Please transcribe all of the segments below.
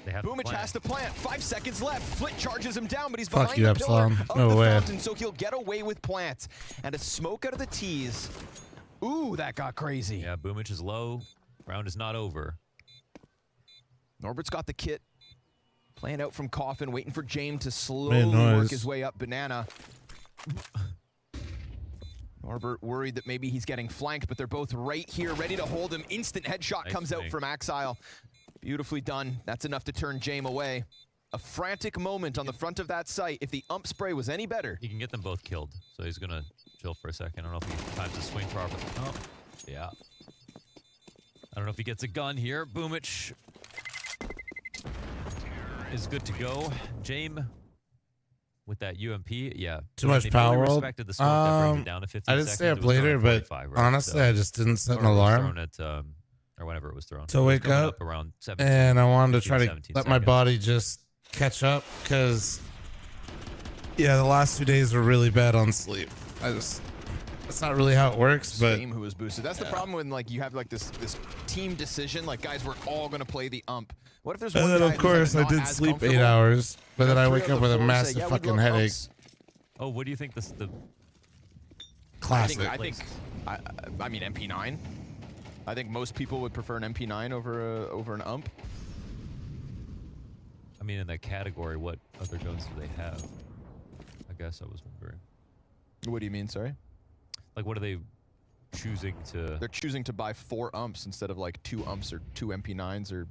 Boomich has to plant. 5 seconds left. Flit charges him down, but he's Fuck behind you, the pillar Epsilon. of No the way. fountain, so he'll get away with plant. And a smoke out of the tees. Ooh, that got crazy. Yeah, Boomich is low. Round is not over. Norbert's got the kit. Playing out from Coffin, waiting for James to slowly work his way up. Banana. Norbert worried that maybe he's getting flanked, but they're both right here, ready to hold him. Instant headshot comes out from Axile. Beautifully done. That's enough to turn James away. A frantic moment on the front of that site. If the ump spray was any better. He can get them both killed, so he's going to chill for a second. I don't know if he times the swing properly. Oh, yeah. I don't know if he gets a gun here. Boomich is good to go. James with that UMP, yeah. Too much power roll. The smoke that brings it down to 15 I did seconds. stay up It was later, but 45, right? honestly, So, I just didn't set an or it was alarm. thrown at, or whenever it was thrown. To wake up, around 17, and I wanted to 15, try to 17 let my seconds. body just catch up, because yeah, the last 2 days were really bad on sleep. That's not really how it works, but Same who was boosted. That's the problem when like you have like this team decision. Like guys, we're all gonna play the ump. What if there's one and then guy of who's, course like, I not did as sleep 8 comfortable? hours, but then I Three wake out up of with the a four say, massive yeah, we'd fucking love headache. umps. Oh, what do you think the Classic. I think I mean MP9. I think most people would prefer an MP9 over an ump. I mean, in that category, what other guns do they have? I guess I was wondering. What do you mean, sorry? Like, what are they choosing to... They're choosing to buy 4 umps instead of like 2 umps or 2 MP9s or...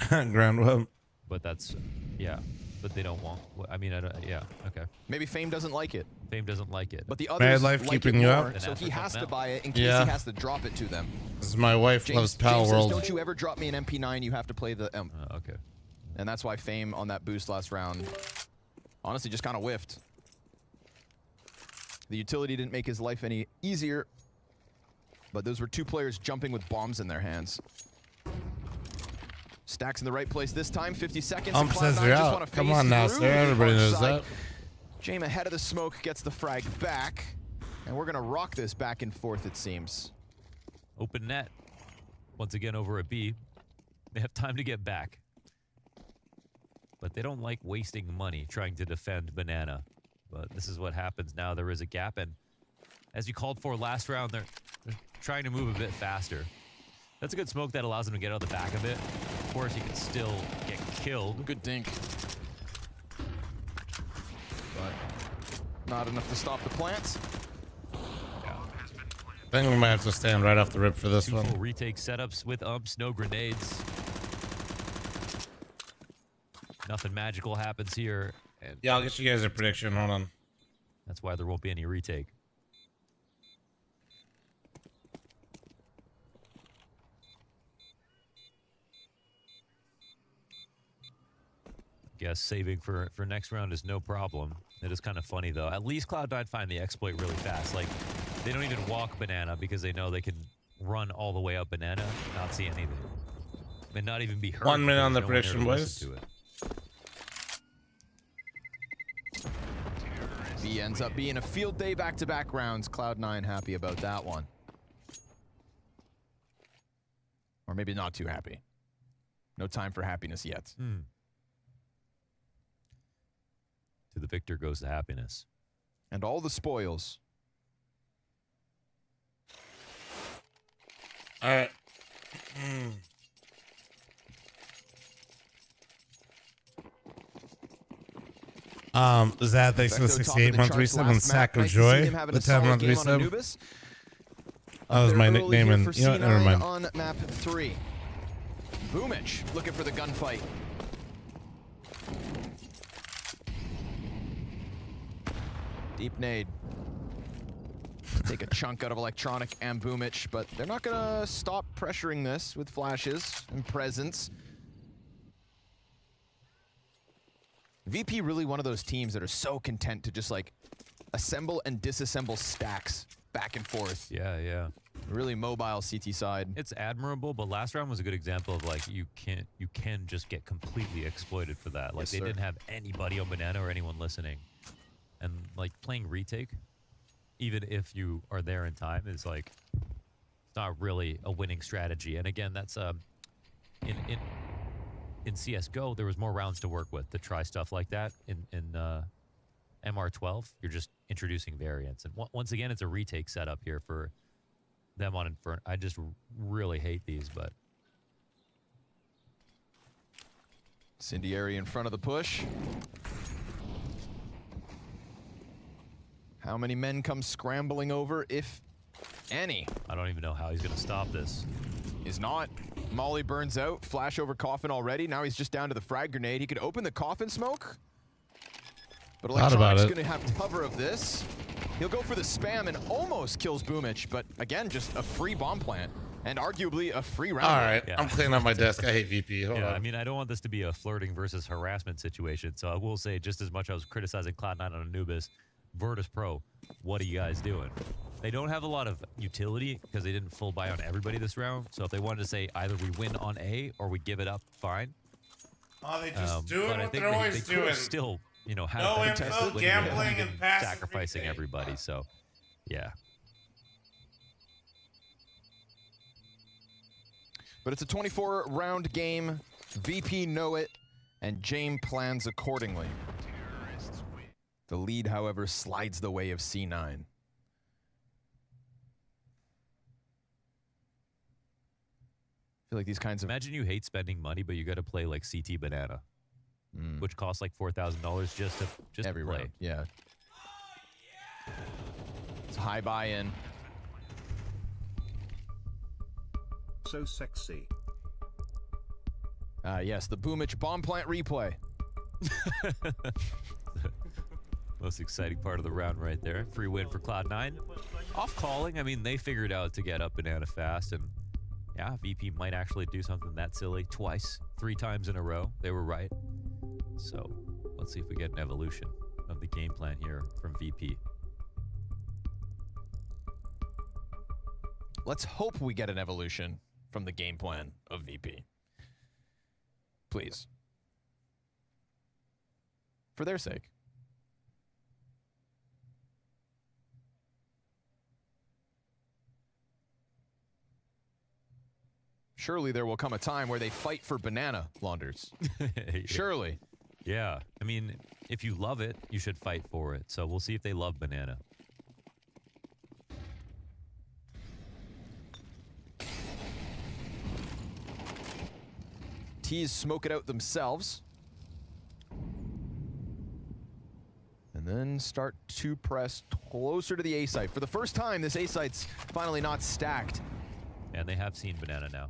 Ground web. But that's... Yeah. But they don't want... I mean, I don't, yeah. Okay. Maybe Fame doesn't like it. Fame doesn't like it. But the Mad others Life like keeping it you more, up? so he has to now. buy it in case Yeah. he has to drop it to them. This is my wife loves Pal James World. says, don't you ever drop me an MP9, you have to play the ump. Okay. And that's why Fame on that boost last round honestly just kind of whiffed. The utility didn't make his life any easier, but those were 2 players jumping with bombs in their hands. Stacks in the right place this time, 50 seconds. Ump says you're out. Come on now, sir. Everybody knows that. James ahead of the smoke gets the frag back, and we're gonna rock this back and forth, it seems. Open net. Once again over at B. They have time to get back. But they don't like wasting money trying to defend Banana. But this is what happens now. There is a gap, and as you called for last round, they're trying to move a bit faster. That's a good smoke that allows them to get out the back of it. Of course, you can still get killed. Good dink. But not enough to stop the plants. I think we might have to stand right off the rip for this Two one. full retake setups with umps, no grenades. Nothing magical happens here. And Yeah, I'll get you guys a prediction. Hold on. that's why there won't be any retake. Guess saving for next round is no problem. It is kind of funny though. At least Cloud9 find the exploit really fast. Like they don't even walk Banana because they know they can run all the way up Banana, not see anything, and not even be hurt. 1 minute on the because no one prediction, ever boys. listened to it. B ends up being a field day back-to-back rounds. Cloud9 happy about that one. Or maybe not too happy. No time for happiness yet. To the victor goes the happiness. And all the spoils. All right. Zad, thanks for the 68 month resub and Sack of Joy. The 10 month resub. That was my nickname, and you know what? Never mind. On map 3. Boomich looking for the gunfight. Deep nade. Take a chunk out of Electronic and Boomich, but they're not gonna stop pressuring this with flashes and presence. VP really one of those teams that are so content to just like assemble and disassemble stacks back and forth. Yeah, yeah. Really mobile CT side. It's admirable, but last round was a good example of like you can just get completely exploited for that. Like Yes, they sir. didn't have anybody on Banana or anyone listening. And like playing retake, even if you are there in time, is like it's not really a winning strategy. And again, that's in in CSGO, there was more rounds to work with to try stuff like that. In MR12, you're just introducing variants. And once again, it's a retake setup here for them on Inferno. I just really hate these, but... Incendiary in front of the push. How many men come scrambling over, if any? I don't even know how he's going to stop this. Is not. Molly burns out. Flash over Coffin already. Now he's just down to the frag grenade. He could open the Coffin smoke. But Electronic's going to have cover of this. He'll go for the spam and almost kills Boomich. But again, just a free bomb plant. And arguably a free round. All right, yeah. I'm cleaning up my desk. I hate VP. Hold on. I mean, I don't want this to be a flirting versus harassment situation. So I will say, just as much I was criticizing Cloud9 on Anubis, Virtus Pro, what are you guys doing? They don't have a lot of utility because they didn't full buy on everybody this round. So if they wanted to say either we win on A or we give it up, fine. Oh, they just doing what they're always doing. Still, you know, have no info, gambling, and passive sacrificing everybody. So, yeah. But it's a 24-round game. VP know it, and Jame plans accordingly. The lead, however, slides the way of C9. I feel like these kinds of... Imagine you hate spending money, but you got to play like CT Banana, which costs like $4,000 just to every play. Round. Yeah. It's high buy-in. So sexy. Yes, the Boomich bomb plant replay. Most exciting part of the round right there. Free win for Cloud9. Off calling, I mean, they figured out to get up Banana fast, and yeah, VP might actually do something that silly twice, 3 times in a row. They were right. So let's see if we get an evolution of the game plan here from VP. Let's hope we get an evolution from the game plan of VP. Please. For their sake. Surely there will come a time where they fight for Banana, Launders. Surely. Yeah. I mean, if you love it, you should fight for it. So we'll see if they love Banana. T's smoke it out themselves. And then start to press closer to the A site. For the first time, this A site's finally not stacked. And they have seen Banana now.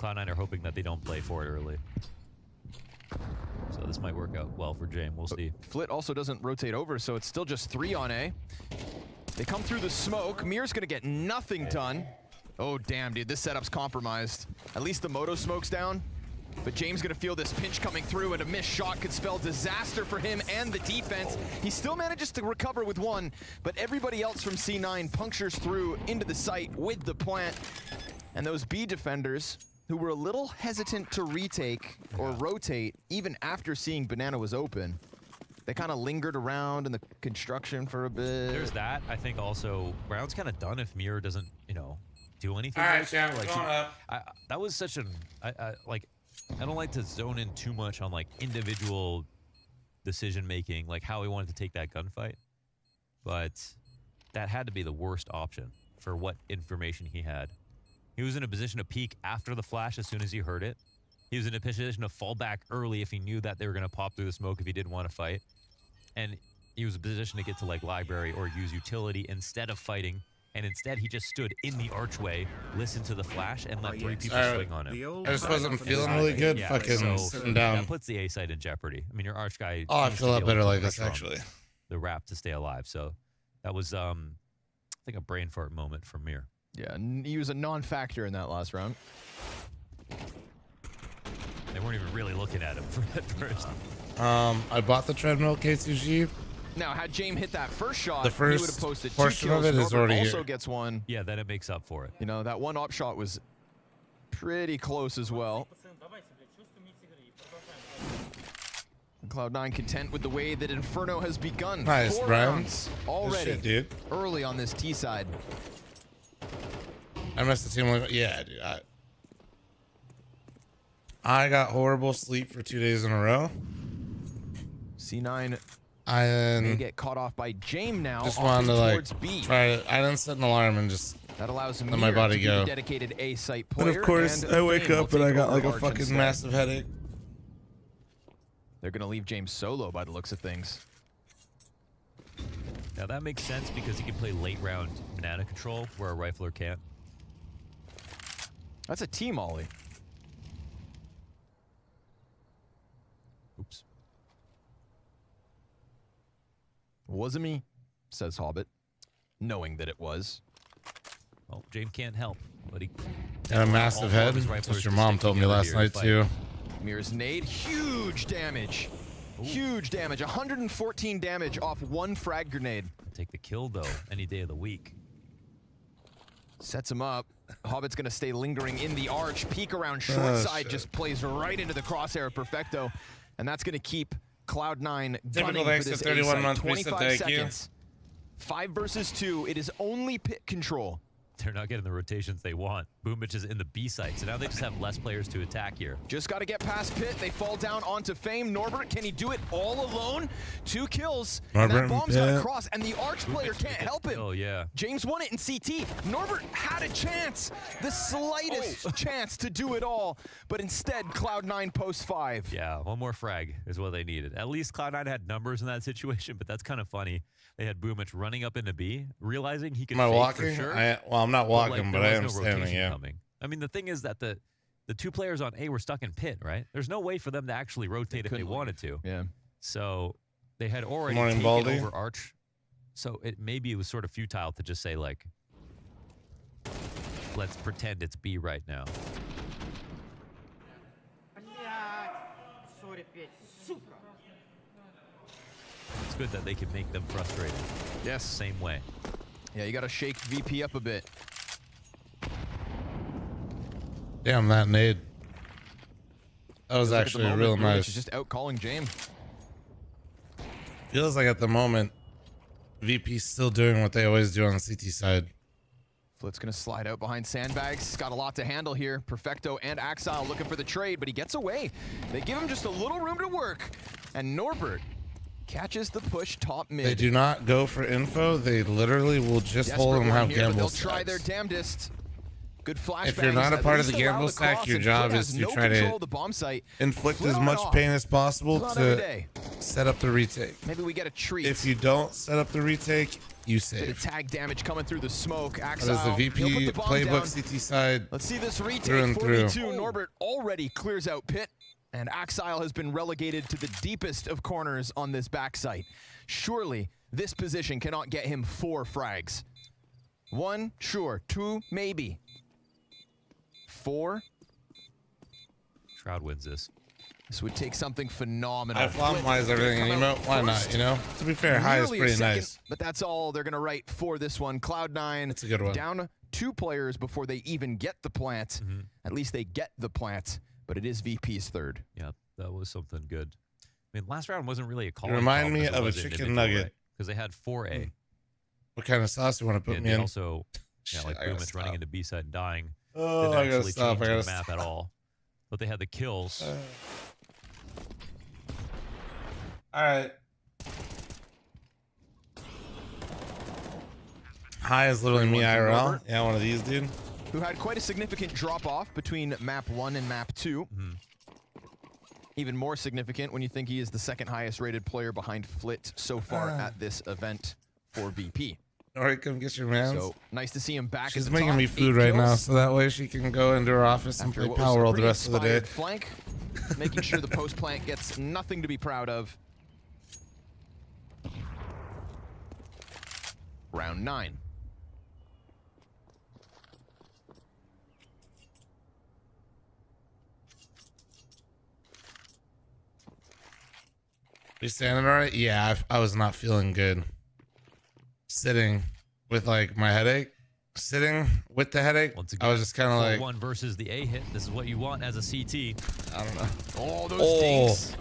Cloud9 are hoping that they don't play for it early. So this might work out well for Jame. We'll see. Flit also doesn't rotate over, so it's still just 3 on A. They come through the smoke. Mir's gonna get nothing done. Oh, damn, dude, this setup's compromised. At least the Moto smoke's down. But James gonna feel this pinch coming through, and a missed shot could spell disaster for him and the defense. He still manages to recover with 1, but everybody else from C9 punctures through into the site with the plant. And those B defenders, who were a little hesitant to retake or rotate even after seeing Banana was open, they kind of lingered around in the construction for a bit. There's that. I think also round's kind of done if Mir doesn't, you know, do anything. All right, yeah, like, going up. That was such an like. I don't like to zone in too much on like individual decision making, like how he wanted to take that gunfight, but that had to be the worst option for what information he had. He was in a position to peek after the flash as soon as he heard it. He was in a position to fall back early if he knew that they were going to pop through the smoke if he didn't want to fight. And he was in a position to get to like library or use utility instead of fighting. And instead, he just stood in the archway, listened to the flash, and let 3 people swing on him. I just wasn't feeling really good. Yeah, fucking sitting down. That puts the A site in jeopardy. I mean, your arch guy. Oh, I feel a lot better like this, actually. The wrap to stay alive. So that was, I think, a brain fart moment for Mir. Yeah, he was a non-factor in that last round. They weren't even really looking at him for that first. I bought the treadmill KCG. Now, had Jame hit that first shot, the first he would have posted 2 portion kills. of it is already also here. Gets 1. Yeah, then it makes up for it. You know, that 1 op shot was pretty close as well. Cloud9 content with the way that Inferno has begun. Nice, 4 Brian. rounds already, shit, dude. Early on this T side. I missed the team. Yeah, dude. I got horrible sleep for 2 days in a row. C9 I may get caught off by James now. Just wanted to like try it. I didn't set an alarm and just that allows let my body go. Dedicated A site player. But of course, I wake up and I got like a fucking massive headache. They're gonna leave James solo by the looks of things. Now that makes sense because he can play late round banana control where a rifler can't. That's a team ollie. Oops. Wasn't me, says Hobbit, knowing that it was. Well, James can't help, but he got a massive head. That's what your mom told me last night too. Mir's nade, huge damage. Ooh. Huge damage, 114 damage off one frag grenade. Take the kill though, any day of the week. Sets him up. Hobbit's gonna stay lingering in the arch. Peek around short side, just plays right into the crosshair of Perfecto. And that's gonna keep Cloud9 gunning for this 31 month 25 seconds. 5 versus 2, it is only pit control. They're not getting the rotations they want. Boomich is in the B site, so now they just have less players to attack here. Just got to get past pit. They fall down onto Fame. Norbert, can he do it all alone? 2 kills. And that bomb's got to cross, and the arch player can't help him. Oh, yeah. James won it in CT. Norbert had a chance, the slightest chance to do it all, but instead, Cloud9 posts 5. Yeah, one more frag is what they needed. At least Cloud9 had numbers in that situation, but that's kind of funny. They had Boomich running up into B, realizing he could fake walking? for sure. Well, I'm not walking, but I am standing, yeah. Coming. I mean, the thing is that the 2 players on A were stuck in pit, right? There's no way for them to actually rotate if they wanted to. Yeah. So they had already taken over Arch. So maybe it was sort of futile to just say, like, let's pretend it's B right now. It's good that they can make them frustrated. Yes. Same way. Yeah, you got to shake VP up a bit. Damn, that nade. That was actually real nice. She's just out calling James. Feels like at the moment, VP's still doing what they always do on the CT side. Flit's gonna slide out behind sandbags. He's got a lot to handle here. Perfecto and Axile looking for the trade, but he gets away. They give him just a little room to work. And Norbert catches the push top mid. They do not go for info. They literally will just hold and have gamble stacks. They'll try their damnedest. Good flashbangs. If you're not a part of the gamble stack, your job is to try to inflict as much pain as possible to set up the retake. Maybe we get a treat. If you don't set up the retake, you save. Bit of tag damage coming through the smoke. Axile, that is the VP playbook CT side. Let's see this retake. Through and 42. through. Norbert already clears out pit, and Axile has been relegated to the deepest of corners on this backside. Surely this position cannot get him 4 frags. 1, sure. 2, maybe. 4. Shroud wins this. This would take something phenomenal. I flop-wise everything in emote. Why not, you know? To be fair, high is pretty nice. But that's all they're going to write for this one. Cloud9 it's a good one. Down 2 players before they even get the plant. At least they get the plant, but it is VP's 3rd. Yeah, that was something good. I mean, last round wasn't really a call. Remind me of a chicken nugget. Because they had 4A. What kind of sauce do you want to put me in? Also, yeah, like Boomich running into B side and dying. Oh, I gotta stop. I gotta stop. Map at all. But they had the kills. All right. High is literally me IRL. Yeah, one of these, dude. Who had quite a significant drop-off between map 1 and map 2. Even more significant when you think he is the 2nd highest rated player behind Flit so far at this event for VP. All right, come get your man. So nice to see him back. She's making me food right now, so that way she can go into her office and play Power World the rest of the day. Flank, making sure the post plant gets nothing to be proud of. Round 9. You standing all right? Yeah, I was not feeling good. Sitting with like my headache. Sitting with the headache. Once again, I was just kind of like 1 versus the A hit. This is what you want as a CT. I don't know. Oh, those dinks.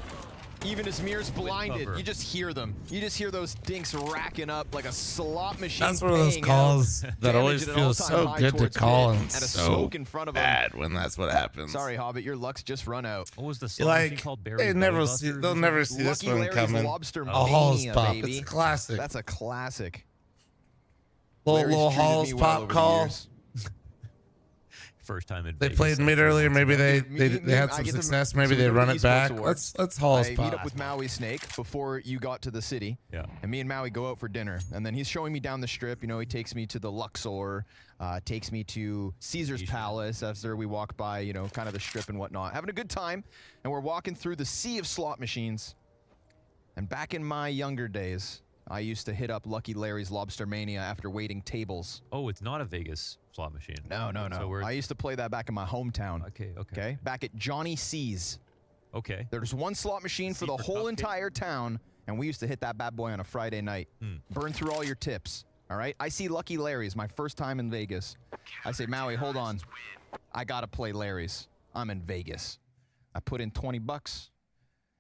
Even as Mir's blinded, you just hear them. You just hear those dinks racking up like a slot machine. That's one of those calls that always feels so good to call and so bad when that's what happens. Sorry, Hobbit, your luck's just run out. What was the slot machine called? They'll never see this one coming. Lobster A Halls Pop. Baby. It's a classic. That's a classic. Little Halls Pop call. First time in they Vegas, played mid earlier. Maybe they had some success. Maybe they run it back. Let's Halls Pop. I meet up with Maui Snake before you got to the city. Yeah. And me and Maui go out for dinner. And then he's showing me down the strip. You know, he takes me to the Luxor, takes me to Caesar's Palace after we walk by, you know, kind of the strip and whatnot. Having a good time. And we're walking through the sea of slot machines. And back in my younger days, I used to hit up Lucky Larry's Lobster Mania after waiting tables. Oh, it's not a Vegas slot machine. No. So I used to play that back in my hometown. Okay. Back at Johnny C's. Okay. There's one slot machine for the whole entire town, and we used to hit that bad boy on a Friday night. Burn through all your tips. All right. I see Lucky Larry's, my first time in Vegas. I say, Maui, hold on. I gotta play Larry's. I'm in Vegas. I put in 20 bucks.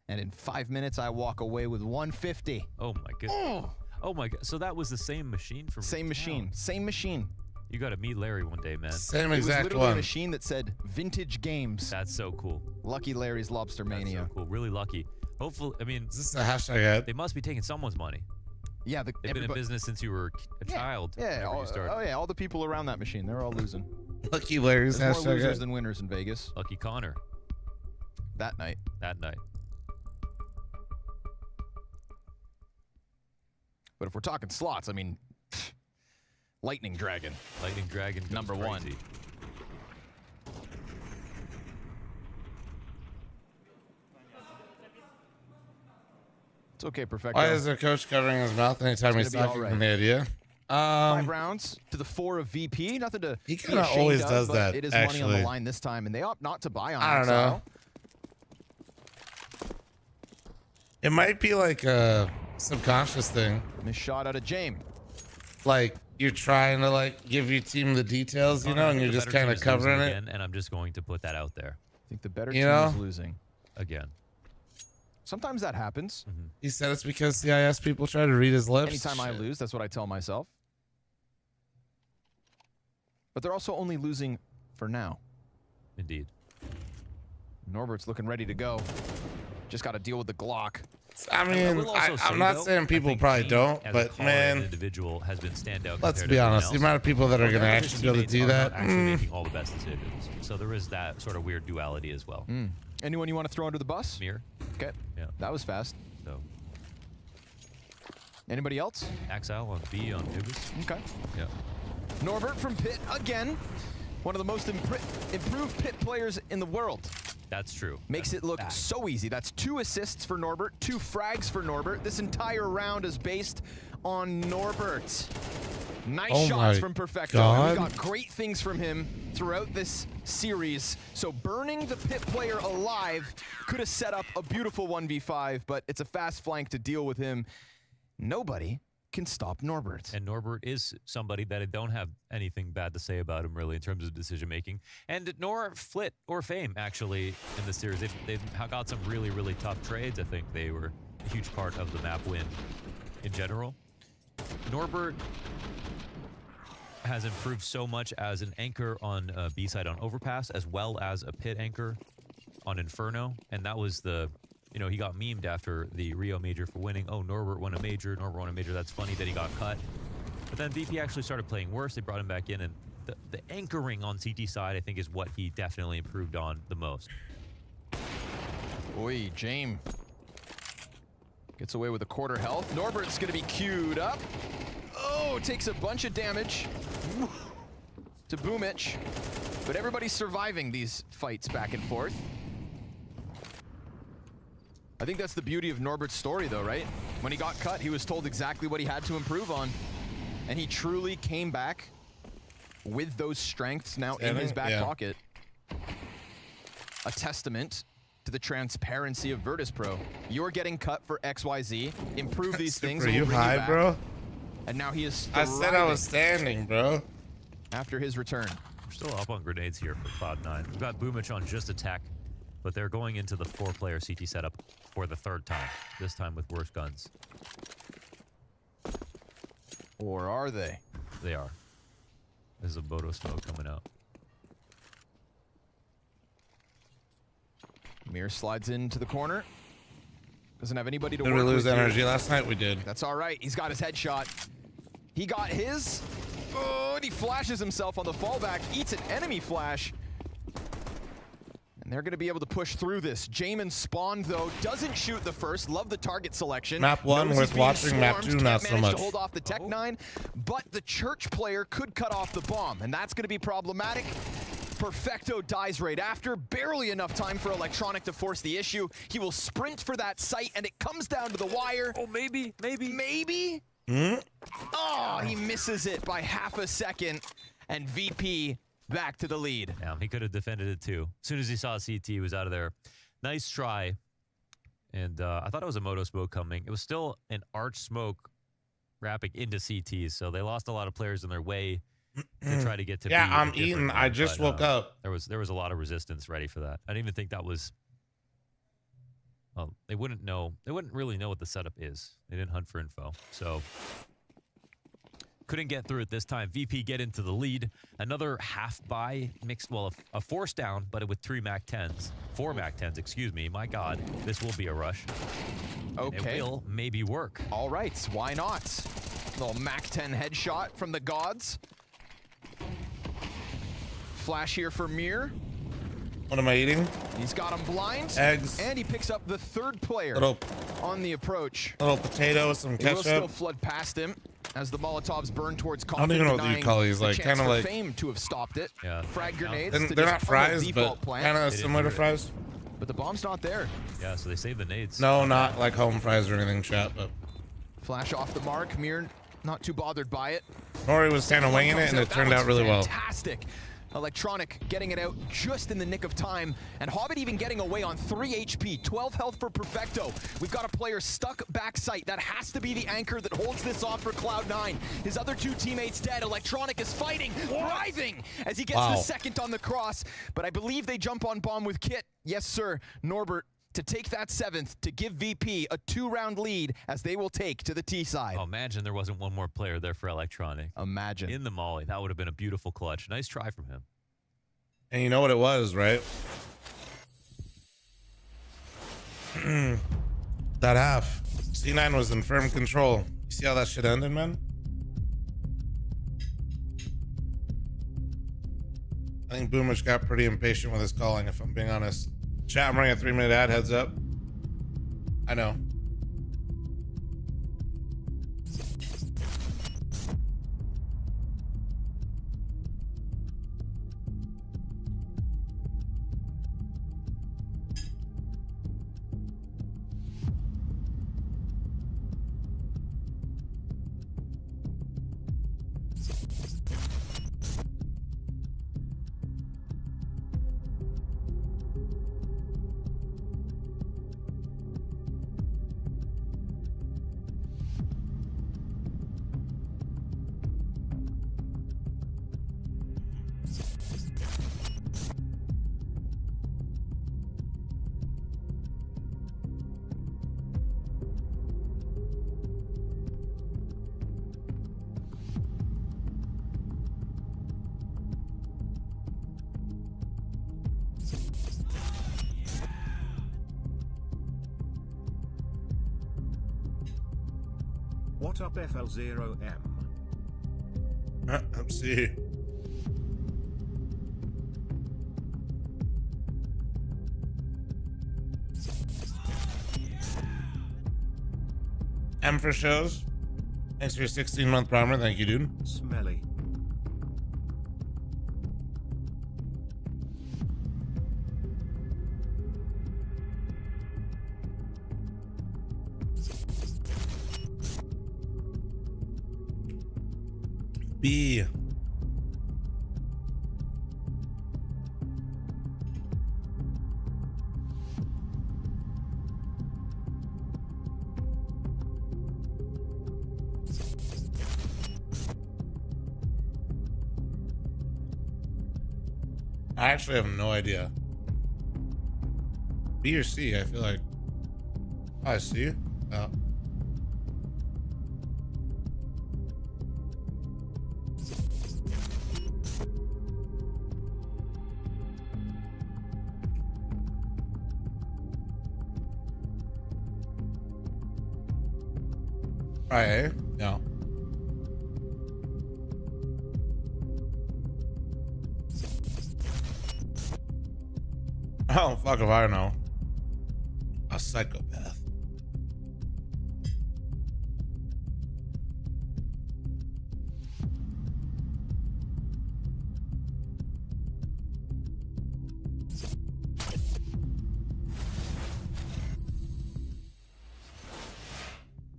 And in 5 minutes, I walk away with 150. Oh my goodness. Oh my god. So that was the same machine from Same machine. You got to meet Larry one day, man. Same exact one. It was literally one. A machine that said Vintage Games. That's so cool. Lucky Larry's Lobster Mania. That's so cool. Really lucky. Hopefully, I mean, is this a hashtag ad? They must be taking someone's money. Yeah, they've been in business since you were a child. Yeah. All the people around that machine, they're all losing. Lucky Larry's There's hashtag more losers ad. than winners in Vegas. Lucky Connor. That night. But if we're talking slots, I mean, Lightning Dragon. Lightning Dragon number one. It's okay, Perfecto. Why is their coach covering his mouth anytime he's talking? An idea. 5 rounds to the 4 of VP. Nothing to. He kind of always does that. It is actually. money on the line this time, and they opt not to buy on. I don't know. It might be like a subconscious thing. Missed shot out of James. Like you're trying to like give your team the details, you know, and you're just kind of covering it. And I'm just going to put that out there. I think the better team is losing. Again. Sometimes that happens. He said it's because CIS people try to read his lips. Anytime I lose, that's what I tell myself. But they're also only losing for now. Indeed. Norbert's looking ready to go. Just got to deal with the Glock. I mean, I'm not saying people probably don't, but man, individual has been standout. Let's be honest. The amount of people that are going to actually be able to do that, actually making all the best decisions. So there is that sort of weird duality as well. Anyone you want to throw under the bus? Mir. Okay. Yeah. That was fast. So. Anybody else? Axel on B on Nubis. Okay. Yeah. Norbert from Pit again. One of the most improved Pit players in the world. That's true. Makes it look so easy. That's 2 assists for Norbert, 2 frags for Norbert. This entire round is based on Norbert. Nice shots from Perfecto. And we got great things from him throughout this series. So burning the Pit player alive could have set up a beautiful 1v5, but it's a fast flank to deal with him. Nobody can stop Norbert. And Norbert is somebody that I don't have anything bad to say about him, really, in terms of decision-making. And nor Flit or Fame, actually, in this series. They've got some really, really tough trades. I think they were a huge part of the map win in general. Norbert has improved so much as an anchor on B-side on Overpass, as well as a pit anchor on Inferno. And that was the... You know, he got memed after the Rio Major for winning. Oh, Norbert won a Major. Norbert won a Major. That's funny that he got cut. But then VP actually started playing worse. They brought him back in. And the anchoring on CT side, I think, is what he definitely improved on the most. Boy, James gets away with a quarter health. Norbert's going to be queued up. Oh, takes a bunch of damage to Boomich. But everybody's surviving these fights back and forth. I think that's the beauty of Norbert's story, though, right? When he got cut, he was told exactly what he had to improve on. And he truly came back with those strengths now in his back pocket. A testament to the transparency of Virtus Pro. You're getting cut for XYZ. Improve these things. Are you high, bro? And now he is I said I was standing, bro. After his return. We're still up on grenades here for Cloud9. We've got Boomich on just attack. But they're going into the 4-player CT setup for the 3rd time. This time with worse guns. Or are they? They are. There's a Bodo smoke coming out. Mir slides into the corner. Doesn't have anybody to Did work we lose with energy here. last night? We did. That's all right. He's got his headshot. He got his. Oh, and he flashes himself on the fallback. Eats an enemy flash. And they're going to be able to push through this. Jamin spawned, though. Doesn't shoot the first. Love the target selection. Map 1 worth watching. Map 2 not so much. To hold off the Tech 9, but the Church player could cut off the bomb, and that's going to be problematic. Perfecto dies right after. Barely enough time for Electronic to force the issue. He will sprint for that site, and it comes down to the wire. Oh, maybe. Maybe? Oh, he misses it by half a second, and VP back to the lead. Yeah, he could have defended it too. As soon as he saw CT, he was out of there. Nice try. And I thought it was a Moto smoke coming. It was still an arch smoke wrapping into CTs, so they lost a lot of players in their way to try to get to. Yeah, I'm eating. I just woke up. There was a lot of resistance ready for that. I didn't even think that was. Well, they wouldn't know. They wouldn't really know what the setup is. They didn't hunt for info, so couldn't get through it this time. VP get into the lead. Another half buy mixed. Well, a force down, but with 4 Mac 10s. Excuse me. My God, this will be a rush. Okay. It will maybe work. All right, why not? Little Mac 10 headshot from the gods. Flash here for Mir. What am I eating? He's got him blind. Eggs. And he picks up the 3rd player on the approach. Little potato with some He will still ketchup. flood past him as the Molotovs burn towards I don't even know what you call these. Like kind of like Fame to have stopped it. Yeah. Frag grenades. they're to not just fries, default but plant. kind of They similar to didn't do it. fries. But the bomb's not there. Yeah, so they saved the nades. No, not like home fries or anything, chat. But Flash off the mark. Mir not too bothered by it. Nori was kind of winging it, and it turned out really well. Fantastic. Electronic getting it out just in the nick of time, and Hobbit even getting away on 3 HP, 12 health for Perfecto. We've got a player stuck backside. That has to be the anchor that holds this off for Cloud9. His other 2 teammates dead. Electronic is fighting, writhing as he gets the 2nd on the cross, but I believe they jump on bomb with Kit. Yes, sir, Norbert, to take that 7th, to give VP a 2-round lead as they will take to the T side. Oh, imagine there wasn't one more player there for Electronic. Imagine. In the molly. That would have been a beautiful clutch. Nice try from him. And you know what it was, right? That half. C9 was in firm control. You see how that shit ended, man? I think Boomish got pretty impatient with his calling, if I'm being honest. Chat, I'm running a 3-minute ad, heads up. I know. What up FL0M? Let's see. M for shows. Thanks for your 16-month primer. Thank you, dude. Smelly. B. I actually have no idea. B or C, I feel like. Oh, I see. Oh. Right, yeah. Oh, fuck if I know. A psychopath.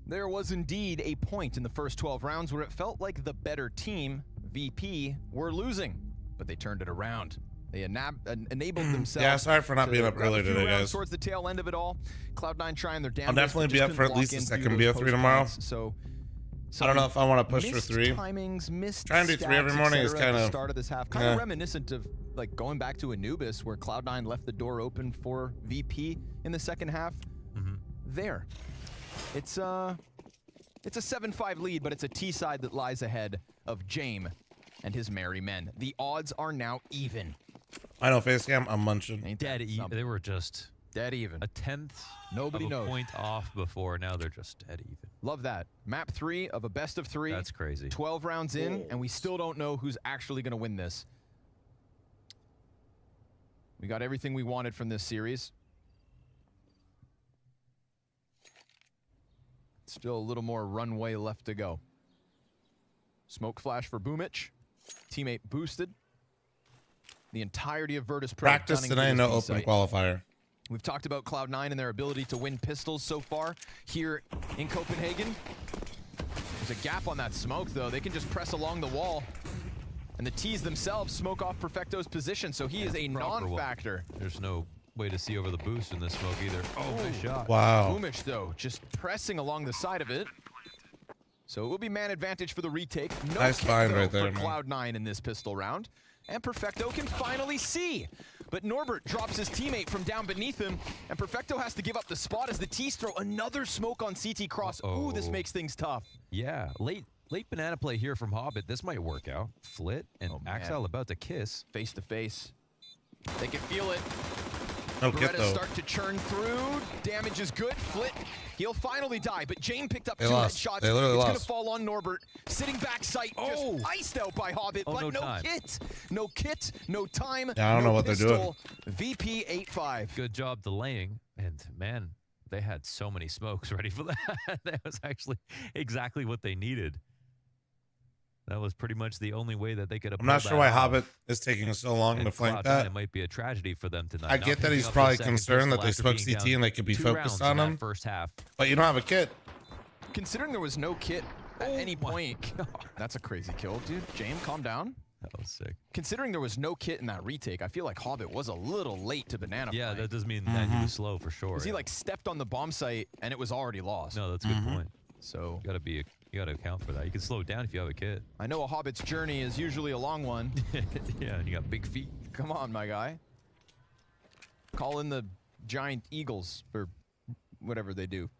There was indeed a point in the first 12 rounds where it felt like the better team, VP, were losing, but they turned it around. They enabled themselves. Yeah, sorry for not being up early today, guys. Towards the tail end of it all, Cloud9 trying their damnedest. I'll definitely be up for at least a second BO3 tomorrow. So I don't know if I want to push for 3. Timings, missed trying to do 3 every morning is kind of start of this half, kind of reminiscent of like going back to Anubis, where Cloud9 left the door open for VP in the second half. There, it's a 7-5 lead, but it's a T side that lies ahead of Jame and his merry men. The odds are now even. I know, Facecam, I'm munching. Dead even. They were just dead even. A tenth Nobody of a knows. Point off before. Now they're just dead even. Love that. Map 3 of a best of 3. That's crazy. 12 rounds in, and we still don't know who's actually going to win this. We got everything we wanted from this series. Still a little more runway left to go. Smoke flash for Boomich. Teammate boosted. The entirety of Virtus Pro. Practice today, no open qualifier. We've talked about Cloud9 and their ability to win pistols so far here in Copenhagen. There's a gap on that smoke, though. They can just press along the wall. And the T's themselves smoke off Perfecto's position, so he is a non-factor. There's no way to see over the boost in this smoke either. Oh, nice shot. Wow. Boomich, though, just pressing along the side of it. So it will be man advantage for the retake. No nice find right there, for Cloud9 in this pistol round. And Perfecto can finally see. But Norbert drops his teammate from down beneath him, and Perfecto has to give up the spot as the T's throw another smoke on CT cross. Ooh, this makes things tough. Yeah, late banana play here from Hobbit. This might work out. Flit and Axel about to kiss. Face to face. They can feel it. No kit, though. Start to churn through. Damage is good. Flit, he'll finally die, but Jane picked up they 2 lost. headshots. They literally it's lost. gonna fall on Norbert. Sitting back sight, just iced out by Hobbit, but no kit. No kit, no time. Yeah, I don't know what pistol. they're doing. VP 8-5. Good job delaying, and man, they had so many smokes ready for that. That was actually exactly what they needed. That was pretty much the only way that they could have. I'm not sure why Hobbit is taking so long to flank that. It might be a tragedy for them tonight. I get that he's probably concerned that they spoke CT and they could be focused on him. First half, but you don't have a kit. Considering there was no kit at any point, that's a crazy kill, dude. James, calm down. That was sick. Considering there was no kit in that retake, I feel like Hobbit was a little late to banana. Yeah, play. that does mean that he was slow for sure. Because he like stepped on the bomb site and it was already lost. No, that's a good point. So you gotta account for that. You can slow it down if you have a kit. I know a Hobbit's journey is usually a long one. Yeah, and you got big feet. Come on, my guy. Call in the giant eagles or whatever they do.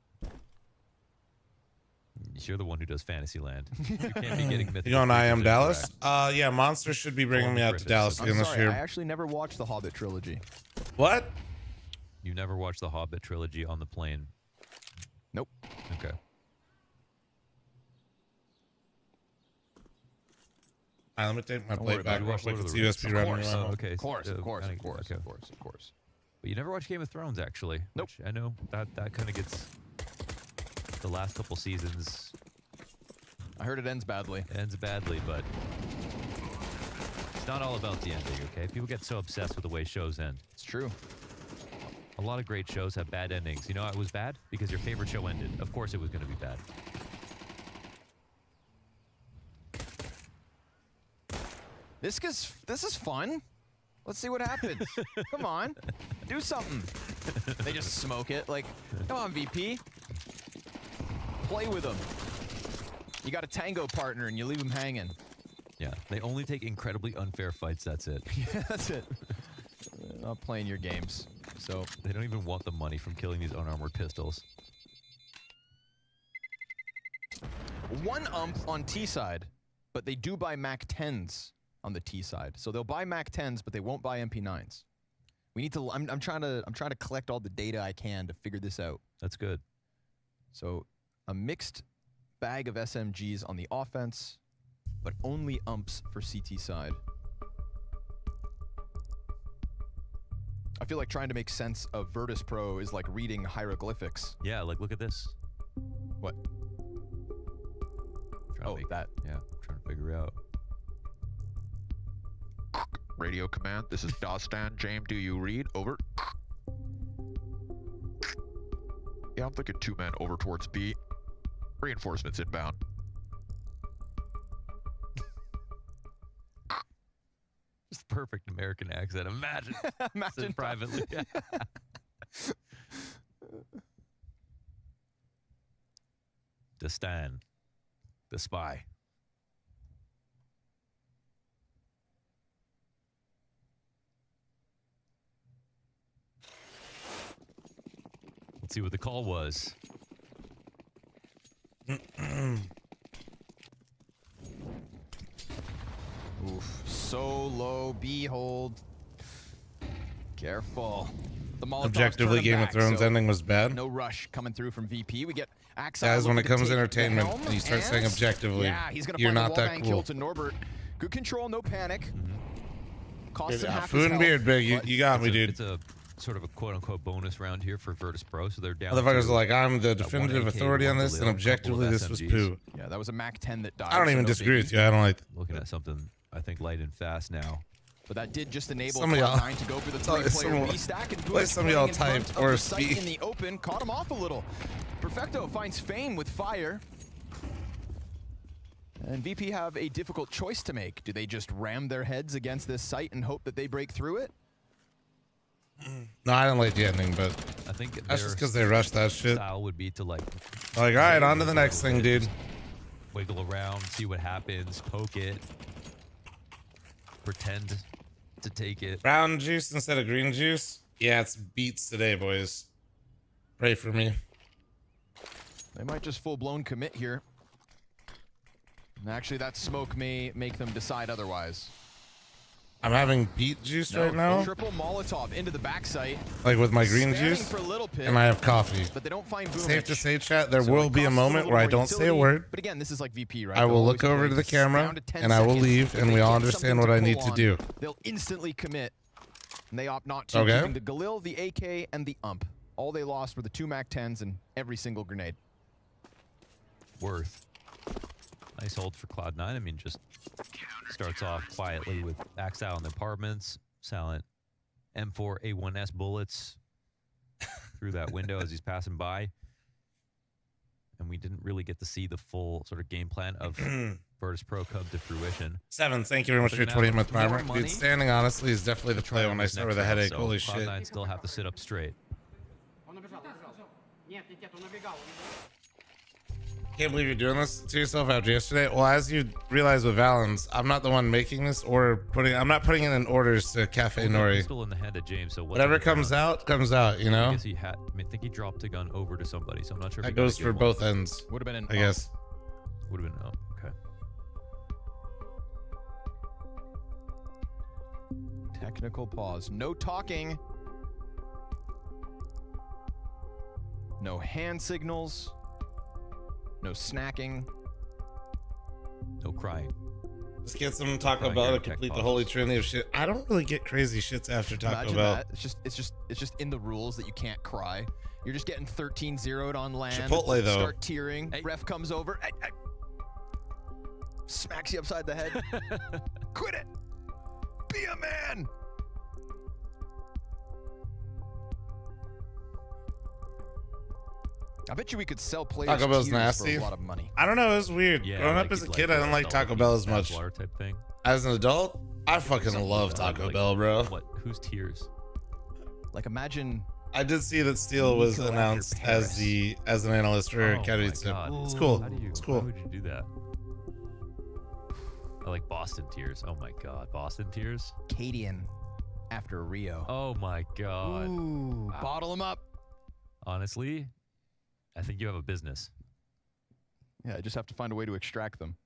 You're the one who does Fantasyland. You can't be getting mythical. You know, I am Dallas. Yeah, Monster should be bringing me out to Dallas again this year. I actually never watched the Hobbit trilogy. What? You never watched the Hobbit trilogy on the plane? Nope. Okay. Let me take my plate back real quick. It's USB running around. Okay. Of course. But you never watched Game of Thrones, actually. Nope. Which I know that kind of gets the last couple seasons. I heard it ends badly. It ends badly, but it's not all about the ending, okay? People get so obsessed with the way shows end. It's true. A lot of great shows have bad endings. You know it was bad? Because your favorite show ended. Of course it was going to be bad. This is fun. Let's see what happens. Come on. Do something. They just smoke it. Like, come on, VP. Play with them. You got a tango partner and you leave them hanging. Yeah, they only take incredibly unfair fights. That's it. Yeah, that's it. Not playing your games. So they don't even want the money from killing these unarmored pistols. One ump on T side, but they do buy Mac 10s on the T side. So they'll buy Mac 10s, but they won't buy MP9s. We need to. I'm trying to collect all the data I can to figure this out. That's good. So a mixed bag of SMGs on the offense, but only umps for CT side. I feel like trying to make sense of Virtus Pro is like reading hieroglyphics. Yeah, like look at this. What? That. Yeah, trying to figure out. Radio command, this is Dostan. James, do you read? Over. Yeah, I'm thinking 2 men over towards B. Reinforcements inbound. Just perfect American accent. Imagine. Imagine privately. Dostan, the spy. Let's see what the call was. Oof. So low. Behold. Careful. The Molotovs Objectively, turn Game back, of Thrones so ending was bad. no rush coming through from VP. We get Axel. Guys, when it comes to entertainment, and you start saying objectively, yeah, he's gonna you're find not the that wallbang cool. kill to Norbert. Good control, no panic. Costs him half Food his and beard, health, big. but You got me, dude. It's a sort of a quote-unquote bonus round here for Virtus Pro, so they're down. Motherfuckers to are like, I'm the one definitive AK, authority on one this, and Galil, couple objectively, of this was SMGs. poo. Yeah, that was a Mac 10 that died. I don't so even no disagree biggie. with you. I don't like. Looking at something, I think, light and fast now. But that did just enable Some of y'all- Cloud9 to go for the three-player B-stack and play Bush some of y'all playing in front type of or the site speak. in the open. Caught him off a little. Perfecto finds Fame with fire. And VP have a difficult choice to make. Do they just ram their heads against this site and hope that they break through it? No, I don't like the ending, but I think that's just because they rushed that shit. style would be to like Like, all right, on to the next thing, dude. wiggle around, see what happens, poke it, pretend to take it. Brown juice instead of green juice. Yeah, it's beats today, boys. Pray for me. They might just full-blown commit here. And actually, that smoke may make them decide otherwise. I'm having beet juice right now, Triple Molotov into the backside. like with my green Spamming juice, for a little pit, and I have coffee. but they don't find Boomich. Safe to say, chat, there So will it be a costs moment little where I more don't say a utility. word. But again, this is like VP, right? I They'll will always look over play to the this camera, down to 10 and I will seconds. leave, If and they we all get understand something what to I pull need to on, do. They'll instantly commit. And they opt not to, Okay. keeping the Galil, the AK, and the UMP. All they lost were the 2 Mac 10s and every single grenade. Worth. Nice hold for Cloud9. I mean, just starts off quietly with Axel in the apartments, silent M4 A1S bullets through that window as he's passing by. And we didn't really get to see the full sort of game plan of Virtus Pro come to fruition. Seven, thank you very much for your They're gonna 20th month have more armor. money. Dude, standing honestly is definitely the play Try when I this start next with a round, headache. so Holy shit. Cloud9 still have to sit up straight. Can't believe you're doing this to yourself after yesterday. Well, as you realize with Valens, I'm not the one making this or putting. I'm not putting it in orders to Cafe Nori. Still in the hand of James, so Whatever comes out, comes out. You I know. guess he had. I think he dropped a gun over to somebody, so I'm not sure. If That he got a goes good for one. both ends. Would have been an I guess. Would have been okay. Technical pause. No talking. No hand signals. No snacking. No crying. Let's get some Taco Trying Bell your to tech complete the pauses. holy trinity of shit. I don't really get crazy shits after Taco Imagine Bell. that. It's just in the rules that you can't cry. You're just getting 13-0'd on land. Chipotle, though. Start tearing. Hey. Ref comes over. Hey, hey. Smacks you upside the head. Quit it. Be a man. I bet you we could sell players Taco Bell's tears nasty. for a lot of money. I don't know. It was weird. Yeah, Growing like up as a he's kid, like I didn't like Taco Bell as much. Water type thing. As an adult, I fucking love Taco Like, Bell, bro. What? Whose tears? Like imagine I did see that Steele was Nico after announced Paris. as an analyst for Oh my Katowice. God. It's cool. How do you? It's Why cool. would you do that? I like Boston tears. Oh my God, Boston tears. Cadian. after Rio. Oh my God. Ooh, wow. Bottle him up. Honestly, I think you have a business. Yeah, I just have to find a way to extract them.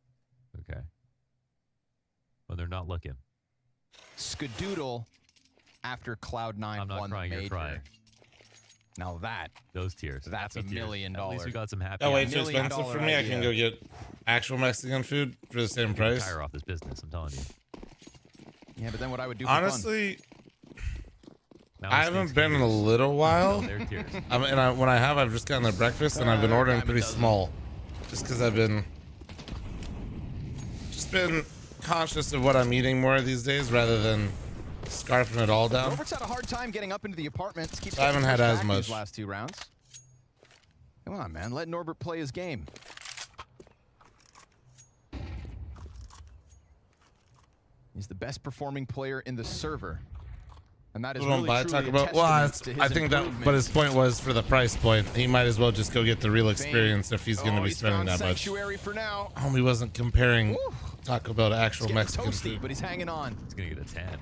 Okay. When they're not looking. Skadoodle after Cloud9 I'm not won crying, the major. you're crying. Now those tears. That's Happy $1 million. At least we got some happy. Oh, wait, too $1 million expensive for me? I can go get actual Mexican food for the same price? Retire off this business, I'm telling you. Yeah, but then what I would do for honestly, fun. I haven't been in a little while. They're tears. When I have, I've just gotten their breakfast, and I've been ordering pretty small. Just because I've been conscious of what I'm eating more these days rather than scarfing it all down. Robert's had a hard time getting up into the apartments. So I haven't had as much these last 2 rounds. Come on, man. Let Norbert play his game. He's the best performing player in the server. And that is really truly I think that, but his point was for the price point, he might as well just go get the real experience if he's going to be spending that much. For now. Homie wasn't comparing Taco Bell to actual Mexican toasty, food. But he's hanging on. He's going to get a 10. And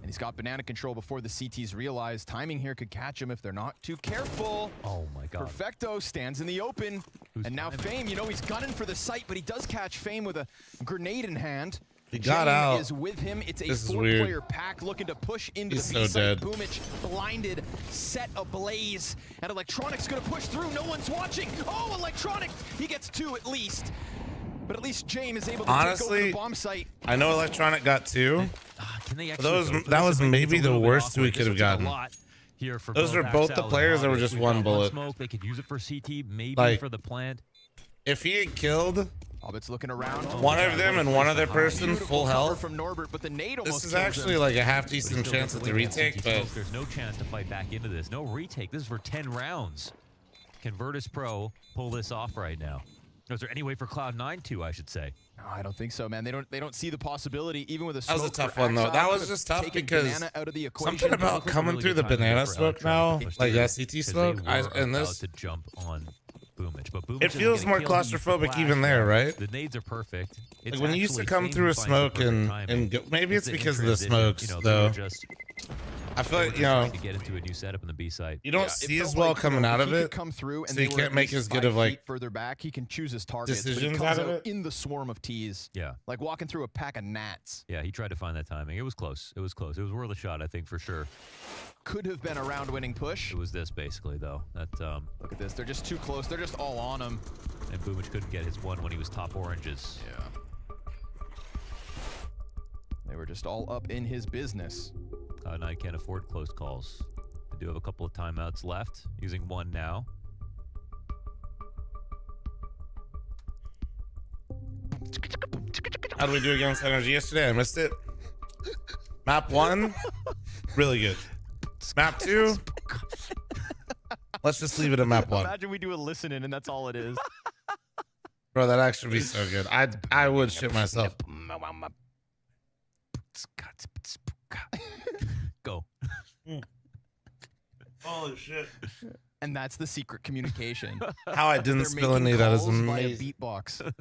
he's got banana control before the CTs realize timing here could catch him if they're not too careful. Oh my God. Perfecto stands in the open. And now Fame, you know, he's gunning for the site, but he does catch Fame with a grenade in hand. He got out. Is with him. It's a 4-player pack looking to push into the B site. Boomich blinded, set ablaze, and Electronic's gonna push through. No one's watching. Oh, Electronic! He gets 2 at least. But at least James is able to take over the bomb site. I know Electronic got 2. Can they actually that was maybe the worst we could have gotten. Those were both the players that were just 1 bullet. Smoke. They could use it for CT, maybe like, for the plant. If he had killed Hobbit's looking around. one of them and one other person full health, from Norbert, but the nade this is actually like a half-decent chance at the retake, but there's no chance to fight back into this. No retake. This is for 10 rounds. Can Virtus Pro pull this off right now? Is there any way for Cloud9 to, I should say? No, I don't think so, man. They don't see the possibility, even with a that smoke. was a tough one, though. That was just tough because something about coming through the banana smoke now, like SCT smoke, and this. To jump on Boomich, but Boomich it feels more claustrophobic even there, right? The nades are perfect. Like when you used to come through a smoke and go, maybe it's because of the smokes, though. I feel like, to get into a new setup in the B site. You don't see as well coming out of it, come through and so you can't make as good of like further back. He can choose his targets, decisions out of it in the swarm of T's. Yeah, like walking through a pack of gnats. Yeah, he tried to find that timing. It was close. It was close. It was worth a shot, I think, for sure. Could have been a round-winning push. It was this basically, though. That look at this. They're just too close. They're just all on him. And Boomich couldn't get his one when he was top oranges. Yeah. They were just all up in his business. And I can't afford close calls. I do have a couple of timeouts left. Using one now. How did we do against Energy yesterday? I missed it. Map 1, really good. Map 2, let's just leave it at map 1. Imagine we do a listen-in and that's all it is. Bro, that actually be so good. I would shit myself. Go. Holy shit. And that's the secret communication. How I didn't spill any of that is amazing. Beatbox.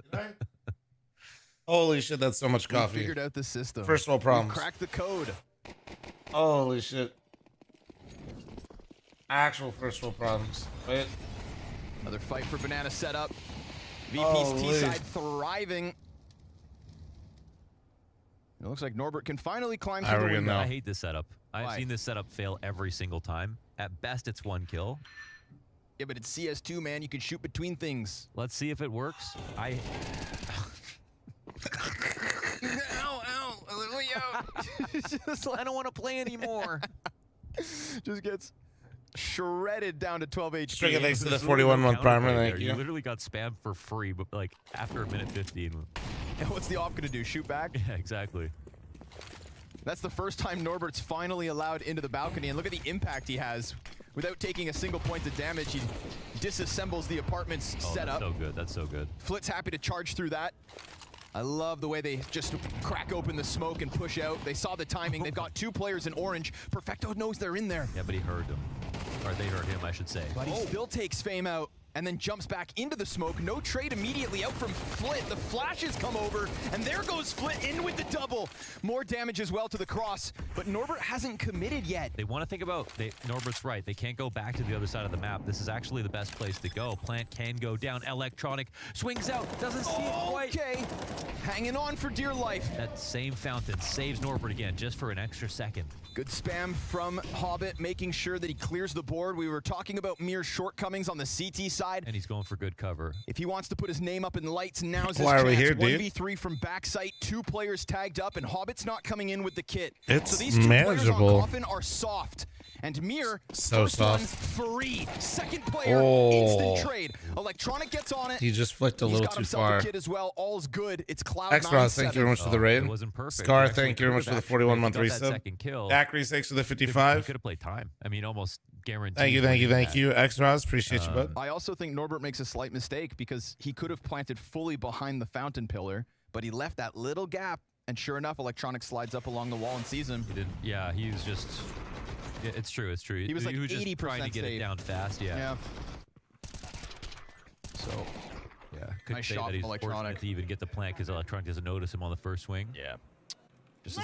Holy shit, that's so much coffee. We figured out the system. First world problems. We cracked the code. Holy shit. Actual first world problems. Wait. Another fight for banana setup. VP's T-side thriving. It looks like Norbert can finally climb through the window. I hate this setup. I've seen this setup fail every single time. At best, it's 1 kill. Yeah, but it's CS2, man. You can shoot between things. Let's see if it works. Ow, ow. Let me out. I don't want to play anymore. Just gets shredded down to 12 HP. Striga, thanks to the 41-month primer. Thank you. You literally got spammed for free, but like after a minute 15. And what's the off gonna do? Shoot back? Yeah, exactly. That's the first time Norbert's finally allowed into the balcony, and look at the impact he has. Without taking a single point of damage, he disassembles the apartment's setup. That's so good. That's so good. Flit's happy to charge through that. I love the way they just crack open the smoke and push out. They saw the timing. They've got 2 players in orange. Perfecto knows they're in there. Yeah, but he heard them. Or they heard him, I should say. But he still takes Fame out. and then jumps back into the smoke. No trade immediately out from Flit. The flashes come over, and there goes Flit in with the double. More damage as well to the cross, but Norbert hasn't committed yet. They want to think about, Norbert's right, they can't go back to the other side of the map. This is actually the best place to go. Plant can go down. Electronic swings out, doesn't see it quite. Okay, hanging on for dear life. That same fountain saves Norbert again, just for an extra second. Good spam from Hobbit, making sure that he clears the board. We were talking about Mir's shortcomings on the CT side. And he's going for good cover. If he wants to put his name up in lights, now's his Why chance. are we here, dude? 1v3 from backside, 2 players tagged up, and Hobbit's not coming in with the kit. It's so these 2 manageable. players on Coffin are soft. And Mir, so first soft. one's free. Second player, Oh. instant trade. Electronic gets on it. He just flicked a little got too himself far. a kit as well. All's good. It's Cloud9. X-Ross, thank you very much for the raid. It wasn't perfect. Scar, He actually thank you very much for the could've 41-month got that resub. second kill. Daiquiri, thanks for the He 55. could have played time. I mean, almost guaranteed. Thank you, thank you, thank you. X-Ross, appreciate you, bud. I also think Norbert makes a slight mistake because he could have planted fully behind the fountain pillar, but he left that little gap, and sure enough, Electronic slides up along the wall and sees him. He didn't. Yeah, he was just. Yeah, it's true. It's true. He was like just 80% trying to get safe. it down fast. Yeah. So, Yeah. Couldn't Nice say shot that he's from Electronic. fortunate to even get the plant because Electronic doesn't notice him on the first swing. yeah. Just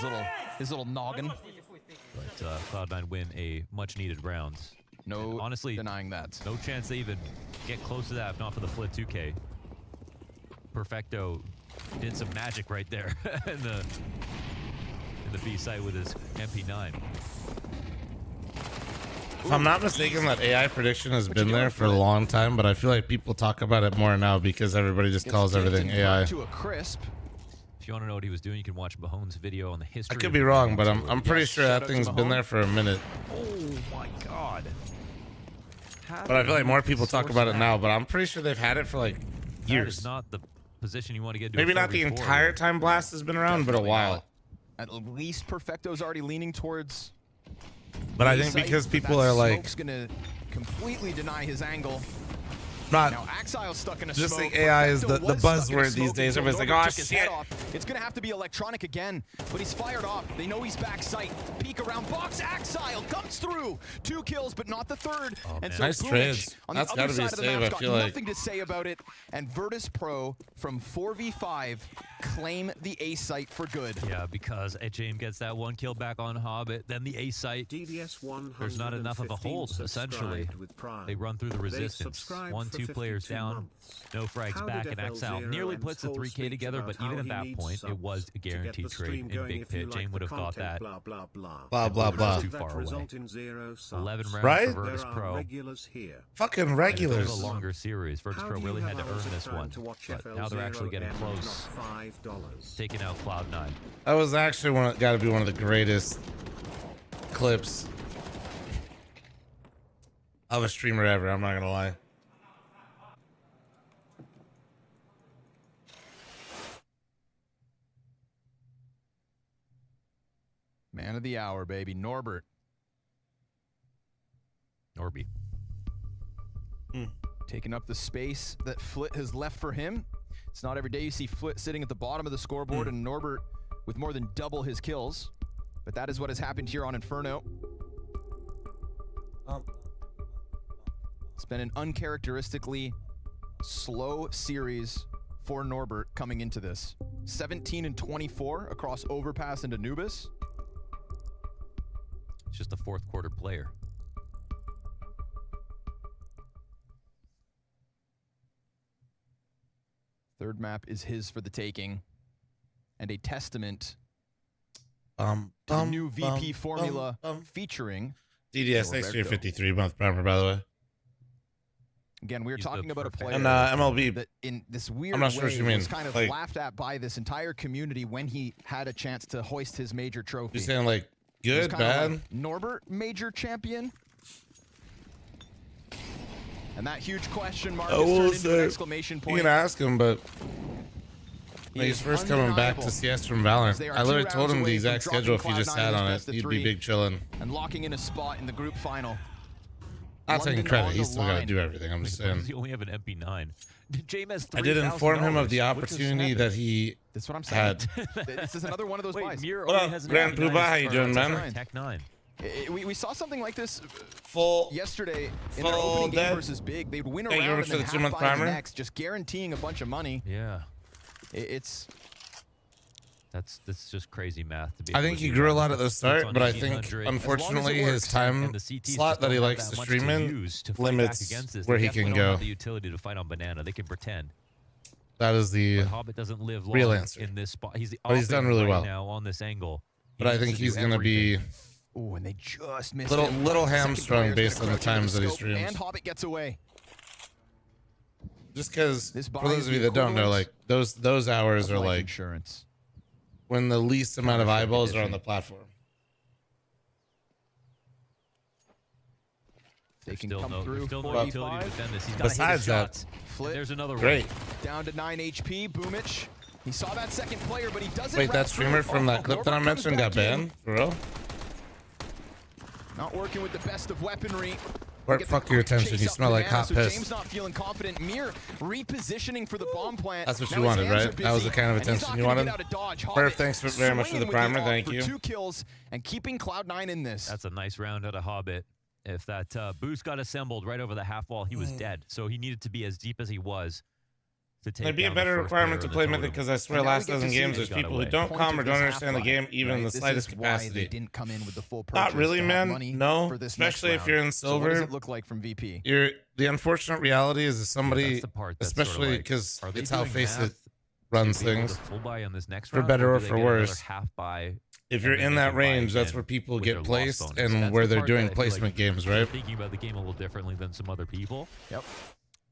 his little noggin. But Cloud9 win a much-needed round. No Honestly, denying that. no chance they even get close to that if not for the Flit 2K. Perfecto did some magic right there in the B site with his MP9. If I'm not mistaken, that AI prediction has been there for a long time, but I feel like people talk about it more now because everybody just calls everything AI. To a crisp. If you want to know what he was doing, you can watch Mahone's video on the history. I could of be wrong, but I'm pretty Yes, sure shout that out to thing's been Mahone. there for a minute. Oh my God! But I feel like more people talk about it now, but I'm pretty sure they've had it for like That years. is not the position you want to get. Maybe not the entire time Blast has been around, but a while. At least Perfecto's already leaning towards. But I the think site, because but people that are like, smoke's gonna completely deny his angle. not Now Axile's stuck in a just smoke. think AI is Perfecto the was stuck in a buzzword these smoke days. until Everybody's like, Norbert oh took his head shit. off. It's gonna have to be Electronic again, but he's fired off. They know he's back sight. Peek around box. Axile comes through. 2 kills, but not the third. Oh, and man. so Nice Boomic trades. on That's the gotta other be a side of the save, map's I got feel like. nothing to say about it. And Virtus Pro from 4v5 claim the A site for good. Yeah, because James gets that 1 kill back on Hobbit, then the A site. DDS 115 There's not enough of a hold, essentially. subscribed with Prime. They run through the They've resistance. subscribed 1, for 2 players 52 down. months. No frags How back, did and Exile FL0 nearly M's puts the whole 3K speech together, about but even how at he that needs point, it subs was a to get guaranteed the trade stream in going Big if you Pit. like Jane the would have thought content, that. blah, blah, blah. Blah, blah, Does blah. too That far away. result in 0 subs. 11 rounds Right? for Virtus There are Pro. regulars here. Fucking It regulars. was a longer series. Virtus How Pro do you really had have to hours earn of this time one. to watch But now they're actually getting FL0M, close, not $5? taking out Cloud9. That was actually got to be one of the greatest clips of a streamer ever. I'm not gonna lie. Man of the hour, baby. Norbert. Norby. Taking up the space that Flit has left for him. It's not every day you see Flit sitting at the bottom of the scoreboard and Norbert with more than double his kills. But that is what has happened here on Inferno. It's been an uncharacteristically slow series for Norbert coming into this. 17 and 24 across Overpass and Anubis. It's just a 4th quarter player. Third map is his for the taking. And a testament to the new VP formula featuring DDS next year 53 month primer, by the way. Again, we were He's the talking about a player And MLB. that in this weird I'm not sure way what you mean. was kind of Like- laughed at by this entire community when he had a chance to hoist his major trophy. You're saying like It was good, kinda bad? like Norbert major champion? And that huge question mark I is will turned into an say, exclamation You point. can ask him, but He like, he's is first coming back to undeniable. CS from Valorant. They are I literally 2 told rounds him the away exact from schedule if dropping he just Cloud9 sat in on his it. best of He'd be 3 big chilling. and locking in a spot in the group final. Not London taking credit. on He's the still got to line. do everything. I'm just saying. You only have an MP9. James has I did inform him of the $3,000. What just opportunity happened? that he That's what I'm saying. had. This is another one of those Wait, buys. Mir What only up, has an Grand MP9 Poobah? How you or doing, Tech man? 9. Tech 9. We saw something like this full yesterday in their opening game versus Big. They'd win a round and then half by the next, just guaranteeing a bunch of money. Yeah. That's just crazy math. To be I think he grew a lot at the start, but I think unfortunately his time slot that he likes to stream in limits where he can go. The utility to fight on Banana, they can pretend. That is the Hobbit doesn't live long real answer in this spot. He's but he's done really well now on this angle. But I think he's gonna be and they just missed little hamstrung based on the times that he streams. And Hobbit gets away. Just because for those of you that don't know, like those hours are like insurance. When the least amount of eyeballs are on the platform. They can come through. Still no utility to defend this. He's got besides that, there's another great. Down to 9 HP. Boomich. He saw that second player, but he doesn't. Wait, that streamer from that clip that I mentioned got banned? For real? Not working with the best of weaponry. Fuck your attention. You smell like hot piss. James not feeling confident. Mir repositioning for the bomb plant. That's what you wanted, right? That was the kind of attention you wanted. Perf, thanks very much for the primer. Thank you. 2 kills and keeping Cloud9 in this. That's a nice round out of Hobbit. If that boost got assembled right over the half wall, he was dead. So he needed to be as deep as he was. It'd be a better requirement to play Mythic because I swear last dozen games there's people who don't come or don't understand the game even in the slightest capacity. Didn't come in with the full Not really, man. No, especially if you're in silver. What does it look like from VP? The unfortunate reality is somebody, especially because it's how Faceit runs things, for better or for worse. If you're in that range, that's where people get placed and where they're doing placement games, right? Thinking about the game a little differently than some other people. Yep.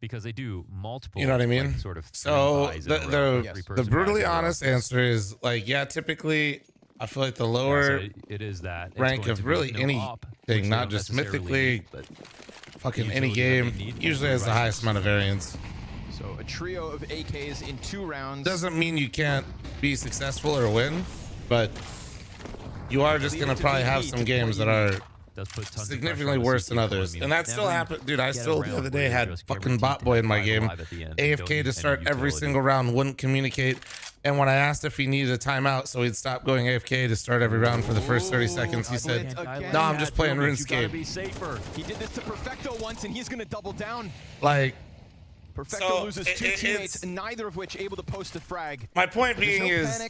Because they do multiple, you know what I mean? Like, sort of so the brutally honest answer is like, yeah, typically I feel like the lower it is that rank of really anything, not just mythically, but fucking any game, usually has the highest amount of variance. So a trio of AKs in 2 rounds. Doesn't mean you can't be successful or win, but you are just gonna probably have some games that are significantly worse than others, and that still happened, dude. I still the other day had fucking bot boy in my game, AFK to start every single round, wouldn't communicate, and when I asked if he needed a timeout so he'd stop going AFK to start every round for the first 30 seconds, he said, "No, I'm just playing RuneScape." He did this to Perfecto once, and he's gonna double down. Like, Perfecto loses 2 teammates, neither of which able to post a frag. My point being is,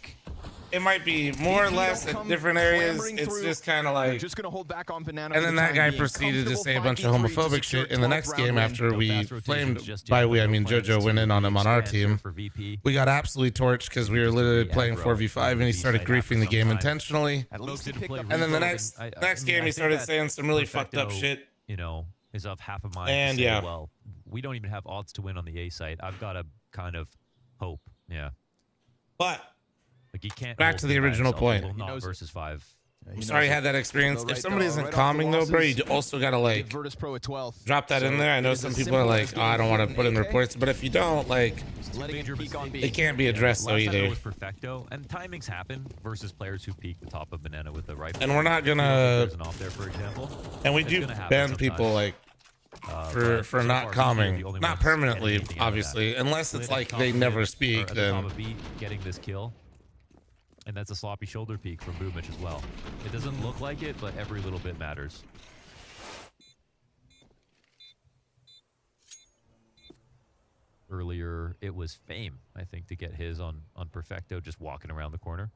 it might be more or less at different areas. It's just kind of like, just gonna hold back on Banana. And then that guy proceeded to say a bunch of homophobic shit in the next game after we flamed. By we, I mean JoJo went in on him on our team. We got absolutely torched because we were literally playing 4v5, and he started griefing the game intentionally. And then the next game, he started saying some really fucked up shit. You know, is of half a mind. And yeah, well, we don't even have odds to win on the A site. I've got a kind of hope. Yeah, but. Like you can't back to the original point. Not versus 5. I'm sorry you had that experience. If somebody isn't calming though, bro, you also gotta like drop that in there. I know some people are like, oh, I don't want to put in reports, but if you don't, like, it can't be addressed though either. Was Perfecto, and timings happen versus players who peek the top of Banana with the rifle. And we're not gonna. Off there, for example. And we do ban people like for not calming, not permanently, obviously, unless it's like they never speak. Then getting this kill. And that's a sloppy shoulder peek from Boomich as well. It doesn't look like it, but every little bit matters. Earlier, it was Fame, I think, to get his on Perfecto, just walking around the corner.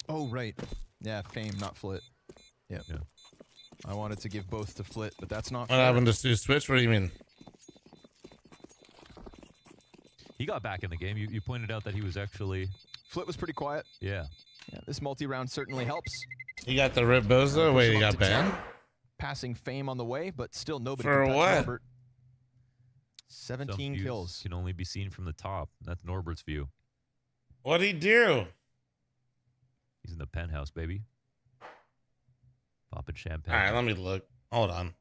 Oh, right. Yeah, Fame, not Flit. Yep. Yeah. I wanted to give both to Flit, but that's not fair. What happened to Switch? What do you mean? He got back in the game. You pointed out that he was actually... Flit was pretty quiet. Yeah. Yeah, this multi-round certainly helps. You got the Rip Bozo? Wait, he got banned? Passing Fame on the way, but still nobody. For what? Norbert. 17 kills. Can only be seen from the top. That's Norbert's view. What'd he do? He's in the penthouse, baby. Popping champagne. All right, let me look. Hold on.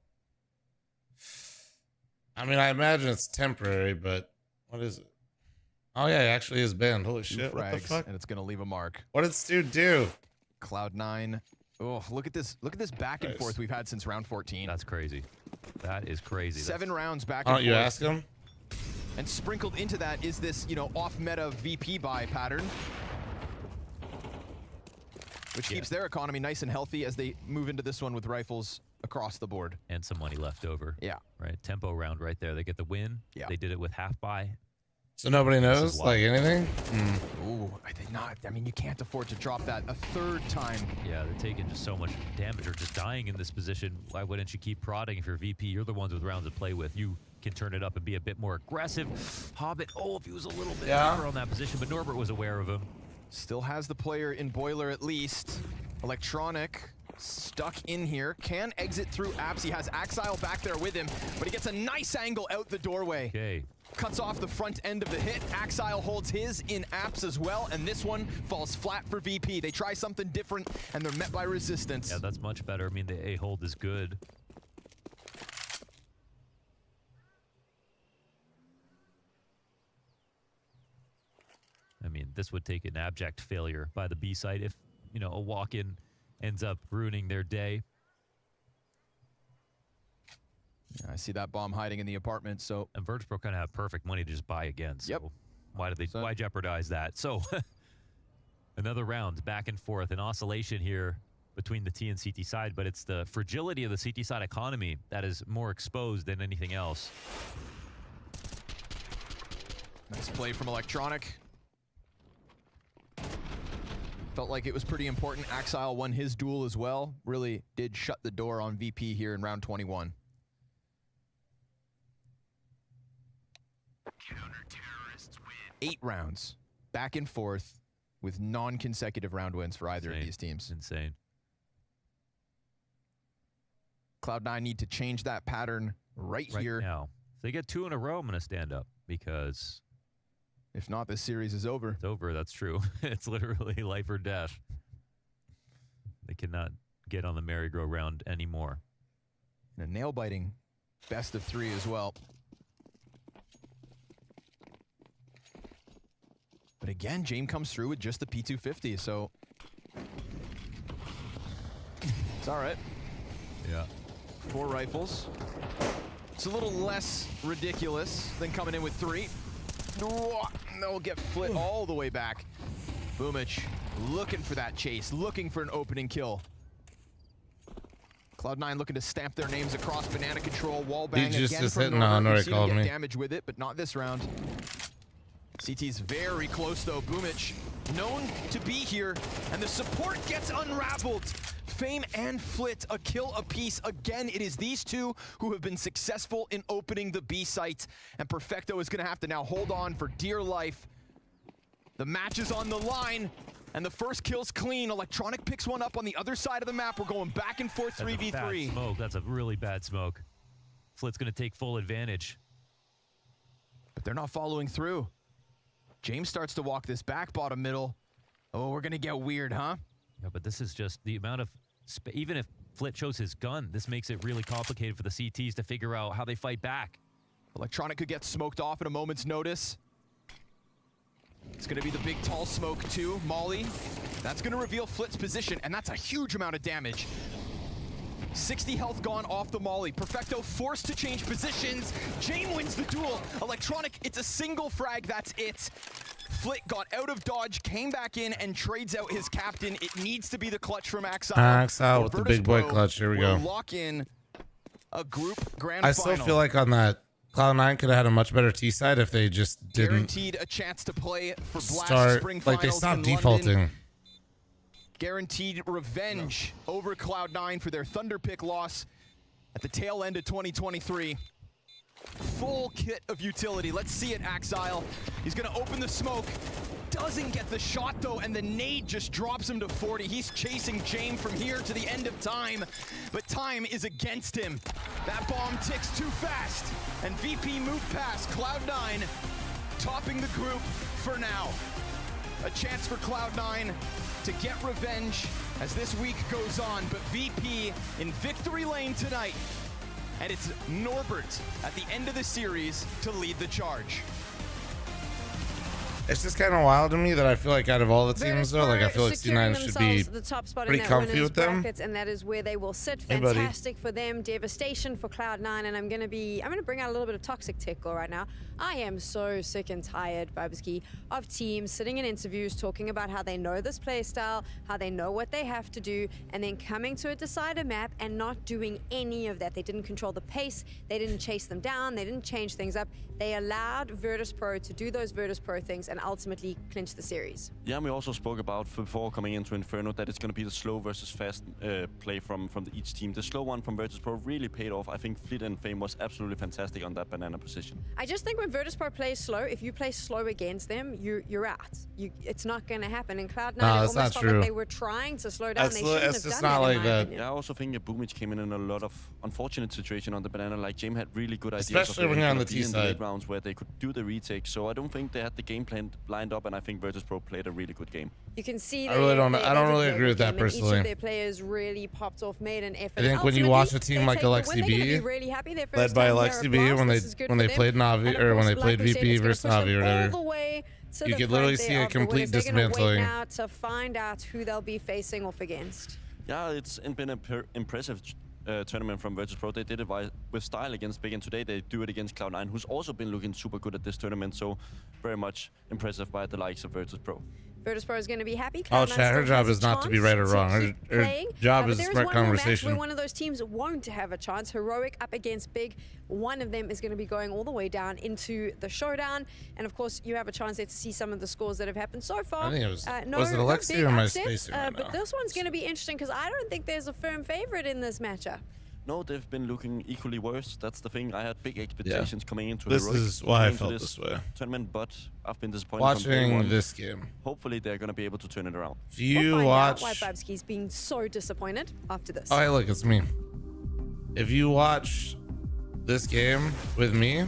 I mean, I imagine it's temporary, but what is it? Oh yeah, he actually is banned. Holy shit! What the fuck? And it's gonna leave a mark. What did Stu do? Cloud9. Oh, look at this! Look at this back and forth we've had since round 14. That's crazy. That is crazy. 7 rounds back. Why don't you ask him? And sprinkled into that is this, you know, off-meta VP buy pattern. which keeps their economy nice and healthy as they move into this one with rifles across the board. And some money left over. Yeah. Right. Tempo round right there. They get the win. Yeah. They did it with half buy. So nobody knows, like, anything? Ooh, I think not. I mean, you can't afford to drop that a third time. Yeah, they're taking just so much damage or just dying in this position. Why wouldn't you keep prodding if you're VP? You're the ones with rounds to play with. You can turn it up and be a bit more aggressive. Hobbit, if he was a little bit better on that position, but Norbert was aware of him. Still has the player in Boiler at least. Electronic stuck in here. Can exit through apps. He has Axile back there with him, but he gets a nice angle out the doorway. Okay. Cuts off the front end of the hit. Axile holds his in apps as well, and this one falls flat for VP. They try something different, and they're met by resistance. Yeah, that's much better. I mean, the A hold is good. I mean, this would take an abject failure by the B side if, you know, a walk-in ends up ruining their day. Yeah, I see that bomb hiding in the apartment, so... And Virtual kind of have perfect money to just buy again, so yep. Why jeopardize that? So, another round, back and forth, an oscillation here between the T and CT side, but it's the fragility of the CT side economy that is more exposed than anything else. Nice play from Electronic. Felt like it was pretty important. Axile won his duel as well. Really did shut the door on VP here in round 21. Counter-terrorists win. 8 rounds, back and forth, with non-consecutive round wins for either of these teams. Insane. Cloud9 need to change that pattern right here. Now. If they get 2 in a row, I'm going to stand up, because... if not, this series is over. It's over, that's true. It's literally life or death. They cannot get on the merry-go-round anymore. And a nail-biting best of 3 as well. But again, James comes through with just the P250, so... it's all right. Yeah. 4 rifles. It's a little less ridiculous than coming in with 3. They'll get flit all the way back. Boomich looking for that chase, looking for an opening kill. Cloud9 looking to stamp their names across banana control. Wall bang he just again is from hitting Norbert. on where We've he seen him called get me. damage with it, but not this round. CT's very close though. Boomich known to be here, and the support gets unraveled. Fame and Flit, a kill apiece. Again, it is these two who have been successful in opening the B site, and Perfecto is gonna have to now hold on for dear life. The match is on the line, and the first kill's clean. Electronic picks one up on the other side of the map. We're going back and forth 3v3. That's a bad smoke. That's a really bad smoke. Flit's gonna take full advantage. But they're not following through. James starts to walk this back bottom middle. Oh, we're gonna get weird, huh? Yeah, but this is just the amount of... even if Flit shows his gun, this makes it really complicated for the CTs to figure out how they fight back. Electronic could get smoked off at a moment's notice. It's gonna be the big tall smoke too. Molly, that's gonna reveal Flit's position, and that's a huge amount of damage. 60 health gone off the Molly. Perfecto forced to change positions. James wins the duel. Electronic, it's a single frag, that's it. Flit got out of dodge, came back in, and trades out his captain. It needs to be the clutch from Axile. Axile with the big boy Pro clutch. Here we will go. lock in a group grand I final. still feel like on that, Cloud9 could have had a much better T side if they just didn't Guaranteed a chance to play for Blast start, Spring like they Finals stopped in defaulting. London. Guaranteed revenge over Cloud9 for their Thunder Pick loss at the tail end of 2023. Full kit of utility. Let's see it, Axile. He's gonna open the smoke. Doesn't get the shot though, and the nade just drops him to 40. He's chasing James from here to the end of time, but time is against him. That bomb ticks too fast, and VP moved past Cloud9, topping the group for now. A chance for Cloud9 to get revenge as this week goes on, but VP in victory lane tonight. And it's Norbert at the end of the series to lead the charge. It's just kind of wild to me that I feel like out of all the teams though, like I feel like C9 should be the top spot pretty in that comfy winners with them. brackets, and that is where they will sit. Hey, buddy. Fantastic for them. Devastation for Cloud9, and I'm gonna bring out a little bit of toxic tickle right now. I am so sick and tired, Babsky, of teams sitting in interviews talking about how they know this play style, how they know what they have to do, and then coming to a Decider map and not doing any of that. They didn't control the pace, they didn't chase them down, they didn't change things up. They allowed Virtus.pro to do those Virtus.pro things and ultimately clinch the series. Yeah, we also spoke about before coming into Inferno that it's going to be the slow versus fast play from each team. The slow one from Virtus.pro really paid off. I think Fleet and Fame was absolutely fantastic on that banana position. I just think when Virtus.pro plays slow, if you play slow against them, you're out. It's not going to happen. In Cloud9, it almost felt like they were trying to slow down. They shouldn't have done that, like in my that. opinion. Yeah, I also think that Boomich came in a lot of unfortunate situation on the banana. Like James had really good ideas, especially when you're on the T in the late side rounds where they could do the retake. So I don't think they had the game plan lined up, and I think Virtus.pro played a really good game. You can see. I don't really agree with that personally. Each of their players really popped off, made an effort. I think when you watch a team like Alexi B, led by Alexi B, when they played Navi or when they played VP versus Navi or whatever, you could literally see a complete dismantling. Now to find out who they'll be facing off against. Yeah, it's been an impressive tournament from Virtus.pro. They did it with style against Big, and today they do it against Cloud9, who's also been looking super good at this tournament. So very much impressive by the likes of Virtus.pro. Virtus.pro is going to be happy. Oh, chat, her job is not to be right or wrong. Her job is a smart conversation. Where one of those teams won't have a chance. Heroic up against Big. One of them is going to be going all the way down into the showdown. And of course, you have a chance there to see some of the scores that have happened so far. I think it was it Alexi or my spacing right But this one's going to be interesting because I don't think there's a firm favorite in this matchup. No, they've been looking equally worse. That's the thing. I had big expectations coming into this Heroic. Is why I felt this way. Tournament, but I've been disappointed. Watching this game. Hopefully, they're going to be able to turn it around. If you watch why Babsky's being so disappointed after this. Oh, hey, look, it's me. If you watch this game with me,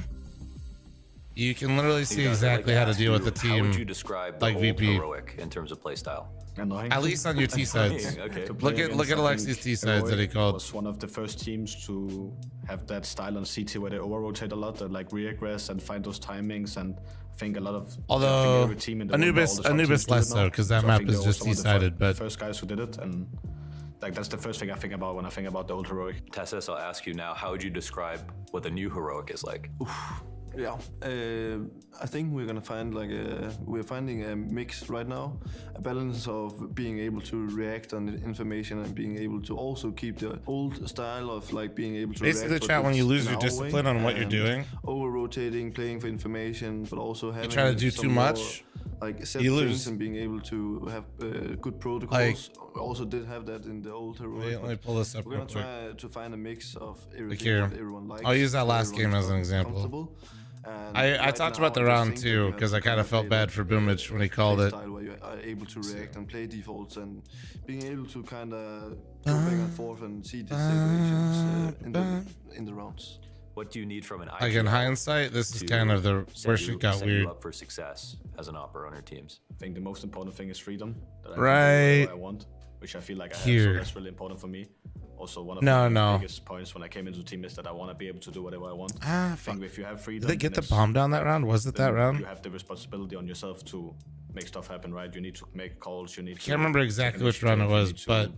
you can literally see exactly how to deal with the team. How would you describe the old VP. Heroic in terms of playstyle? At least on your T sides. Okay. Look at Alexi's T sides that he called. Was one of the first teams to have that style on CT where they over rotate a lot, that like regress and find those timings, and I think a lot of although Anubis less so because that map is just T-sided, but first guys who did it, and like that's the first thing I think about when I think about the old Heroic. Tassis, I'll ask you now, how would you describe what the new Heroic is like? Yeah, I think we're gonna find we're finding a mix right now, a balance of being able to react on the information and being able to also keep the old style of like being able to basically react, chat when you lose your discipline on what you're doing, over rotating, playing for information, but also having you try to do too much, like set you things lose, and being able to have good protocols. Also did have that in the old Heroic. Let me pull this up. We're gonna try to find a mix of everything that everyone likes. I'll use that last game as an example. I talked about the round too because I kind of felt bad for Boomich when he called it. Where you are able to react and play defaults and being able to kind of go back and forth and see the situations in the rounds. What do you need from an like in hindsight, this is kind of the where shit got weird. Up for success as an opera on our teams. I think the most important thing is freedom. That right. I want, which I feel like I have, so that's really important for me. Also, one of the biggest points when I came into the team is that I want to be able to do whatever I want. I think if you have freedom, did they get the bomb down that round? Was it that round? You have the responsibility on yourself to make stuff happen, right? You need to make calls. You need. I can't remember exactly which round it was, but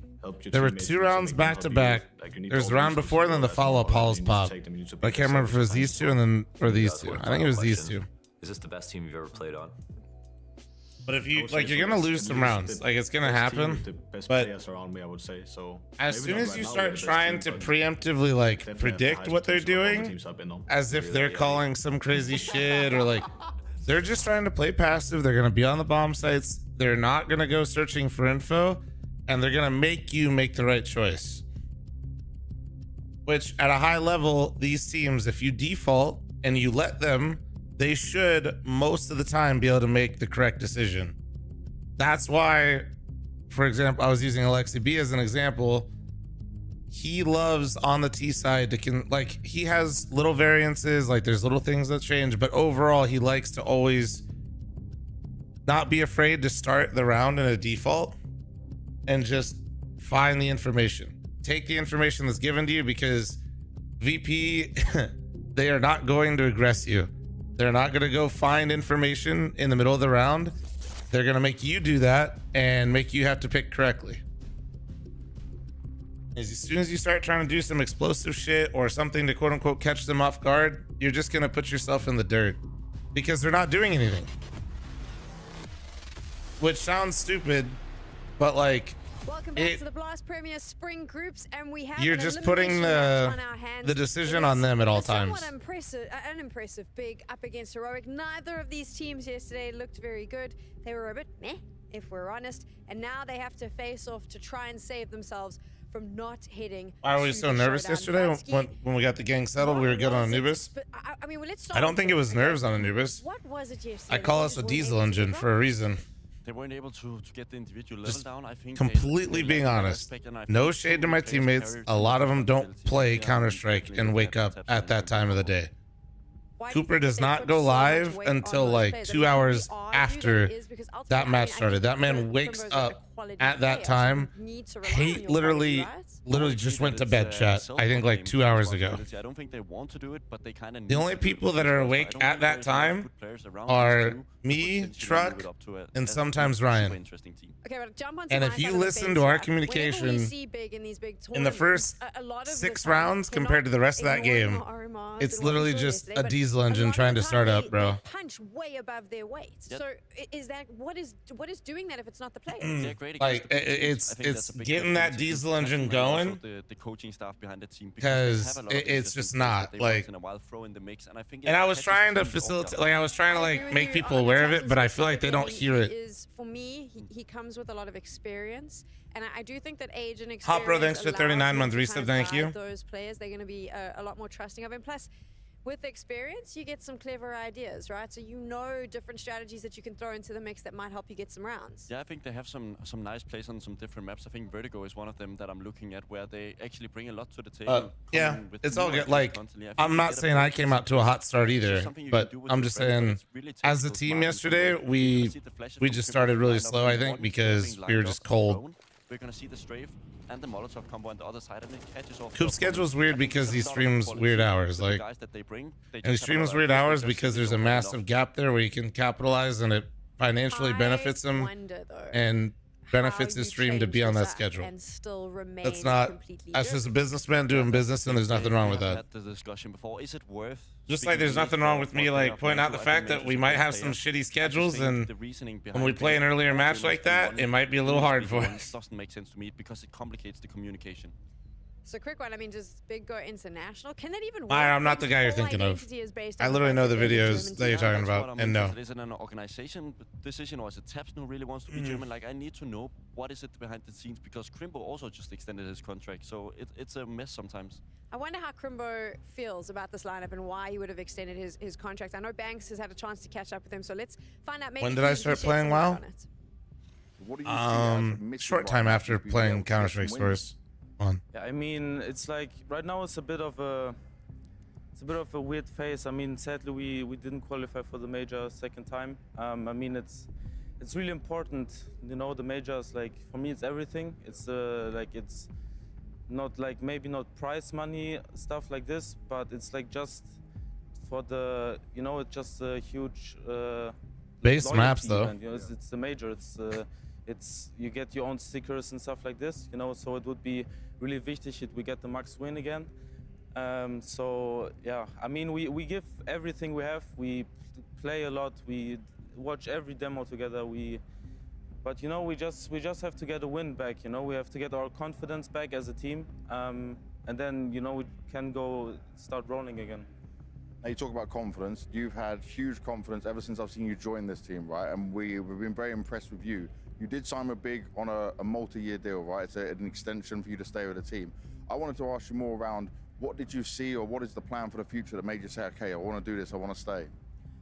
there were 2 rounds back to back. There's the round before, and then the follow-up Halls pop. But I can't remember if it was these 2 and then or these 2. I think it was these 2. Is this the best team you've ever played on? But if you like, you're gonna lose some rounds. Like it's gonna happen. But around me, I would say. So as soon as you start trying to preemptively like predict what they're doing, as if they're calling some crazy shit or like they're just trying to play passive. They're gonna be on the bomb sites. They're not gonna go searching for info, and they're gonna make you make the right choice. Which at a high level, these teams, if you default and you let them, they should most of the time be able to make the correct decision. That's why, for example, I was using Alexi B as an example. He loves on the T side to he has little variances, like there's little things that change, but overall he likes to always not be afraid to start the round in a default and just find the information. Take the information that's given to you because VP, they are not going to aggress you. They're not going to go find information in the middle of the round. They're going to make you do that and make you have to pick correctly. As soon as you start trying to do some explosive shit or something to quote unquote catch them off guard, you're just going to put yourself in the dirt because they're not doing anything. Which sounds stupid, but like, welcome back to the Blast Premier Spring Groups, and we have you're just putting the decision on them at all times. An impressive big up against Heroic. Neither of these teams yesterday looked very good. They were a bit meh, if we're honest, and now they have to face off to try and save themselves from not hitting. Why were we so nervous yesterday when we got the gang settled? We were good on Anubis. But, I mean, well, let's start. I don't think it was nerves on Anubis. What was it yesterday? I call us a diesel engine for a reason. They weren't able to get the individual Just level down. I think completely being honest. No shade to my teammates. A lot of them don't play Counter-Strike and wake up at that time of the day. Cooper does not go live until like 2 hours after that match started. That man wakes up at that time. He literally just went to bed, chat. I think like 2 hours ago. I don't think they want to do it, but they kind of. The only people that are awake at that time are me, Truck, and sometimes Ryan. And if you listen to our communication in the first 6 rounds compared to the rest of that game, it's literally just a diesel engine trying to start up, bro. Punch way above their weight. So is that what is doing that if it's not the players? Like it's getting that diesel engine going, because it's just not like. And I was trying to facilitate, like I was trying to like make people aware of it, but I feel like they don't hear it. For me, he comes with a lot of experience, and I do think that age and experience. Hot bro, thanks for 39-month resub. Thank you. Those players, they're going to be a lot more trusting of him. Plus, with experience, you get some clever ideas, right? So you know different strategies that you can throw into the mix that might help you get some rounds. Yeah, I think they have some nice plays on some different maps. I think Vertigo is one of them that I'm looking at, where they actually bring a lot to the table. Yeah, it's all good. Like, I'm not saying I came out to a hot start either, but I'm just saying, as a team yesterday, we just started really slow, I think, because we were just cold. We're gonna see the strafe and the Molotov combo on the other side, and it catches off. Coop's schedule's weird because he streams weird hours, like, and he streams weird hours because there's a massive gap there where he can capitalize, and it financially benefits him and benefits his stream to be on that schedule. That's not, that's just a businessman doing business, and there's nothing wrong with that. Just like there's nothing wrong with me like pointing out the fact that we might have some shitty schedules, and when we play an earlier match like that, it might be a little hard for us. Doesn't make sense to me because it complicates the communication. So quick one, I mean, does Big go international? Can that even work? I'm not the guy you're thinking of. I literally know the videos that you're talking about, and no. Is it an organization decision, or is it Taps who really wants to be German? Like, I need to know what is it behind the scenes, because Crimbo also just extended his contract, so it's a mess sometimes. I wonder how Crimbo feels about this lineup and why he would have extended his contract. I know Banks has had a chance to catch up with him, so let's find out. Maybe when did I start playing WoW? Short time after playing Counter-Strike Source. Yeah, I mean, it's like right now it's a bit of a weird phase. I mean, sadly we didn't qualify for the major second time. I mean, it's really important, you know. The majors, like, for me, it's everything. It's like, it's not like, maybe not prize money stuff like this, but it's like just for the, you know, it's just a huge base maps though. Event, you know, it's the major. It's you get your own stickers and stuff like this, you know. So it would be really wichtig if we get the max win again. So yeah, I mean, we give everything we have. We play a lot. We watch every demo together. But you know, we just have to get a win back. You know, we have to get our confidence back as a team, and then, you know, we can go start rolling again. Now, you talk about confidence. You've had huge confidence ever since I've seen you join this team, right? And we've been very impressed with you. You did sign a big on a multi-year deal, right? It's an extension for you to stay with the team. I wanted to ask you more around, what did you see, or what is the plan for the future that made you say, okay, I want to do this, I want to stay?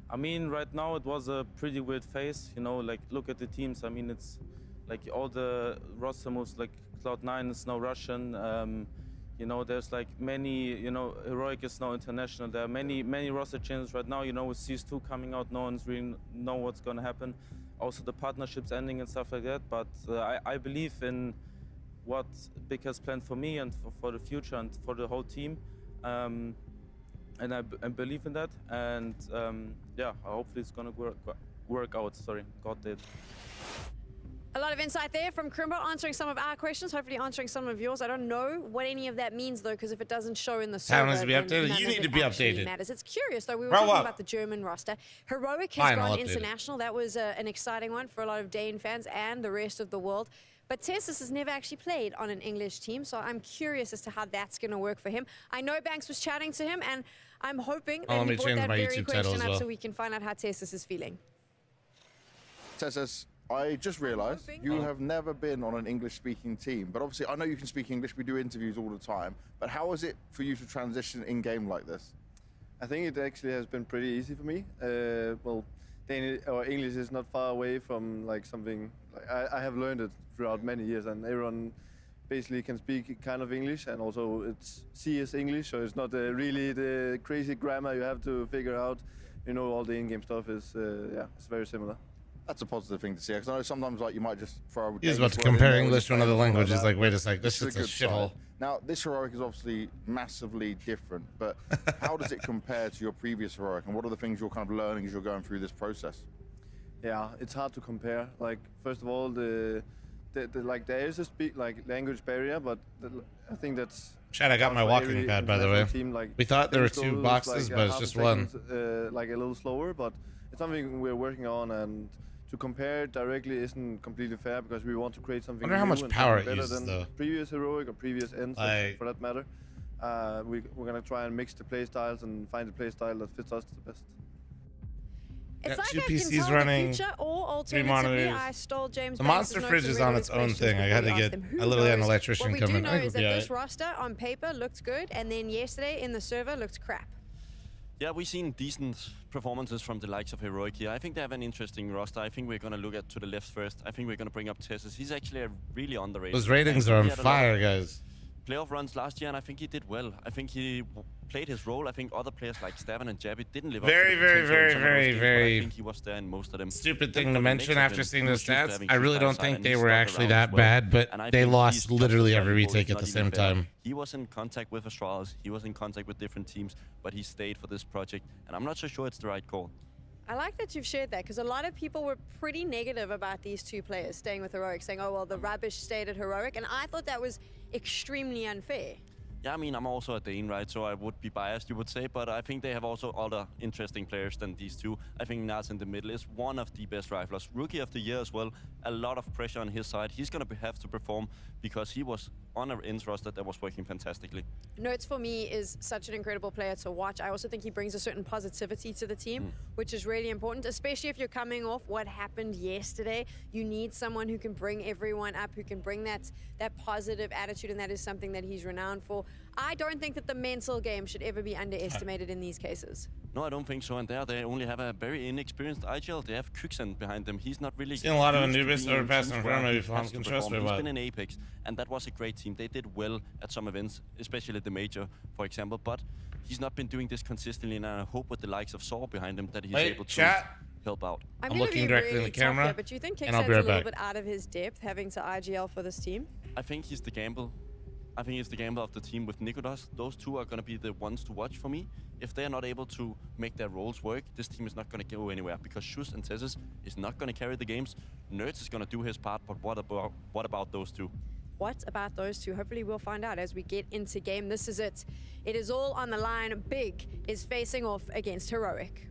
I mean, right now it was a pretty weird phase, you know. Like, look at the teams. I mean, it's like all the roster moves, like Cloud9 is now Russian. You know, there's like many, you know, Heroic is now international. There are many roster changes right now. You know, with CS2 coming out, no one's really know what's going to happen. Also, the partnerships ending and stuff like that. But I believe in what Big has planned for me and for the future and for the whole team. I believe in that, and yeah, hopefully it's gonna work out. Sorry, got it. A lot of insight there from Crimbo, answering some of our questions, hopefully answering some of yours. I don't know what any of that means, though, because if it doesn't show in the server, Talent needs to be updated. You need to be updated. Matters. It's curious, though. We were talking about the German roster. Heroic has gone international. That was an exciting one for a lot of Dane fans and the rest of the world. But Tessus has never actually played on an English team, so I'm curious as to how that's going to work for him. I know Banks was chatting to him, and I'm hoping that he brought that very question up so we can find out how Tessus is feeling. Tessus, I just realised you have never been on an English-speaking team, but obviously I know you can speak English. We do interviews all the time. But how is it for you to transition in-game like this? I think it actually has been pretty easy for me. Well, English is not far away from like something. Like I have learned it throughout many years, and everyone basically can speak kind of English, and also it's CS English, so it's not really the crazy grammar you have to figure out. You know, all the in-game stuff is yeah, it's very similar. That's a positive thing to see, because I know sometimes like you might just throw a He's about to compare English to another language. He's like, wait a sec, this is a shithole. Now, this Heroic is obviously massively different, but how does it compare to your previous Heroic, and what are the things you're kind of learning as you're going through this process? Yeah, it's hard to compare. Like, first of all, like there is a language barrier, but I think that's. Chat, I got my walking pad, by the way. Team, like, we thought there were two boxes, but it's just one. Like a little slower, but it's something we're working on, and to compare directly isn't completely fair because we want to create something. I wonder how much power it uses, than though. Previous Heroic or previous ends, for that matter. We're gonna try and mix the play styles and find the play style that fits us the best. It's like two I can PCs tell running, the future, or 3 alternatively, monitors. I stole James The Banks' monster notes fridge and is read on all its his own questions thing. I had to before we get. asked them. Who I literally had an knows? electrician What come we do in. know I is would that be this alright. roster on paper looked good, and then yesterday in the server looked crap. Yeah, we've seen decent performances from the likes of Heroic here. I think they have an interesting roster. I think we're going to look at to the left first. I think we're going to bring up Tessus. He's actually a really underrated. Those ratings are on fire, guys. Playoff runs last year, and I think he did well. I think he played his role. I think other players like Stavan and Jabby didn't live up to the potential in some of those games, but I think he was there in most of them. Stupid thing to mention after seeing those stats. I really don't think they were actually that bad, but they lost literally every retake at the same time. He was in contact with Astralis. He was in contact with different teams, but he stayed for this project, and I'm not so sure it's the right call. I like that you've shared that, because a lot of people were pretty negative about these two players staying with Heroic, saying, oh, well, the rubbish stayed at Heroic, and I thought that was extremely unfair. Yeah, I mean, I'm also a Dane, right? So I would be biased, you would say, but I think they have also other interesting players than these two. I think Naz in the middle is one of the best riflers. Rookie of the year as well. A lot of pressure on his side. He's going to have to perform because he was on an ins roster that was working fantastically. Notes for me is such an incredible player to watch. I also think he brings a certain positivity to the team, which is really important, especially if you're coming off what happened yesterday. You need someone who can bring everyone up, who can bring that positive attitude, and that is something that he's renowned for. I don't think that the mental game should ever be underestimated in these cases. No, I don't think so. And there they only have a very inexperienced IGL. They have Kuxen behind them. He's not really. Seen a lot of Anubis overpass in front of me from Contrast. He's been in Apex, and that was a great team. They did well at some events, especially the major, for example. But he's not been doing this consistently, and I hope with the likes of Saw behind him that he's able to help out. I'm looking directly in the camera, here, but do you think and I'll be Kickstand's right a little back. bit out of his depth having to IGL for this team? I think he's the gamble. I think he's the gamble of the team with Nikodas. Those two are going to be the ones to watch for me. If they're not able to make their roles work, this team is not going to go anywhere because Shus and Tessus is not going to carry the games. Nerds is going to do his part, but what about those two? What about those two? Hopefully we'll find out as we get into game. This is it. It is all on the line. Big is facing off against Heroic.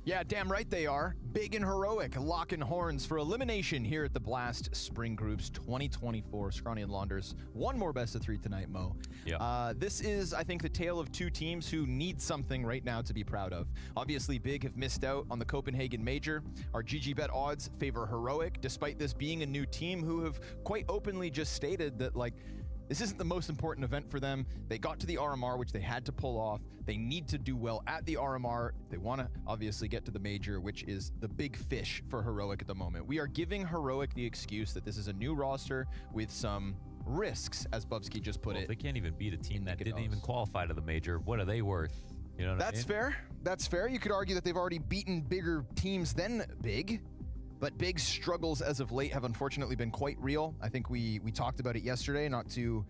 Yeah, damn right they are. Big and Heroic locking horns for elimination here at the Blast Spring Groups 2024. Scrawny and Launders, one more best of 3 tonight, Mo. Yeah. This is, I think, the tale of two teams who need something right now to be proud of. Obviously, Big have missed out on the Copenhagen Major. Our GG bet odds favor Heroic, despite this being a new team who have quite openly just stated that, like, this isn't the most important event for them. They got to the RMR, which they had to pull off. They need to do well at the RMR. They want to obviously get to the major, which is the big fish for Heroic at the moment. We are giving Heroic the excuse that this is a new roster with some risks, as Bubsky just put it. They can't even beat a team that didn't even qualify to the major. What are they worth? You know what I mean? That's fair. That's fair. You could argue that they've already beaten bigger teams than Big. But Big's struggles as of late have unfortunately been quite real. I think we talked about it yesterday, not to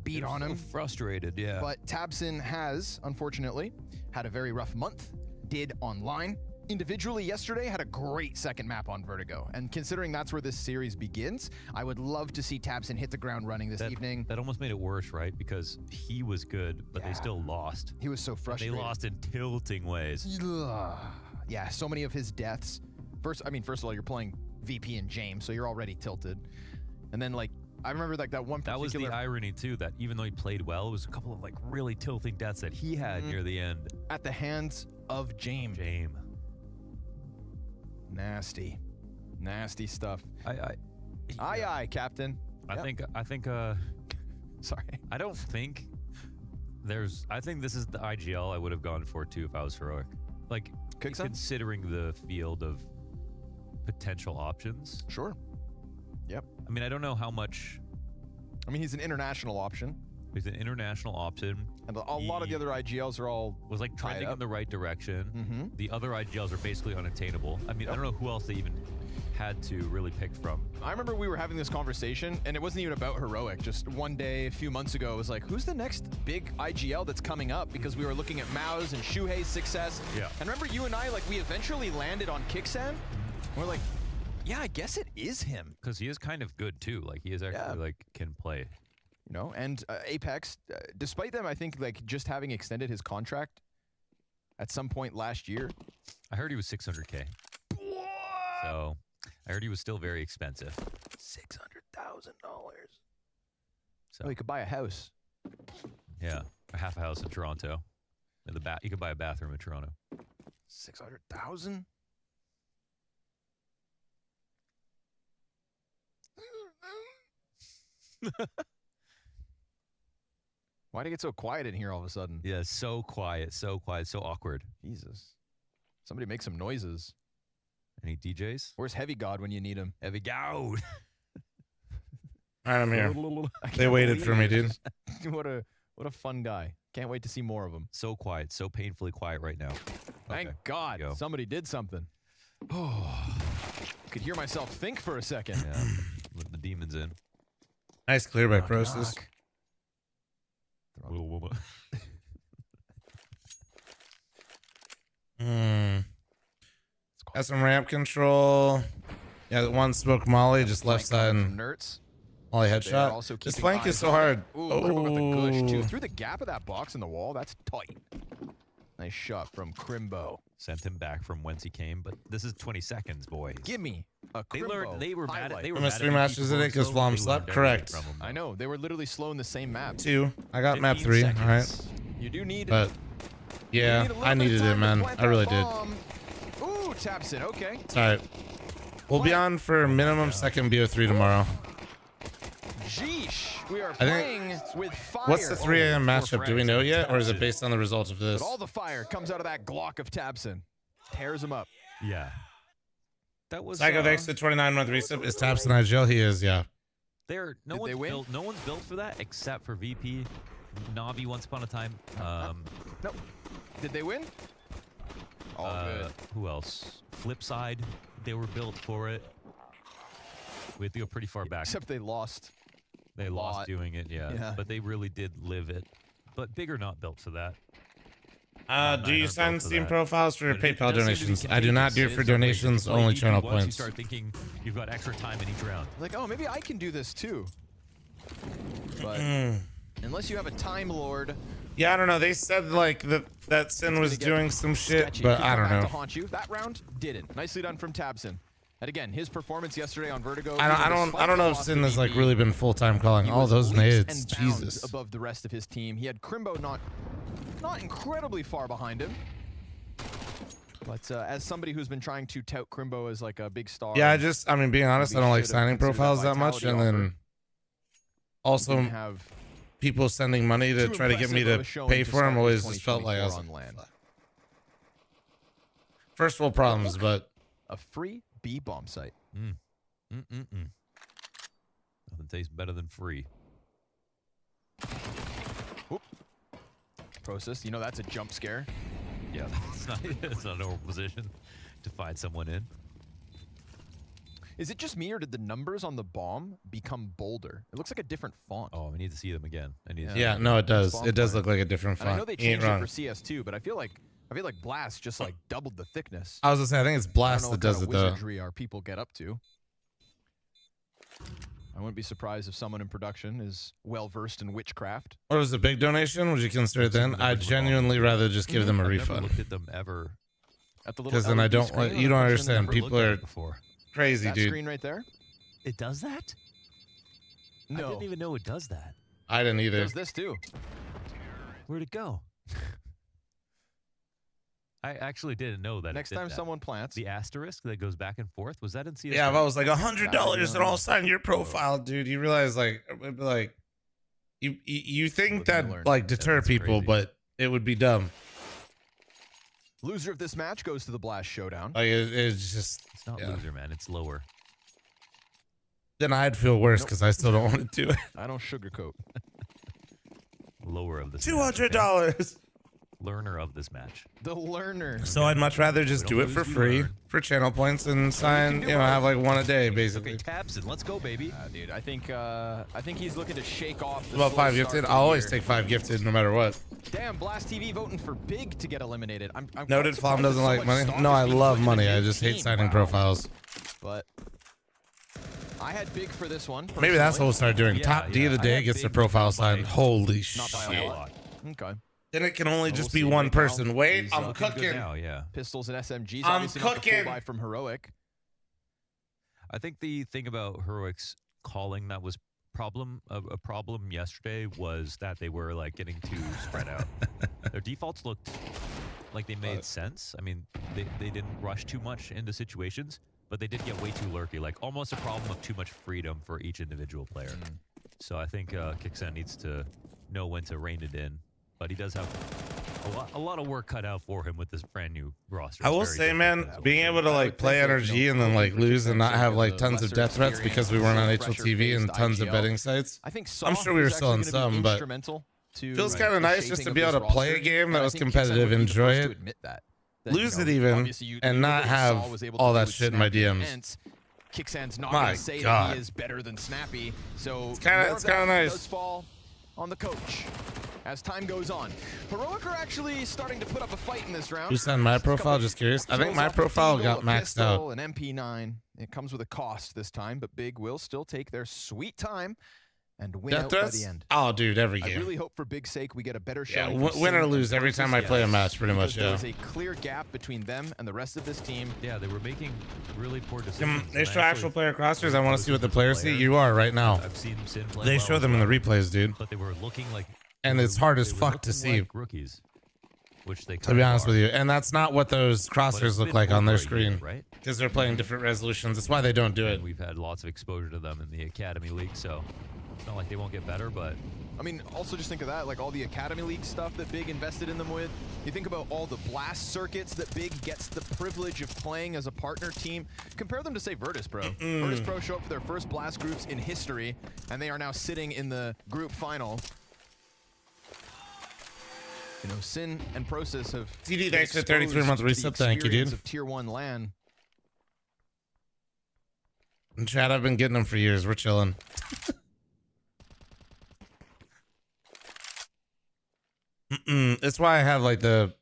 beat on him. So frustrated, yeah. But Tabson has, unfortunately, had a very rough month. Did online. Individually yesterday had a great second map on Vertigo. And considering that's where this series begins, I would love to see Tabson hit the ground running this evening. That almost made it worse, right? Because he was good, but they still lost. He was so frustrated. They lost in tilting ways. Yeah, so many of his deaths. First of all, you're playing VP and James, so you're already tilted. And then, like, I remember like that one particular... That was the irony, too, that even though he played well, it was a couple of, like, really tilting deaths that he had near the end. At the hands of James. Nasty. Nasty stuff. Aye, Captain. I think sorry. I don't think I think this is the IGL I would have gone for too if I was Heroic. Like, considering the field of potential options. Sure. Yep. I mean, I don't know how much. I mean, he's an international option. He's an international option. And a lot of the other IGLs are all was like trending in the right direction. The other IGLs are basically unattainable. I mean, I don't know who else they even had to really pick from. I remember we were having this conversation, and it wasn't even about Heroic. Just one day, a few months ago, it was like, who's the next big IGL that's coming up? Because we were looking at Mao's and Shuhei's success. Yeah. And remember you and I, like, we eventually landed on Kixan? And we're like, yeah, I guess it is him. Because he is kind of good, too. Like, he is actually, like, can play. You know, and Apex, despite them, I think, like, just having extended his contract at some point last year. I heard he was $600K. So, I heard he was still very expensive. $600,000. So he could buy a house. Yeah, or half a house in Toronto. And you could buy a bathroom in Toronto. 600,000? Why'd it get so quiet in here all of a sudden? Yeah, so quiet, so awkward. Jesus. Somebody make some noises. Any DJs? Where's Heavy God when you need him? Heavy God. All right, I'm here. They waited for me, dude. What a fun guy. Can't wait to see more of him. So quiet, so painfully quiet right now. Thank God somebody did something. Oh, could hear myself think for a second. Yeah, let the demons in. Nice clear by Process. Little woman. Got some ramp control. Yeah, one smoke molly, just left side. Nerds. Molly headshot. This flank is so hard. Ooh, Crimbo with the gush too. Through the gap of that box in the wall, that's tight. Nice shot from Crimbo. Sent him back from whence he came, but this is 20 seconds, boys. Give me a Crimbo. They were mad at. They were missed 3 matches today because Flom slept. Correct. I know. They were literally slow in the same map. 2. I got map 3. All right. You do need. But yeah, I needed it, man. I really did. Ooh, Tabson. Okay. It's all right. We'll be on for minimum second BO3 tomorrow. Jeesh, we are playing with fire. What's the 3 a.m. matchup? Do we know yet, or is it based on the results of this? But all the fire comes out of that Glock of Tabson. Tears him up. Yeah. That was Psycho Vex to 29-month resub. Is Tabson IGL? He is, yeah. No one's built for that except for VP. Navi once upon a time. No. Did they win? Good. Who else? Flipside. They were built for it. We have to go pretty far back. Except they lost. They lost doing it, yeah. But they really did live it. But big or not built for that. Do you sign Steam profiles for your PayPal donations? I do not do it for donations, only channel points. You start thinking you've got extra time in each round. Like, oh, maybe I can do this too. But unless you have a Time Lord. Yeah, I don't know. They said like that Sin was doing some shit, but I don't know. To haunt you. That round didn't. Nicely done from Tabson. And again, his performance yesterday on Vertigo. I don't know if Sin has like really been full-time calling all those nades. Jesus. Above the rest of his team, he had Crimbo not incredibly far behind him. But as somebody who's been trying to tout Crimbo as like a big star. Yeah, I mean, being honest, I don't like signing profiles that much, and then also people sending money to try to get me to pay for them always just felt like I was first world problems, but a free B bomb site. Nothing tastes better than free. Whoop. Process, you know that's a jump scare. Yeah, it's not a normal position to find someone in. Is it just me, or did the numbers on the bomb become bolder? It looks like a different font. Oh, we need to see them again. Yeah, no, it does. It does look like a different font. And I know they changed it for CS2, but I feel like Blast just like doubled the thickness. I was gonna say, I think it's Blast that does it though. Wizardry our people get up to. I wouldn't be surprised if someone in production is well versed in witchcraft. What was a big donation? Would you consider it then? I'd genuinely rather just give them a refund. Never looked at them ever. Because then I don't. You don't understand. People are crazy, that dude. Screen right there. It does that? No. I didn't even know it does that. I didn't either. It does this too. Where'd it go? I actually didn't know that. Next time someone plants, the asterisk that goes back and forth, was that in CS2? Yeah, if I was like $100 and all sign your profile, dude, you realize like you think that like deter people, but it would be dumb. Loser of this match goes to the Blast Showdown. Like it's just it's not loser, man. It's lower. Then I'd feel worse because I still don't want to do it. I don't sugarcoat. Lower of this. $200. Learner of this match. The learner. So I'd much rather just do it for free for channel points and sign, have like one a day basically. Okay, taps and let's go, baby. Dude, I think he's looking to shake off the about 5 gifted. I'll always take 5 gifted no matter what. Damn, Blast TV voting for Big to get eliminated. I'm Noted Flom doesn't like money. No, I love money. I just hate signing profiles. But I had Big for this one. Maybe that's what we'll start doing. Top D of the day gets their profile signed. Holy not by a shit. lot. Okay. Then it can only just be one person. Wait, I'm cooking. Now, yeah. Pistols and SMGs. I'm obviously not the cooking. full buy from Heroic. I think the thing about Heroic's calling that was a problem yesterday was that they were like getting too spread out. Their defaults looked like they made sense. I mean, they didn't rush too much into situations, but they did get way too lurky. Like almost a problem of too much freedom for each individual player. So I think Kixan needs to know when to rein it in. But he does have a lot of work cut out for him with this brand new roster. I will say, man, being able to like play NRG and then like lose and not have like tons of death threats because we weren't on HLTV and tons of betting sites. I'm sure we were still on some, but feels kind of nice just to be able to play a game that was competitive, enjoy it, lose it even, and not have all that shit in my DMs. Kixan's not going to say that he is better than Snappy, so it's kind of nice. Does fall on the coach. As time goes on, Heroic are actually starting to put up a fight in this round. Who's on my profile? Just curious. I think my profile got maxed out. An MP9. It comes with a cost this time, but Big will still take their sweet time and win out by the end. Oh, dude, every game. I really hope for Big's sake we get a better Yeah, showing. win or lose every time I play a match, pretty much. Yeah. There's a clear gap between them and the rest of this team. Yeah, they were making really poor decisions. They show actual player rosters. I want to see what the players see. You are right now. I've seen Sin play They show them in the replays, dude. But they were looking like. And it's hard as fuck to see. Like rookies, which they to be honest with you, and that's not what those crosshairs look like on their screen, right? Because they're playing different resolutions. That's why they don't do it. And we've had lots of exposure to them in the Academy League, so it's not like they won't get better. But I mean, also just think of that, like all the Academy League stuff that Big invested in them with. You think about all the Blast circuits that Big gets the privilege of playing as a partner team. Compare them to, say, Virtus Pro. Virtus Pro show up for their first Blast groups in history, and they are now sitting in the group final. You know, Sin and Process have TD, thanks for 33-month reset. Thank you, dude. Of Tier 1 LAN. And Chad, I've been getting them for years. We're chilling. That's why I have like the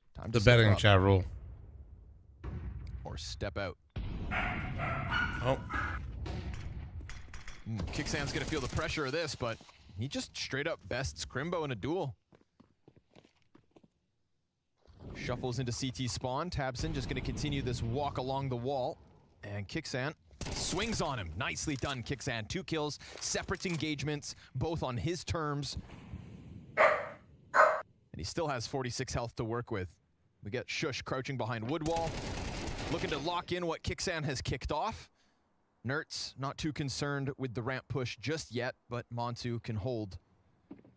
betting chat rule. Or step out. Oh. Kixan's gonna feel the pressure of this, but he just straight up bests Crimbo in a duel. Shuffles into CT spawn. Tabson just going to continue this walk along the wall. And Kixan swings on him. Nicely done, Kixan. 2 kills, separate engagements, both on his terms. And he still has 46 health to work with. We get Shush crouching behind wood wall, looking to lock in what Kixan has kicked off. Nertz not too concerned with the ramp push just yet, but Montu can hold.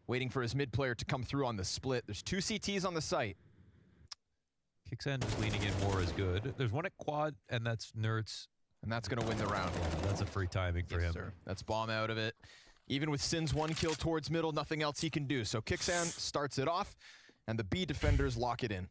Waiting for his mid player to come through on the split. There's 2 CTs on the site. Kixan just leaning in more is good. There's one at quad, and that's Nerds. And that's going to win the round. Yeah, that's a free timing for him. Sir. That's bomb out of it. Even with Sin's 1 kill towards middle, nothing else he can do. So Kixan starts it off, and the B defenders lock it in.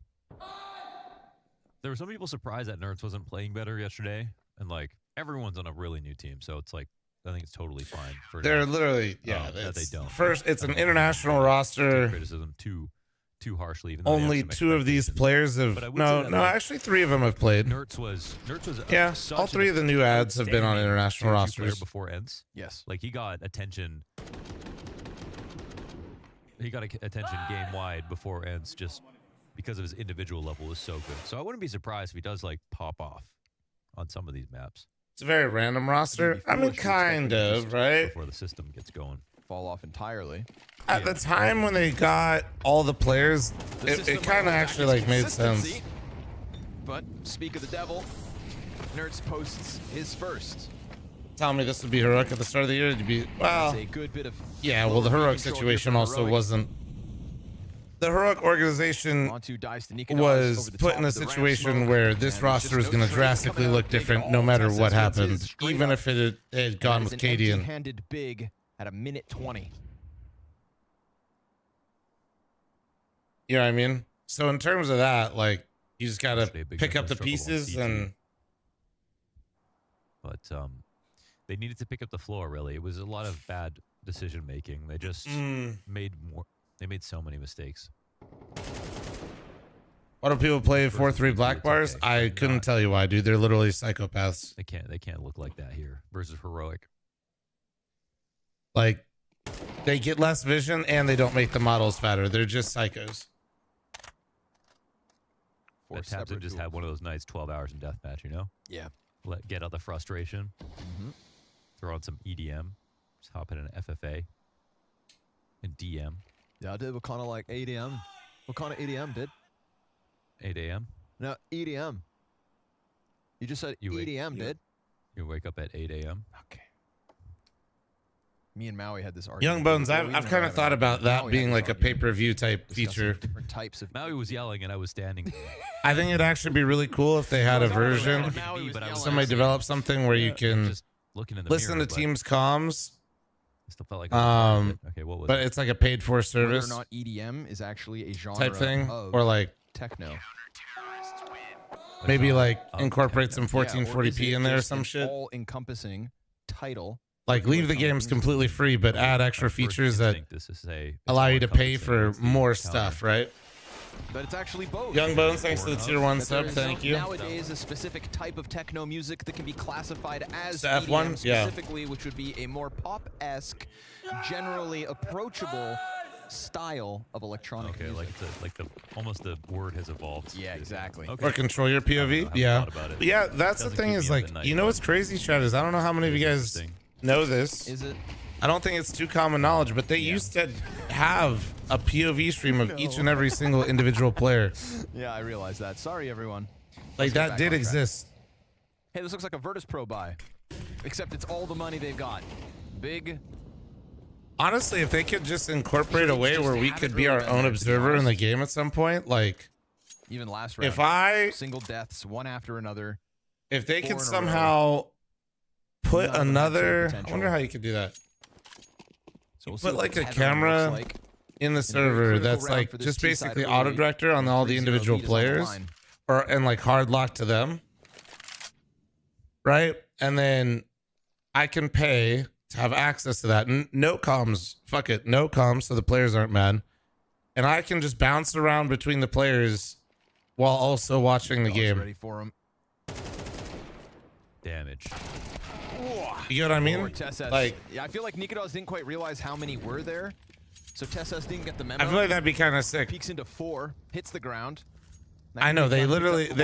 There were some people surprised that Nerds wasn't playing better yesterday. And like, everyone's on a really new team, so it's like I think it's totally fine for They're literally that they don't. First, it's an international roster. Criticism too harshly. Even Only 2 of these players have actually 3 of them have played. Nertz was all 3 of the new ads have been on international rosters before ends. Yes, like he got attention. He got attention game wide before ends just because of his individual level was so good. So I wouldn't be surprised if he does like pop off on some of these maps. It's a very random roster. I mean, kind of, right? Before the system gets going. Fall off entirely. At the time when they got all the players, it kind of actually like made sense. But speak of the devil, Nertz posts his first. Tell me this would be heroic at the start of the year. It'd be well. A good bit of well, the heroic situation also wasn't. The heroic organization was put in a situation where this roster was going to drastically look different no matter what happened, even if it had gone with Cadian. Handed big at a minute 20. You know what I mean? So in terms of that, like you just got to pick up the pieces and. But they needed to pick up the floor. Really, it was a lot of bad decision making. They just made more. They made so many mistakes. Why do people play 4-3 black bars? I couldn't tell you why, dude. They're literally psychopaths. They can't look like that here versus heroic. Like they get less vision and they don't make the models fatter. They're just psychos. Tabson just had one of those nights, 12 hours in deathmatch. You know? Yeah. Get out the frustration. Throw on some EDM. Just hop in an FFA. And DM. Yeah, I did what kind of like EDM. What kind of EDM did? 8 a.m. No, EDM. You just said EDM, did? You wake up at 8 a.m. Okay. Me and Maui had this argument. Young Bones, I've kind of thought about that being like a pay-per-view type feature. Different types of. Maui was yelling and I was standing. I think it'd actually be really cool if they had a version. Somebody developed something where you can listen to teams' comms. Still felt like okay, what was but it's like a paid-for service. Whether or not EDM is actually a genre type thing, of or like techno. Maybe like incorporate some 1440p in there or some shit. All-encompassing title. Like leave the games completely free, but add extra features that allow you to pay for more stuff, right? But it's actually both. Young Bones, thanks for the tier 1 sub. Thank you. Nowadays, a specific type of techno music that can be classified as F1, EDM specifically, which would be a more pop-esque, generally approachable style of electronic music. like almost the word has evolved. Yeah, exactly. Okay. Or control your POV. Yeah. Yeah, that's the thing is like, you know what's crazy, Chad, is I don't know how many of you guys know this. Is it? I don't think it's too common knowledge, but they used to have a POV stream of each and every single individual player. Yeah, I realize that. Sorry, everyone. Like that did exist. Hey, this looks like a Virtus Pro buy, except it's all the money they've got. Big. Honestly, if they could just incorporate a way where we could be our own observer in the game at some point, like even last round, if I single deaths one after another. If they could somehow put another, I wonder how you could do that. So put like a camera in the server that's like just basically auto director on all the individual players, and like hard lock to them, right? And then I can pay to have access to that. No comms, fuck it, no comms, so the players aren't mad, and I can just bounce around between the players while also watching the game. Ready for him. Damage. You know what I mean? Like, yeah, I feel like Nikodos didn't quite realize how many were there, so Tessas didn't get the memo. I feel like that'd be kind of sick. Peeks into 4, hits the ground. I know they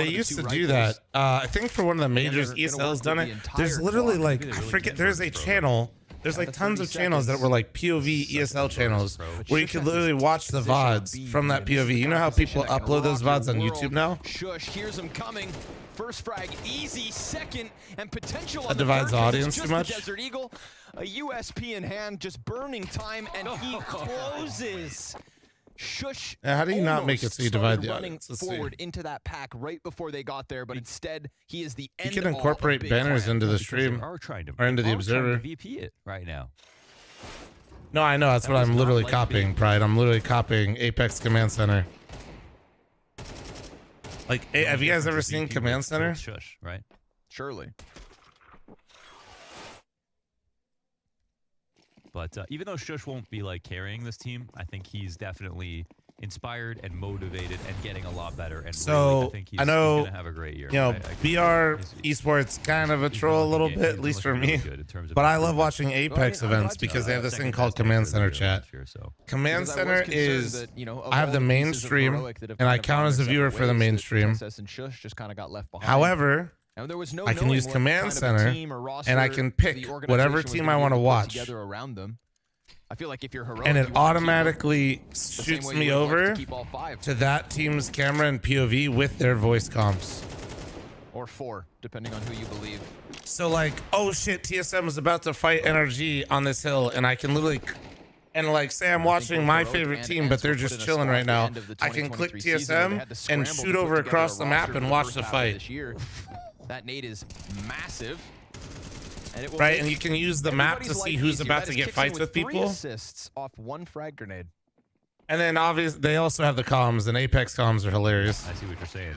used to do that. I think for one of the majors, ESL's done it. There's literally like I forget. There's a channel. There's like tons of channels that were like POV ESL channels where you could literally watch the VODs from that POV. You know how people upload those VODs on YouTube now? Shush, here's him coming. First frag, easy. Second, and potential. That divides the audience too much. Desert Eagle, a USP in hand, just burning time, and he closes. Shush. How do you not make it so you divide the audience? Let's forward into that pack right before they got there, but instead he is the end. You can incorporate banners into the stream or into the observer. VP it right now. No, I know. That's what I'm literally copying, Pride. I'm literally copying Apex Command Center. Like, have you guys ever seen Command Center? Shush, right? Surely. But even though Shush won't be like carrying this team, I think he's definitely inspired and motivated and getting a lot better. And So really, I think he's gonna have a great year. You know, BR he's esports kind of a troll a little bit, at least for me. But I love watching Apex events because they have this thing called Command Center chat. Command Center is I have the mainstream, and I count as a viewer for the mainstream. However, I can use Command Center, and I can pick whatever team I want to watch. I feel like if you're heroic, And it automatically shoots me over to that team's camera and POV with their voice comms. Or 4, depending on who you believe. So like, oh shit, TSM is about to fight NRG on this hill, and I can literally, and like say I'm watching my favorite team, but they're just chilling right now. I can click TSM and shoot over across the map and watch the fight. That nade is massive. Right, and you can use the map to see who's about to get fights with people. 3 assists off 1 frag grenade. And then obviously they also have the comms, and Apex comms are hilarious. I see what you're saying.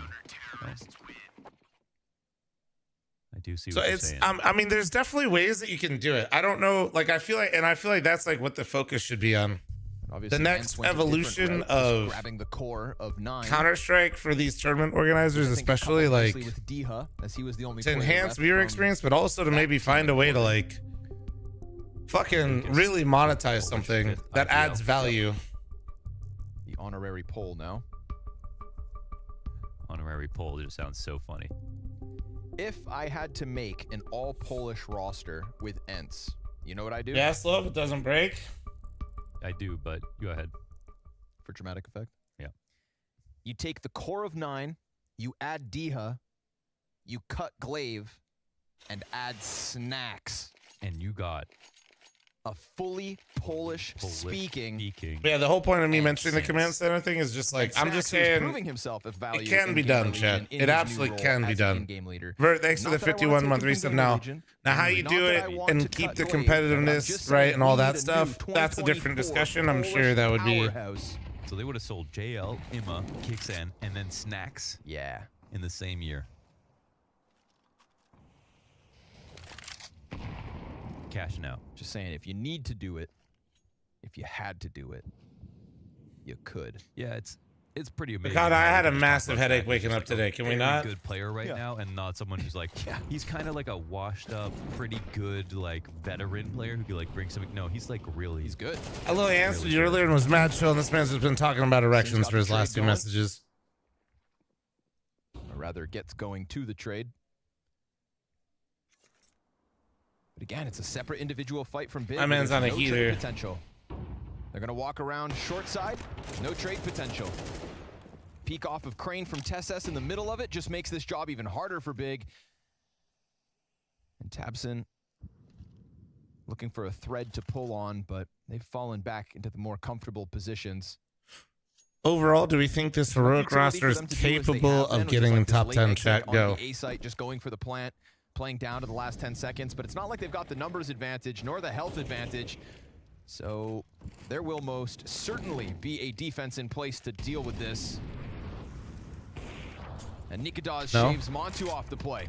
I do see So what you're it's, saying. I mean, there's definitely ways that you can do it. I don't know, like I feel like that's like what the focus should be on. Obviously, The next evolution of grabbing the core of 9. Counter-Strike for these tournament organizers, especially like with Diha, as he was the only to enhance viewer experience, but also to maybe find a way to like fucking really monetize something that adds value. The honorary poll now. Honorary poll just sounds so funny. If I had to make an all Polish roster with Ents, you know what I do? Yeah, slow if it doesn't break. I do, but go ahead. For dramatic effect? Yeah. You take the core of 9, you add Diha, you cut Glaive, and add Snacks. And you got a fully Polish speaking. Yeah, the whole point of me mentioning the Command Center thing is just like, I'm just saying proving himself of value it can be done, Chad. It absolutely can be done. Vert, thanks for the 51-month resub now. Now, how you do it and keep the competitiveness, right, and all that stuff, that's a different discussion. I'm sure that would be. So they would have sold JL, Imma, Kixan, and then Snacks. Yeah. In the same year. Cashing out. Just saying, if you need to do it, if you had to do it, you could. Yeah, it's pretty amazing. God, I had a massive headache waking up today. Can we not? Good player right now, and not someone who's like, he's kind of like a washed up, pretty good like veteran player who could like bring something. No, he's like really. He's good. I literally answered you earlier and was mad chill, and this man's just been talking about erections for his last 2 messages. Or rather, gets going to the trade. But again, it's a separate individual fight from Big. My man's on a no heater. trade potential. They're going to walk around short side. No trade potential. Peek off of Crane from Tesses in the middle of it just makes this job even harder for Big. And Tabson looking for a thread to pull on, but they've fallen back into the more comfortable positions. Overall, do we think this heroic roster is capable of getting in top 10? Chat, go. A site just going for the plant, playing down to the last 10 seconds, but it's not like they've got the numbers advantage nor the health advantage. So there will most certainly be a defense in place to deal with this. And Nikadaz shaves Montu off the play.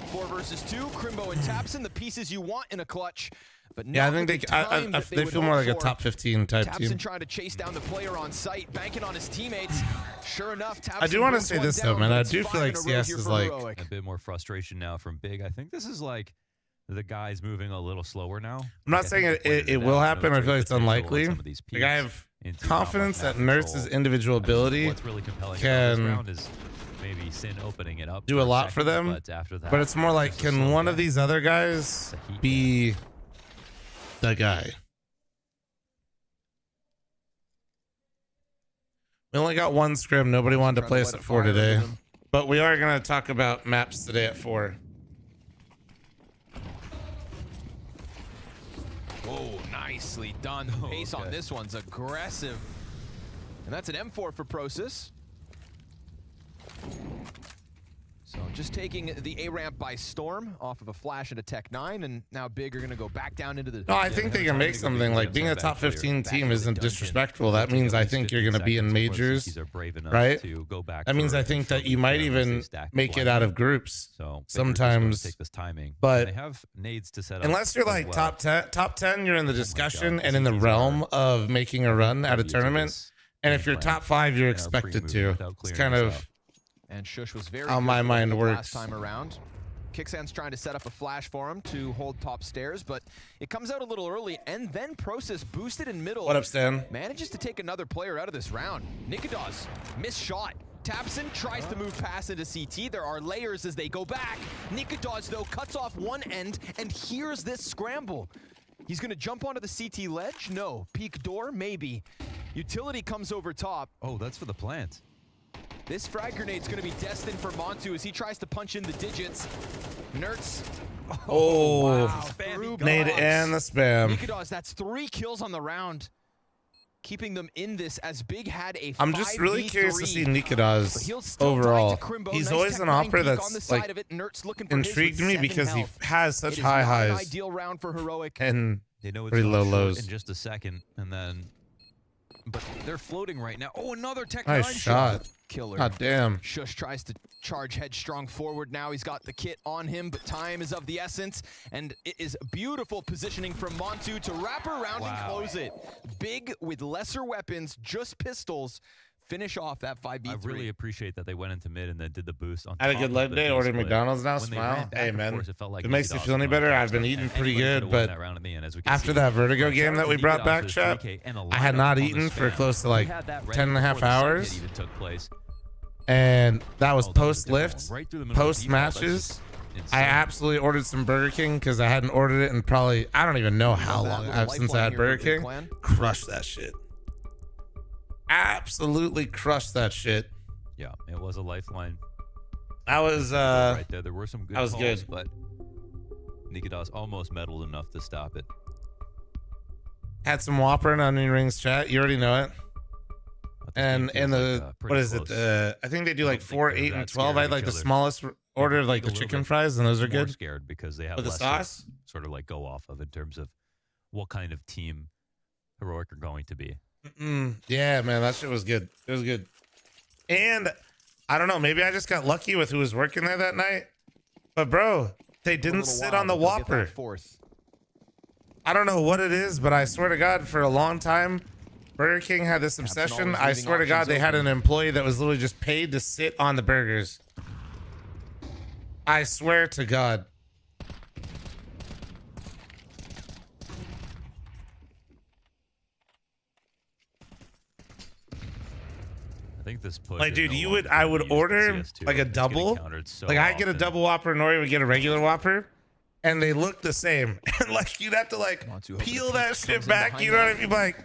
4 versus 2, Crimbo and Tabson, the pieces you want in a clutch. But yeah, I think they feel more like a top 15 type Tabson team. trying to chase down the player on site, banking on his teammates. Sure enough, Tabson I do want to brings say one this down, though, man. but I it's do 5 feel like in a row CS here is for like Heroic. A bit more frustration now from Big. I think this is like the guys moving a little slower now. I'm not saying it will happen. I feel like it's unlikely. Like I have confidence that Nurse's individual ability What's really compelling can about this round is maybe Sin opening it up. do for a lot second, for them. But, after that, but it's more like, can one of these other guys be the guy? We only got 1 scrim. Nobody wanted to play us at 4 today. But we are going to talk about maps today at 4. Whoa, nicely done. The pace on this one's aggressive. And that's an M4 for Prosus. So just taking the A ramp by storm off of a flash into Tech 9, and now Big are going to go back down into the... No, I think they can make something. Like, being a top 15 team isn't disrespectful. That means I think you're going to be in majors, right? That means I think that you might even make it out of groups sometimes. Take this timing. But they have nades to set up unless you're like top 10, you're in the discussion and in the realm of making a run at a tournament. And if you're top 5, you're expected to. It's kind of and Shush was very how my mind last works. time around. Kicksand's trying to set up a flash for him to hold top stairs, but it comes out a little early, and then Process boosted in middle. What up, Stan? Manages to take another player out of this round. Nikodos, missed shot. Tabson tries to move past into CT. There are layers as they go back. Nikodos, though, cuts off one end, and here's this scramble. He's going to jump onto the CT ledge? No. Peak door? Maybe. Utility comes over top. Oh, that's for the plant. This frag grenade's going to be destined for Montu as he tries to punch in the digits. Nertz. Oh, wow. Nade and the spam. Nikodos, that's 3 kills on the round. Keeping them in this as Big had a I'm just really curious to see Nikodos overall. He's nice always an opera that's like intrigued me because he has such high highs ideal round for Heroic. and they know it's pretty low lows. In just a second, and then, but they're floating right now. Oh, another Tech 9 nice shot. Killer. God damn. Shush tries to charge headstrong forward now. He's got the kit on him, but time is of the essence. And it is beautiful positioning from Montu to wrap around and close it. Big with lesser weapons, just pistols, finish off that 5v3. I really appreciate that they went into mid and then did the boost on Had a good leg day, ordered McDonald's now, smile. Hey, man. If it makes you feel any better, I've been eating pretty good, but after that Vertigo game that we brought back, chat, I had not eaten for close to like 10.5 hours. And that was post-lift, post-matches. I absolutely ordered some Burger King because I hadn't ordered it in probably, I don't even know how long since I had Burger King. Crushed that shit. Absolutely crushed that shit. Yeah, it was a lifeline. That was right there. There were some good calls, good, but Nikodos almost meddled enough to stop it. Had some Whopper and onion rings, chat. You already know it. And in the what is it? I think they do like 4, 8, and 12. I had like the smallest order of like the chicken fries, and those are good. Scared because they have with the sauce. Sort of like go off of in terms of what kind of team Heroic are going to be. Yeah, man, that shit was good. It was good. And I don't know, maybe I just got lucky with who was working there that night. But bro, they didn't sit on the Whopper. I don't know what it is, but I swear to God, for a long time, Burger King had this obsession. I swear to God, they had an employee that was literally just paid to sit on the burgers. I swear to God. I think this push like, dude, I would order like a double. Like, I get a double Whopper, Nori would get a regular Whopper, and they look the same. And like, you'd have to like peel that shit back. You know what I mean? Like,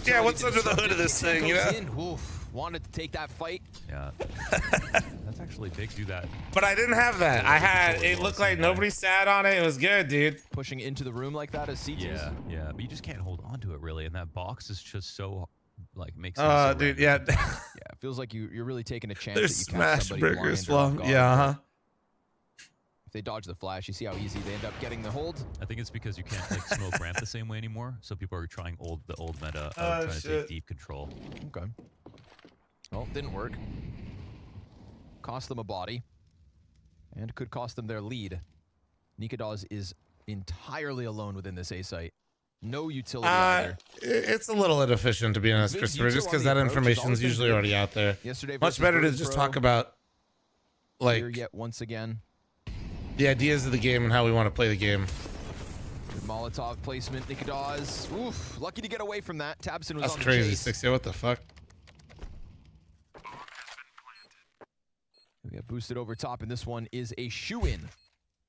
yeah, what's under the hood of this thing? You know? Wanted to take that fight. Yeah. That's actually big. Do that. But I didn't have that. I had. It looked like nobody sat on it. It was good, dude. Pushing into the room like that as CTs. Yeah. But you just can't hold on to it really, and that box is just so. Like makes dude, yeah. Yeah, it feels like you're really taking a chance. There's that you catch smash burgers, blind or yeah. If they dodge the flash, you see how easy they end up getting the hold. I think it's because you can't like smoke ramp the same way anymore, so people are trying the old meta of trying to take deep control. Okay. Well, didn't work. Cost them a body, and could cost them their lead. Nikodos is entirely alone within this A site. No utility either. It's a little inefficient, to be honest, Christopher, just because that information is usually already out there. Much better to just talk about, like, yet once again, the ideas of the game and how we want to play the game. Good Molotov placement, Nikodos. Oof, lucky to get away from that. Tabson was That's on the crazy, chase. 60. What the fuck? We got boosted over top, and this one is a shoe-in.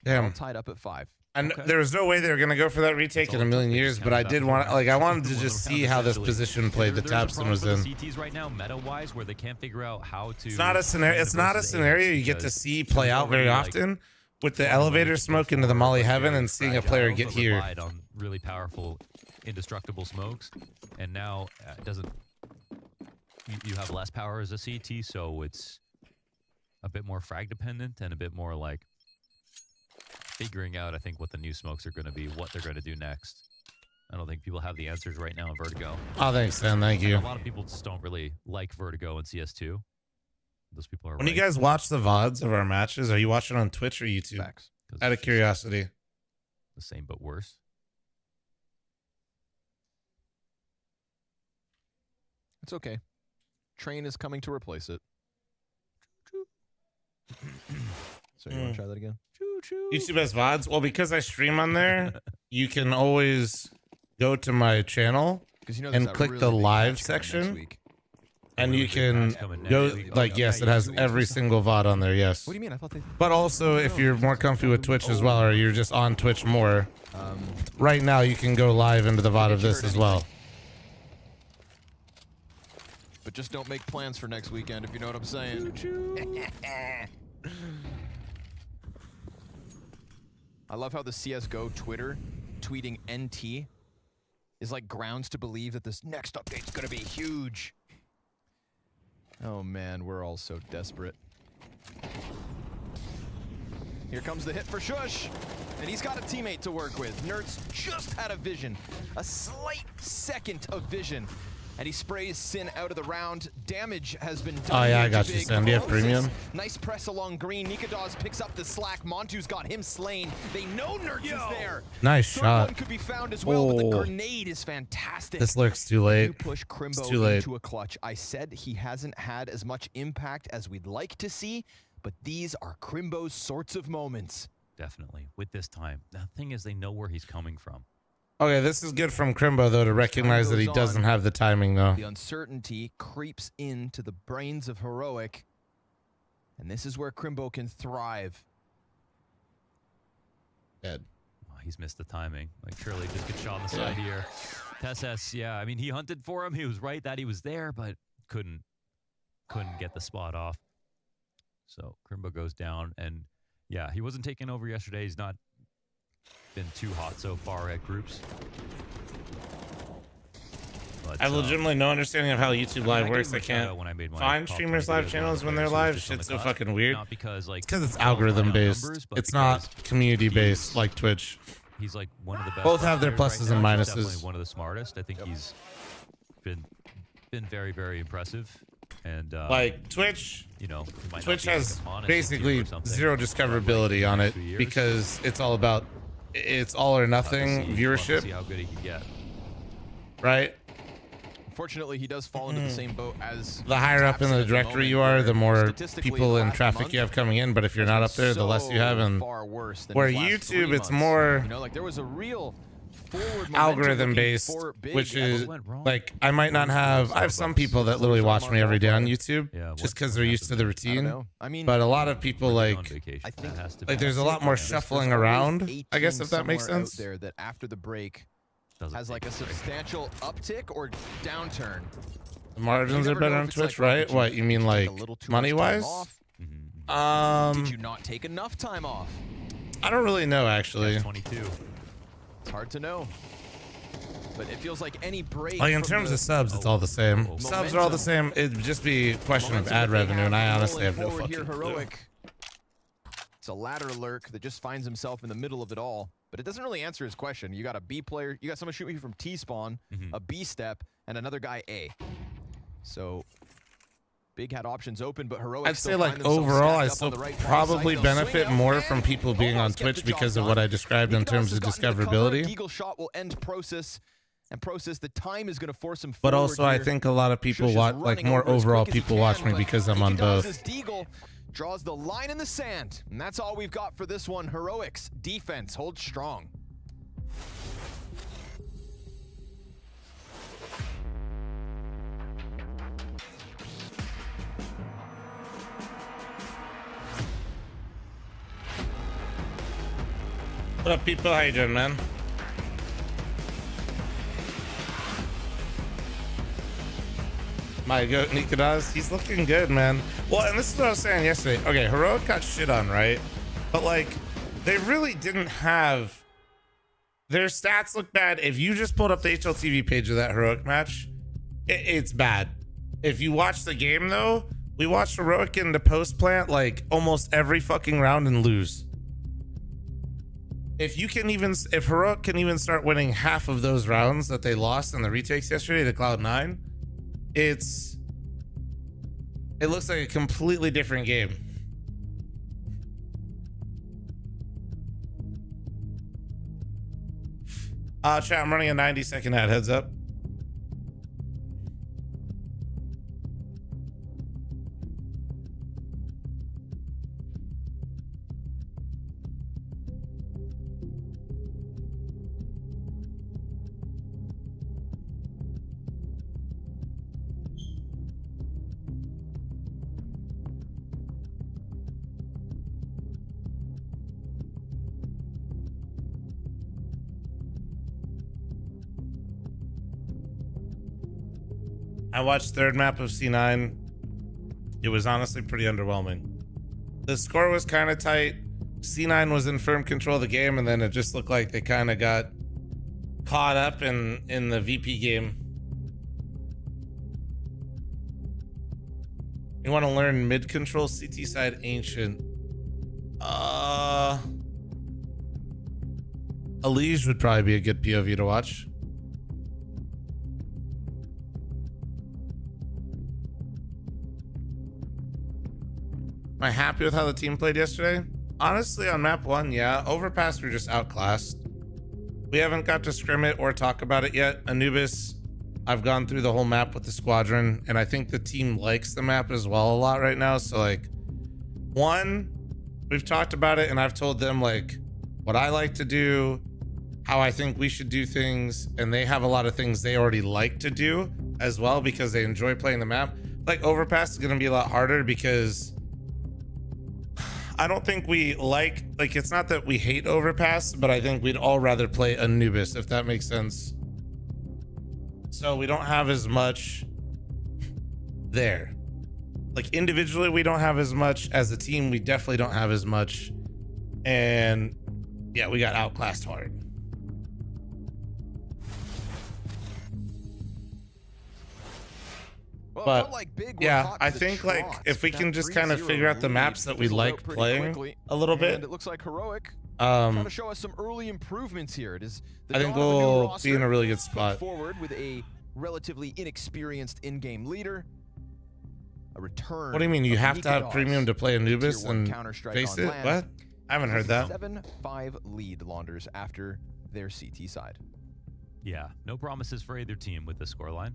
Damn. All tied up at 5. And there was no way they were going to go for that retake in a million years, but I did want, like, I wanted to just see how this position played that Tabson was in. CTs right now, meta-wise, where they can't figure out how to. It's not a scenario. It's not a scenario you get to see play out very often, with the elevator smoke into the Molly Heaven and seeing a player get here. On really powerful, indestructible smokes, and now it doesn't. You have less power as a CT, so it's a bit more frag dependent and a bit more like figuring out, I think, what the new smokes are going to be, what they're going to do next. I don't think people have the answers right now in Vertigo. Oh, thanks, Sam. Thank you. A lot of people just don't really like Vertigo and CS2. Those people are When you guys watch the VODs of our matches, are you watching on Twitch or YouTube? Facts. Out of curiosity. The same but worse. It's okay. Train is coming to replace it. So you want to try that again? YouTube has VODs. Well, because I stream on there, you can always go to my channel and click the live section. And you can go, like, yes, it has every single VOD on there, yes. What do you mean? I thought they... But also, if you're more comfy with Twitch as well, or you're just on Twitch more, right now you can go live into the VOD of this as well. But just don't make plans for next weekend, if you know what I'm saying. I love how the CSGO Twitter tweeting NT is like grounds to believe that this next update's gonna be huge. Oh man, we're all so desperate. Here comes the hit for Shush, and he's got a teammate to work with. Nerds just had a vision, a slight second of vision, and he sprays Sin out of the round. Damage has been done. Oh yeah, I got you, Sam. Do you have premium? Nice press along green. Nikadaz picks up the slack. Montu's got him slain. They know Nerds is there. Nice Third shot. one could be found as well, but the grenade is fantastic. This lurks too late. You push Crimbo It's too late. into a clutch. I said he hasn't had as much impact as we'd like to see, but these are Crimbo's sorts of moments. Definitely. With this time. The thing is, they know where he's coming from. Okay, this is good from Crimbo, though, to recognize that he doesn't have the timing, though. The uncertainty creeps into the brains of Heroic, and this is where Crimbo can thrive. Dead. Oh, he's missed the timing. Like, surely just get shot on the side here. Tesses, yeah, I mean, he hunted for him. He was right that he was there, but couldn't get the spot off. So Crimbo goes down, and yeah, he wasn't taking over yesterday. He's not been too hot so far at groups. But, I have legitimately no understanding of how YouTube Live works. I can't find streamers' live channels when they're live. Shit's so fucking weird. Not because, like, It's algorithm based. It's not community based like Twitch. He's like one of the best. Both have their players pluses right and now. He's minuses. definitely one of the smartest. I think he's been very, very impressive. And like Twitch, you know, Twitch has basically zero discoverability on it because it's all about it's all or nothing viewership. See how good he can get. Right? Unfortunately, he does fall into the same boat as the higher up in the directory you are, the more people and traffic you have coming in. But if you're not up there, the less you have. And where YouTube, it's more, you know, like there was a real algorithm based, which is like I might not have. I have some people that literally watch me every day on YouTube just because they're used to the routine. I mean, but a lot of people like there's a lot more shuffling around. I guess if that makes sense. There that after the break has like a substantial uptick or downturn. The margins are better on Twitch, right? What you mean, like money wise? Did you not take enough time off? I don't really know, actually. 22. It's hard to know, but it feels like any break. Like in terms of subs, it's all the same. Subs are all the same. It'd just be a question of ad revenue, and I honestly have no fucking clue. It's a ladder lurk that just finds himself in the middle of it all, but it doesn't really answer his question. You got a B player, you got someone shooting you from T spawn, a B step, and another guy A. So Big had options open, but Heroic. I'd say like overall, I still probably benefit more from people being on Twitch because of what I described in terms of discoverability. Eagle shot will end process, and process the time is going to force him. But also, I think a lot of people watch, like more overall people watch me because I'm on both. Deagle draws the line in the sand, and that's all we've got for this one. Heroic's defense holds strong. What up, people? How you doing, man? My goat Nikadaz, he's looking good, man. Well, and this is what I was saying yesterday. Okay, Heroic got shit on, right? But like, they really didn't have. Their stats look bad. If you just pulled up the HLTV page of that Heroic match, it's bad. If you watch the game though, We watch Heroic in the post plant like almost every fucking round and lose. If Heroic can even start winning half of those rounds that they lost in the retakes yesterday to Cloud9, it looks like a completely different game. Chat, I'm running a 90-second ad, heads up. I watched third map of C9. It was honestly pretty underwhelming. The score was kind of tight. C9 was in firm control of the game, and then it just looked like they kind of got caught up in the VP game. You want to learn mid control CT side ancient? Elige would probably be a good POV to watch. Am I happy with how the team played yesterday? Honestly, on map 1, yeah. Overpass, we're just outclassed. We haven't got to scrim it or talk about it yet. Anubis, I've gone through the whole map with the squadron, and I think the team likes the map as well a lot right now. So, like, 1, we've talked about it, and I've told them, like, what I like to do, how I think we should do things, and they have a lot of things they already like to do as well because they enjoy playing the map. Like, Overpass is going to be a lot harder because I don't think we like it's not that we hate Overpass, but I think we'd all rather play Anubis, if that makes sense. So we don't have as much there. Like individually, we don't have as much. As a team, we definitely don't have as much. And yeah, we got outclassed hard. But yeah, I think like if we can just kind of figure out the maps that we like playing a little bit, it looks like Heroic trying to show us some early improvements here. It is I think we'll be in a really good spot. Forward with a relatively inexperienced in-game leader. A return. What do you mean? You have to have premium to play Anubis and face it? What? I haven't heard that. 7-5 lead Launders after their CT side. Yeah, no promises for either team with the scoreline.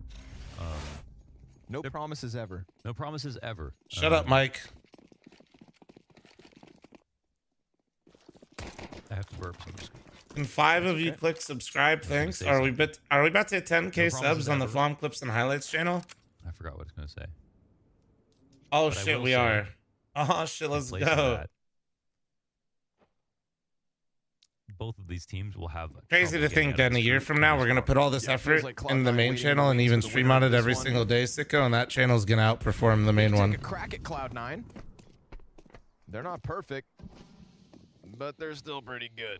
No promises ever. No promises ever. Shut up, Mike. I have to burp. So I'm just... Can 5 of you click subscribe? Thanks. Are we about to hit 10K subs on the Flom Clips and Highlights channel? I forgot what I was gonna say. Oh shit, we are. Oh shit, let's go. Both of these teams will have crazy to think that in a year from now we're gonna put all this effort in the main channel and even stream on it every single day, Sicko, and that channel's gonna outperform the main one. Take a crack at Cloud9. They're not perfect, but they're still pretty good.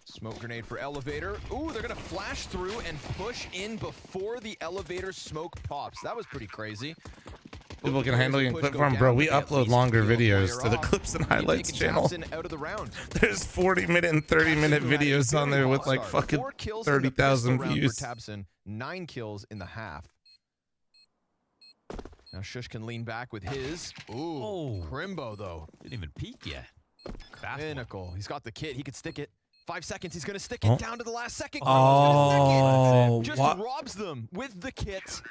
Smoke grenade for elevator. Ooh, they're gonna flash through and push in before the elevator smoke pops. That was pretty crazy. People can handle you in clip form, bro. We upload longer videos to the Clips and Highlights channel. Out of the round. There's 40-minute and 30-minute videos on there with like fucking 30,000 views. Tabson, 9 kills in the half. Now Shush can lean back with his. Ooh, Crimbo though. Didn't even peek yet. Pinnacle. He's got the kit. He could stick it. 5 seconds. He's going to stick it down to the last second. Just robs them with the kit.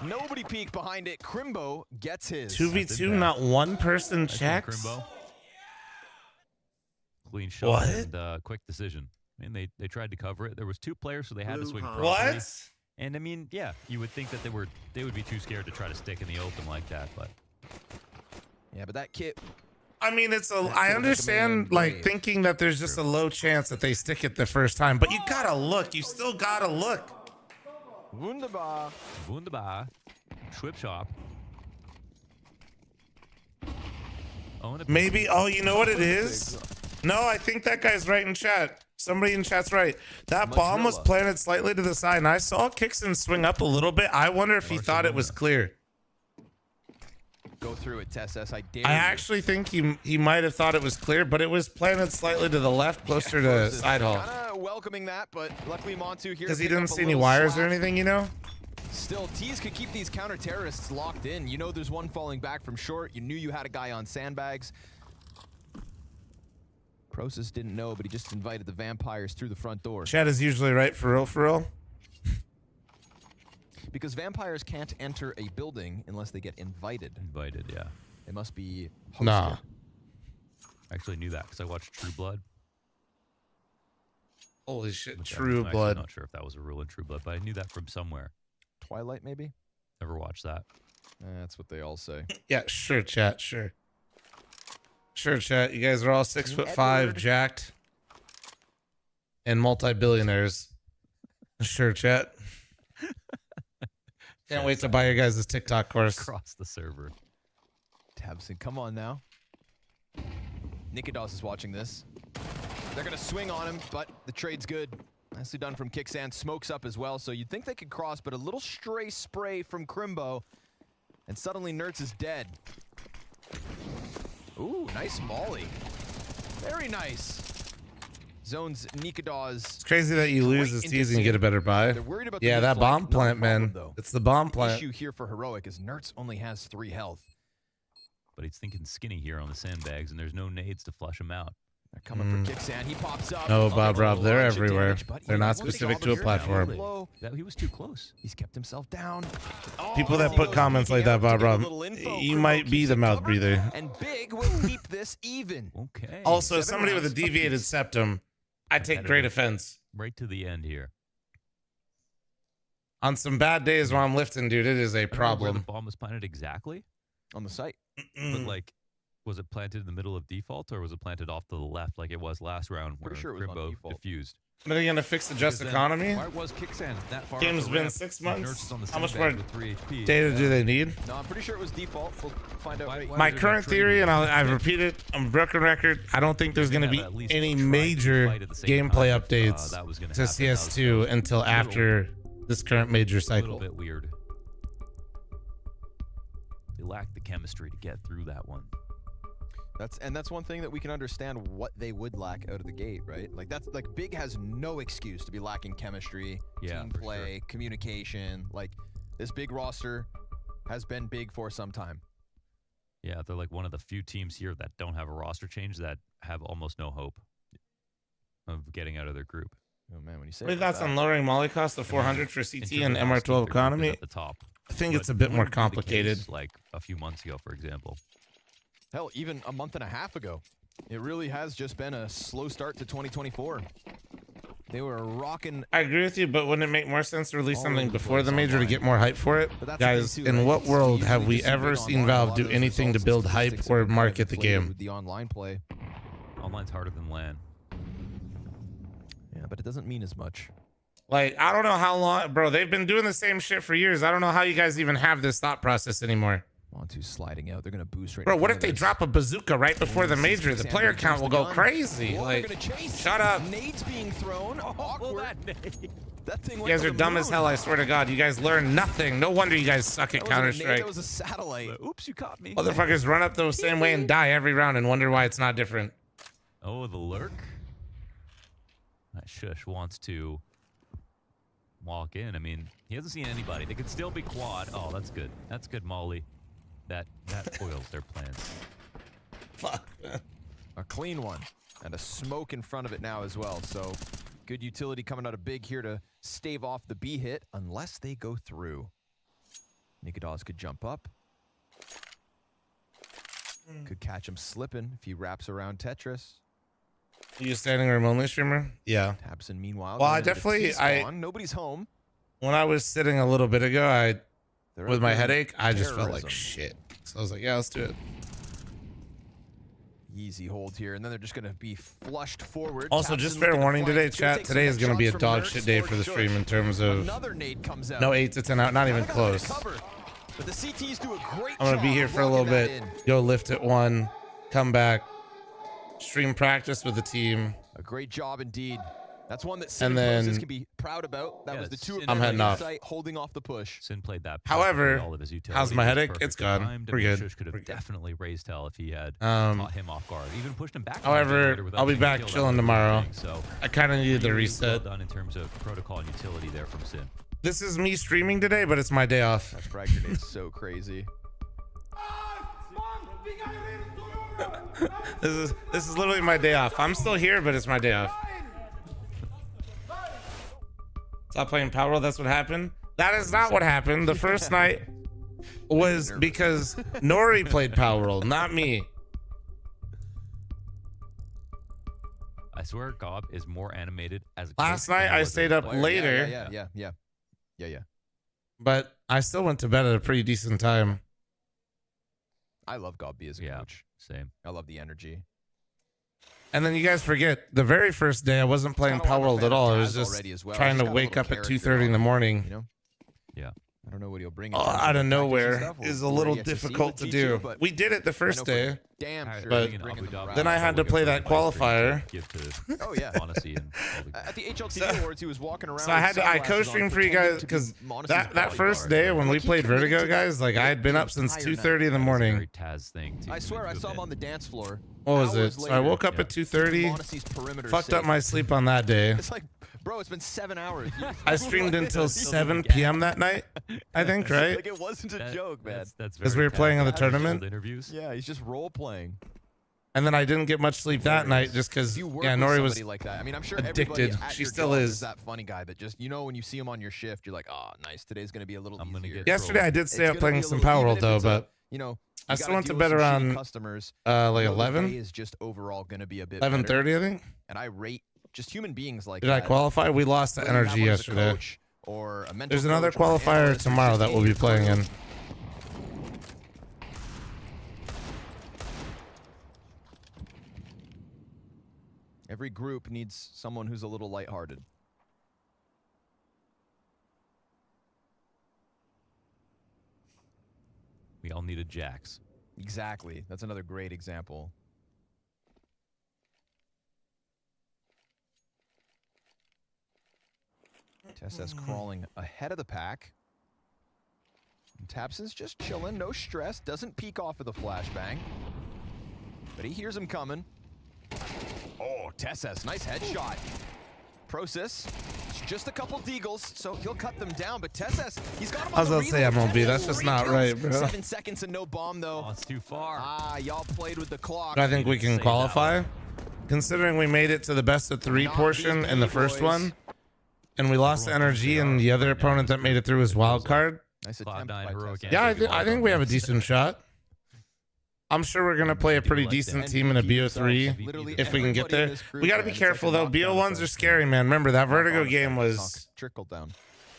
Nobody peeked behind it. Crimbo gets his. 2v2, not one person checks. Crimbo. Clean shot and quick decision. I mean, they tried to cover it. There was 2 players, so they had to swing properly. What? And I mean, yeah, you would think that they would be too scared to try to stick in the open like that, but yeah, but that kit. I mean, I understand like thinking that there's just a low chance that they stick it the first time, but you gotta look. You still gotta look. Wunderbar. Wunderbar. Schwip shop. Maybe. Oh, you know what it is? No, I think that guy's right in chat. Somebody in chat's right. That bomb was planted slightly to the side, and I saw Kixon swing up a little bit. I wonder if he thought it was clear. Go through it, Tess. I dare I you. actually think he might have thought it was clear, but it was planted slightly to the left, closer to side hall. Kind of welcoming that, but luckily Montu here. Because he didn't see any wires or anything, you know? Still, T's could keep these counter-terrorists locked in. You know there's one falling back from short. You knew you had a guy on sandbags. Crosus didn't know, but he just invited the vampires through the front door. Chat is usually right, for real, for real. Because vampires can't enter a building unless they get invited. Invited, yeah. They must be hosted. Nah. I actually knew that because I watched True Blood. Holy shit, Which True I'm Blood. not sure if that was a real in True Blood, but I knew that from somewhere. Twilight, maybe? Never watched that. That's what they all say. Yeah, sure, chat, sure. Sure, chat. You guys are all 6'5", jacked, and multi-billionaires. Sure, chat. Can't wait to buy your guys' TikTok course. Across the server. Tabson, come on now. Nikodos is watching this. They're going to swing on him, but the trade's good. Nicely done from Kixan. Smokes up as well, so you'd think they could cross, but a little stray spray from Crimbo, and suddenly Nertz is dead. Ooh, nice molly. Very nice. Zones Nikodos. It's crazy that you lose this season and get a better buy. Yeah, that bomb plant, man. It's the bomb plant. The issue here for Heroic is Nertz only has 3 health. But he's thinking skinny here on the sandbags, and there's no nades to flush him out. They're coming for Kixan. He pops up. No, Bob Rob, they're everywhere. They're not specific to a platform. He was too close. He's kept himself down. People that put comments like that, Bob Rob, you might be the mouth breather. And Big will keep this even. Okay. Also, somebody with a deviated septum, I take great offense. Right to the end here. On some bad days while I'm lifting, dude, it is a Where problem. the bomb was planted exactly? On the site. But like, was it planted in the middle of default, or was it planted off to the left like it was last round where Pretty sure it was on Crimbo default. diffused? Are they gonna fix the just economy? Why was Kixan that far? Game's off the been ramp? 6 Nertz months. is on the How much sandbags more with 3 HP. data do they need? No, I'm pretty sure it was default. We'll find out. Right My current theory, and I've repeated, I'm broken record. I don't think there's going to be any major gameplay updates to CS2 until after this current major A little cycle. bit weird. They lacked the chemistry to get through that one. That's one thing that we can understand what they would lack out of the gate, right? Like that's like Big has no excuse to be lacking chemistry, team play, communication. Like this Big roster has been big for some time. Yeah, they're like one of the few teams here that don't have a roster change that have almost no hope of getting out of their group. Oh man, when you say What are your thoughts on lowering molly cost to 400 for CT and MR12 economy? At the top. I think it's a bit more complicated. Like a few months ago, for example. Hell, even a month and a half ago. It really has just been a slow start to 2024. They were rocking. I agree with you, but wouldn't it make more sense to release something before the major to get more hype for it? Guys, in what world have we ever seen Valve do anything to build hype or market the game? The online play. Online's harder than LAN. Yeah, but it doesn't mean as much. Like, I don't know how long, bro. They've been doing the same shit for years. I don't know how you guys even have this thought process anymore. Montu's sliding out. They're going to boost right Bro, in what front if they of drop a bazooka right before the major? The player count will go crazy. Or Like, they're gonna chase. shut up. Nades being thrown. Awkward. That thing You went guys to are the dumb moon. as hell, I swear to God. You guys learn nothing. No wonder you guys suck at That wasn't a nade, Counter-Strike. That was a satellite. Oops, you caught me. Motherfuckers run up the same way and die every round and wonder why it's not different. Oh, the lurk? That Shush wants to walk in. I mean, he hasn't seen anybody. They could still be quad. Oh, that's good. That's good, Molly. That foils their plans. Fuck, man. A clean one. And a smoke in front of it now as well. So good utility coming out of Big here to stave off the B hit unless they go through. Nikodos could jump up. Could catch him slipping if he wraps around Tetris. Are you a standing room only streamer? Yeah. Tabson, meanwhile. Well, going I into definitely, T-spawn. Nobody's home. When I was sitting a little bit ago, with my doing headache, I just felt terrorism. like shit. So I was like, yeah, let's do it. Easy hold here, and then they're just going to be flushed forward. Also, Tabson just fair looking to warning flank. today, It's gonna chat. take Today some is going to be a shots dog from shit Nertz day for for the sure. stream in terms of Another nade comes out. no 8 to 10 out, not even close. Cover, but the CTs do a great I'm going to be job here for a little locking that bit, in. go lift at 1, come back, stream practice with the team, A great job indeed. That's one that Sin And and then- Process can be proud about. That was the two of I'm them heading on off. site holding off the push. Sin played that. However, all of his utility how's my was headache? perfectly It's gone. timed. We're I mean, good. Shush could have We're good. definitely raised hell if he had caught him off guard. Even pushed him back. However, later without I'll be getting a back kill. That chilling was a good tomorrow. thing. So I kind of needed the really reset. well done in terms of protocol and utility there from Sin. This is me streaming today, but it's my day off. That frag grenade's so crazy. This is literally my day off. I'm still here, but it's my day off. Stop playing Power World. That's what happened. That is not what happened. The first night was because Nori played Power World, not me. I swear, Gob is more animated as a Last coach than night he I was as stayed a up player. later. Yeah. But I still went to bed at a pretty decent time. I love Gobby as a coach. Same. I love the energy. And then you guys forget, the very first day I wasn't playing kinda why Power I'm a World fan at of all. I was Taz just already as well. trying He's to got a wake little up at character 2:30 in the on him, morning. You know? Yeah. I don't know what he'll bring. Oh, out of nowhere is a little difficult to do. We did it the first day, Damn sure. but then I had to play that qualifier. Oh yeah. Honesty and At the HLTV Awards, he was walking around. So I co-streamed for you guys because that first day when we played Vertigo, guys, like I had been up since 2:30 in the morning. I swear I saw him on the dance floor. What was it? hours So I later. woke up at 2:30, Montese's perimeter fucked up safe. my sleep on that day. It's like, bro, it's been 7 hours. I streamed until 7 p.m. that night, I think, right? Like it wasn't a joke, man. Because we were playing on the tournament. Yeah, he's just role playing. And then I didn't get much sleep that night just because, You work yeah, with Nori was somebody like that. I mean, I'm sure addicted. everybody at She your still job is. that funny guy that just, when you see him on your shift, you're like, oh, nice. Today's gonna be a little easier. Yesterday I did stay It's up gonna playing be a some little- Power even World if though, it's but I still went to bed around customers. like the 11. day is just overall gonna be a bit 11:30, I think. And I rate just human beings like Did I that. qualify? We lost the Whether you have energy one as a yesterday. coach or a mental There's another coach or an qualifier analyst or tomorrow just that we'll be your playing in. Every group needs someone who's a little lighthearted. We all needed Jax. Exactly. That's another great example. Tessa's crawling ahead of the pack. And Tapson's just chilling, no stress, doesn't peek off of the flashbang. But he hears him coming. Oh, Tessa's nice headshot. Process. It's just a couple deagles, so he'll cut them down. But Tessas, he's got him on I was the about to say reload. MLB. That's just not right, bro. 7 seconds and no bomb, though. Oh, it's too far. Ah, y'all played with the clock. I think we can qualify, considering we made it to the best of 3 portion in the first one, and we lost energy, and the other opponent that made it through was wild card. Nice attempt by Tessa. Yeah, I think we have a decent shot. I'm sure we're gonna play a pretty decent team in a BO3 if we can get there. We got to be careful though. BO1s are scary, man. Remember that Vertigo game was Trickle down.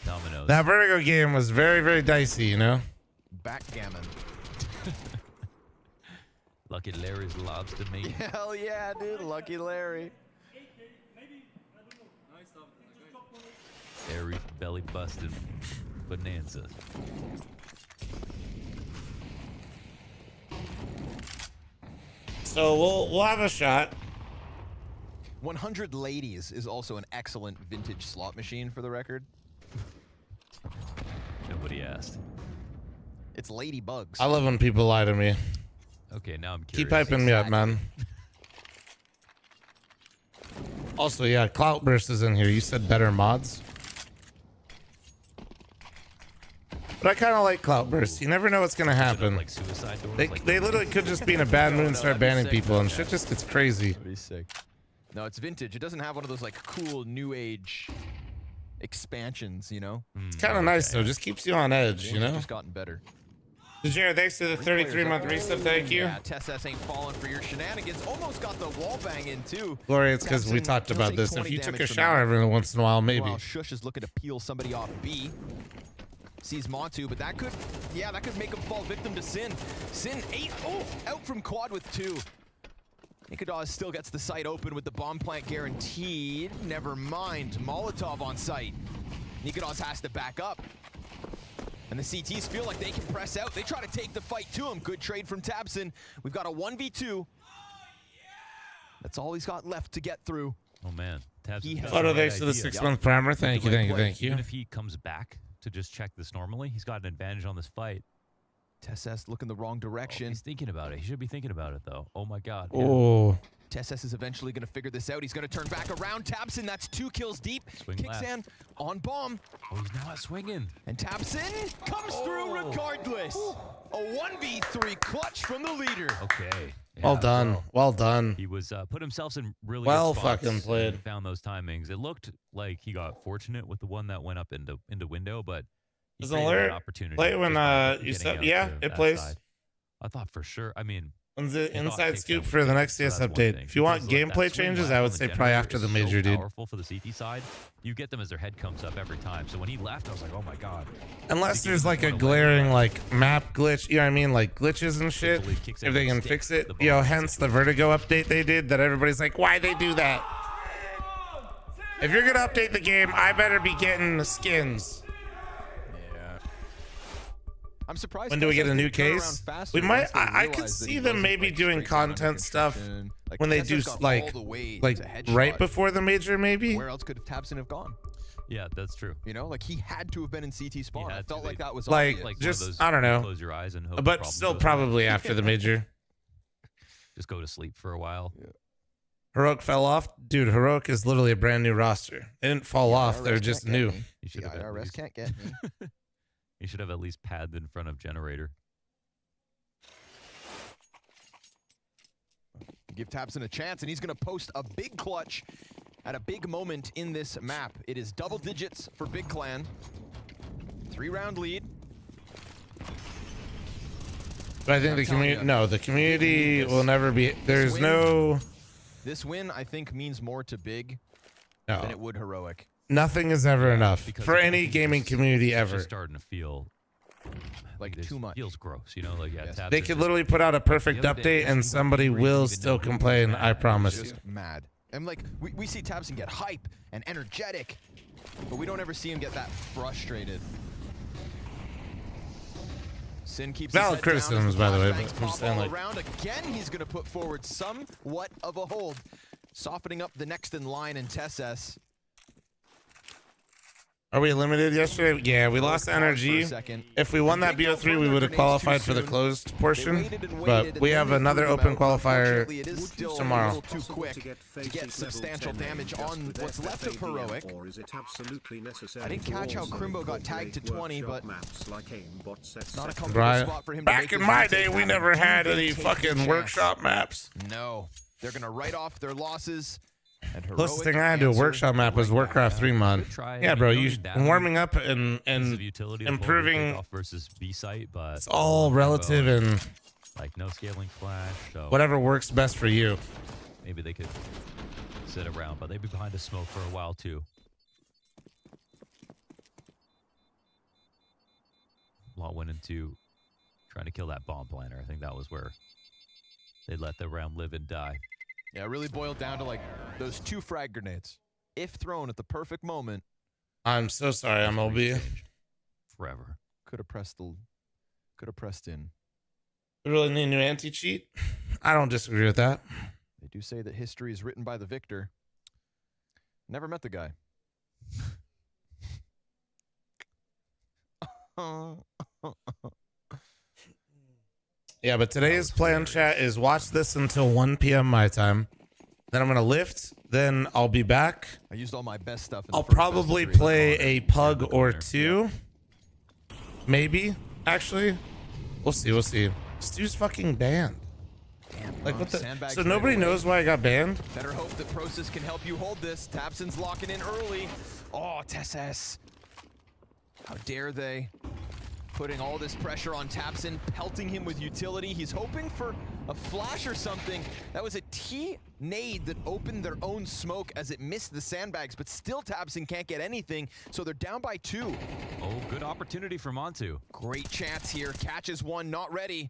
Dominoes. that Vertigo game was very, very dicey, you know. Backgammon. Lucky Larry's lobster meat. Hell yeah, dude. Lucky Larry. Larry's belly busted bonanza. So we'll have a shot. 100 Ladies is also an excellent vintage slot machine, for the record. Nobody asked. It's Ladybugs. I love when people lie to me. Okay, now I'm Keep curious. hyping me up, man. Also, yeah, Cloutburst is in here. You said better mods. But I kind of like Cloutburst. You never know what's going to happen. Like suicide doors, They literally could just be in a bad mood and start banning people, and shit just gets crazy. That'd be sick. No, it's vintage. It doesn't have one of those like cool new age expansions, you know? It's kind of nice, though. Just keeps you on edge, you know? Just gotten better. Jared, thanks to the 33-month resub. Thank you. Yeah, Tessas ain't falling for your shenanigans. Almost got the wall bang in, too. Glory, it's because we Tapson, talked he'll about take this. 20 If you took damage a from shower that. every once in a while, maybe. Meanwhile, Shush is looking to peel somebody off B. Sees Montu, but that could make him fall victim to Sin. Sin out from quad with 2. Nikadaz still gets the site open with the bomb plant guaranteed. Never mind, Molotov on site. Nikadaz has to back up. And the CTs feel like they can press out. They try to take the fight to him. Good trade from Tabson. We've got a 1v2. That's all he's got left to get through. Oh man, Tabs. Photo thanks to the 6-month primer. Thank you. Even if he comes back to just check this normally, he's got an advantage on this fight. TeSS looking the wrong direction. He's thinking about it. He should be thinking about it though. Oh my God. Oh. TeSS is eventually going to figure this out. He's going to turn back around. tabseN, that's 2 kills deep. Kicksan on bomb. Oh, he's not swinging. And tabseN comes through regardless. A 1v3 clutch from the leader. Okay. Yeah, Well done. Well done. He was put himself in really well good spots fucking played. and found those timings. It looked like he got fortunate with the one that went up into window, but he Does an created an alert opportunity. play when you said it plays? Side. I thought for sure. I mean, When's the inside scoop for the next CS update? If you want gameplay changes, I would say probably after the major, dude. Powerful for the CT side. You get them as their head comes up every time. So when he left, I was like, oh my God. Unless there's like a glaring like map glitch, you know what I mean? Like glitches and shit. If they can fix it. You know, hence the Vertigo update they did that everybody's like, why they do that? If you're gonna update the game, I better be getting the skins. I'm surprised. When do we get a new case? We might. I could see them maybe doing content stuff when they do like right before the major, maybe. Where else could tabseN have gone? Yeah, that's true. You know, like he had to have been in CT spawn. I felt like that was like obvious. just I don't know. Close your eyes and hope but still probably after the major. Just go to sleep for a while. Yeah. Heroic fell off, dude. Heroic is literally a brand new roster. They didn't fall off; they're just new. The IRS can't get me. You should have at least pads in front of generator. Give tabseN a chance, and he's going to post a big clutch at a big moment in this map. It is double digits for Big Clan. 3-round lead. But I think the community, the community will never be. There's no. This win, I think, means more to Big than it would Heroic. Nothing is ever enough for any gaming community ever. It's starting to feel like too much. Feels gross, you know. Like they could literally put out a perfect update and somebody will still complain. I promise you. Mad. And like we see tabseN get hype and energetic, but we don't ever see him get that frustrated. Sin keeps valid criticisms, by the way. But I'm saying like around again, he's going to put forward somewhat of a hold, softening up the next in line in TeSS. Are we eliminated yesterday? Yeah, we lost energy. If we won that BO3, we would have qualified for the closed portion. But we have another open qualifier tomorrow. Too quick to get substantial damage on what's left of Heroic. I didn't catch how Crimbo got tagged to 20, but it's not a comfortable spot for him. Back in my day, we never had any fucking workshop maps. No, they're gonna write off their losses. Closest thing I had to a workshop map was Warcraft 3 mod. Yeah, bro, you warming up and improving versus B site, but it's all relative and like no scaling flash. So whatever works best for you. Maybe they could sit around, but they'd be behind the smoke for a while too. A lot went into trying to kill that bomb planter. I think that was where they let the round live and die. Yeah, it really boiled down to like those 2 frag grenades. If thrown at the perfect moment. I'm so sorry, MLB. Forever. Could have pressed in. We really need a new anti-cheat? I don't disagree with that. They do say that history is written by the victor. Never met the guy. Yeah, but today's plan, chat, is watch this until 1 p.m. my time. Then I'm going to lift. Then I'll be back. I used all my best stuff. I'll probably play a pug or 2. Maybe, actually. We'll see. We'll see. Stu's fucking banned. Damn, like, what the? So nobody knows why I got banned? Better hope that Process can help you hold this. tabseN's locking in early. Oh, TeSS. How dare they? Putting all this pressure on tabseN, pelting him with utility. He's hoping for a flash or something. That was a T-nade that opened their own smoke as it missed the sandbags, but still tabseN can't get anything, so they're down by 2. Oh, good opportunity for Montu. Great chance here. Catches 1, not ready.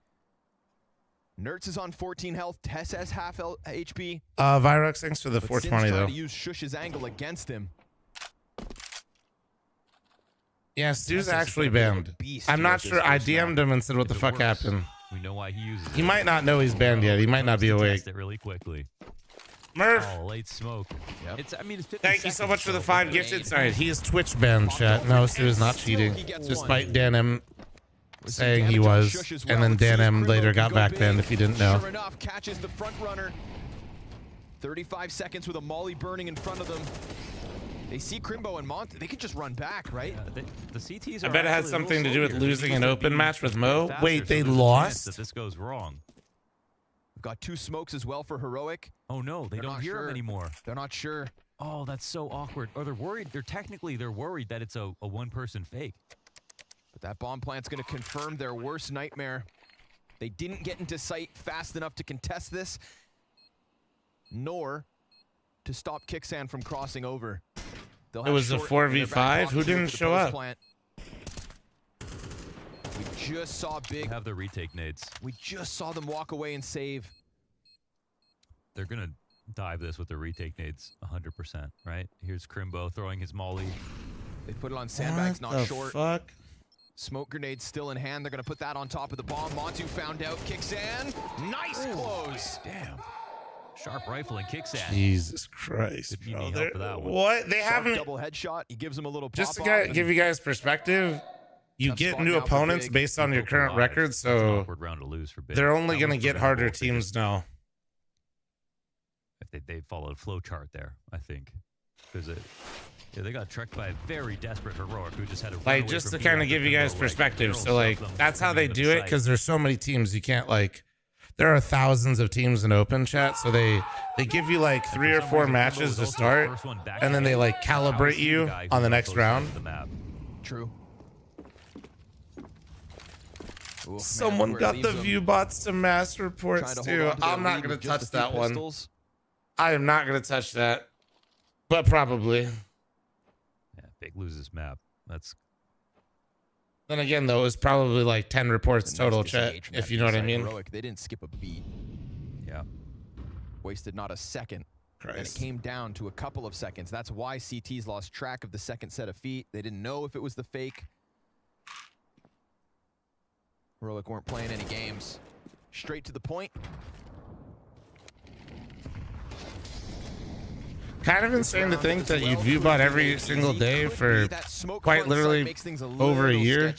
Nertz is on 14 health. TeSS half HP. Virox, thanks for the 420 Sin's though. To use Shush's angle against him. Yeah, Stu's actually banned. I'm not sure. I DM'd him and said, what the fuck happened? We know why he uses it. He might not know he's banned yet. He might not be awake. Test it really quickly. Murph. Oh, late smoke. Yep. It's 50 Thank you so much for the so 5 gifted. Sorry, he is Twitch banned, chat. No, Stu is not cheating. Despite Dan M saying he was, and then Dan M later got back banned if you didn't know. Sure enough, catches the front runner. 35 seconds with a molly burning in front of them. They see Crimbo and Mont. They could just run back, right? The CTs I bet it had something to do with losing an open match with Mo. Wait, they lost? That this goes wrong. We've got 2 smokes as well for Heroic. Oh no, they don't hear him anymore. They're not sure. Oh, that's so awkward. Or they're worried. They're worried that it's a one-person fake. But that bomb plant's going to confirm their worst nightmare. They didn't get into sight fast enough to contest this, nor to stop Kicksand from crossing over. It was a 4v5. Who didn't show up? We just saw Big have the retake nades. We just saw them walk away and save. They're gonna dive this with the retake nades 100%, right? Here's Crimbo throwing his molly. They put it on sandbags, What not the short. Fuck? Smoke grenade still in hand. They're gonna put that on top of the bomb. Montu found out. Kicksan. Nice close. Damn. Sharp rifle and Kicksand. Jesus Christ, bro. What? They haven't. Double headshot. He gives them a little pop. Just to give you guys perspective, you get new opponents based on your current record, so they're only going to get harder teams now. If they followed flow chart there, I think, because they got trekked by a very desperate Heroic who just had to like just to kind of give you guys perspective. So like that's how they do it, because there's so many teams you can't like. There are thousands of teams in open chat, so they give you like 3 or 4 matches to start, and then they like calibrate you on the next round. True. Ooh, Someone got the view bots to mass reports too. I'm not gonna touch that one. I am not gonna touch that, but probably. Yeah, Big loses map. That's. Then again, though, it was probably like 10 reports total, chat, if you know what I mean. Heroic, they didn't skip a beat. Yeah. Wasted not a second. Christ. And it came down to a couple of seconds. That's why CT's lost track of the second set of feet. They didn't know if it was the fake. Heroic weren't playing any games. Straight to the point. Kind of insane to think that you'd view bot every single day for quite literally over a year,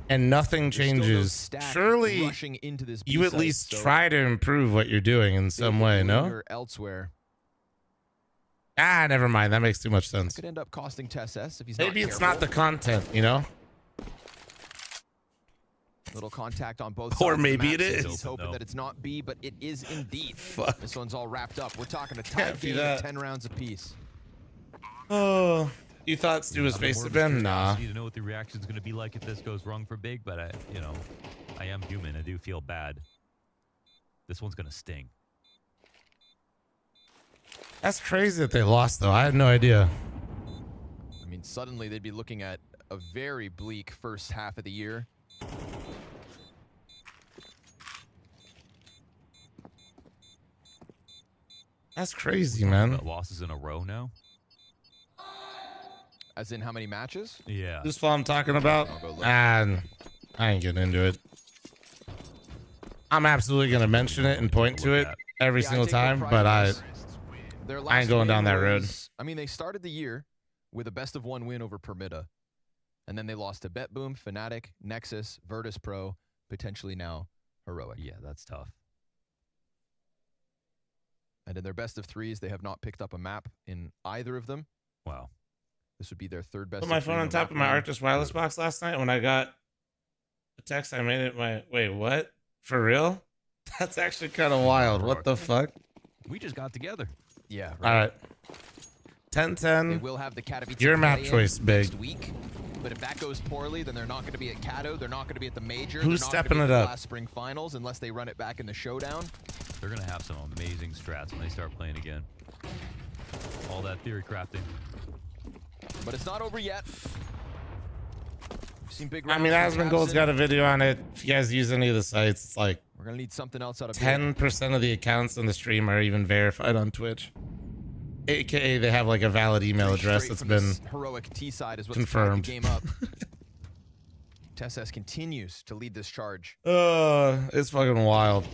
and nothing changes. Surely you at least try to improve what you're doing in some way, no? Elsewhere. Ah, never mind. That makes too much sense. Could end up costing TSS if he's maybe it's not the content, you know? Little contact on both sides. Or maybe it is. He's hoping that it's not B, but it is indeed. Fuck. This one's all wrapped up. We're talking a tied game of 10 rounds apiece. Oh, you thought Stu was face to Ben? Nah. You know what the reaction's going to be like if this goes wrong for Big, but I am human. I do feel bad. This one's going to sting. That's crazy that they lost, though. I had no idea. I mean, suddenly they'd be looking at a very bleak first half of the year. That's crazy, man. Losses in a row now? As in how many matches? Yeah. This is what I'm talking about. And I ain't getting into it. I'm absolutely going to mention it and point to it every single time, but I ain't going down that road. I mean, they started the year with a best of 1 win over Permita. And then they lost to BetBoom, Fnatic, Nexus, Virtus Pro, potentially now Heroic. Yeah, that's tough. And in their best of 3s, they have not picked up a map in either of them. Wow. This would be their third best. Put my phone on top of my Arctis wireless box last night. When I got a text, I made it my... Wait, what? For real? That's actually kind of wild. What the fuck? We just got together. Yeah. Right. All right. 10-10. They will have the Katowice your map choice, Big. Next week. But if that goes poorly, then they're not going to be at Kato. They're not going to be at the major. Who's they're not stepping gonna be it at the up? last spring finals unless they run it back in the showdown. They're going to have some amazing strats when they start playing again. All that theory crafting. But it's not over yet. We've seen big I mean, Asmongold's got a video on it. If you guys use any of the sites, it's like we're going to need something else out of 10% of the accounts on the stream are even verified on Twitch. AKA they have like a valid email address that's been Heroic T side is what's confirmed. The game up. TSS continues to lead this charge. It's fucking wild.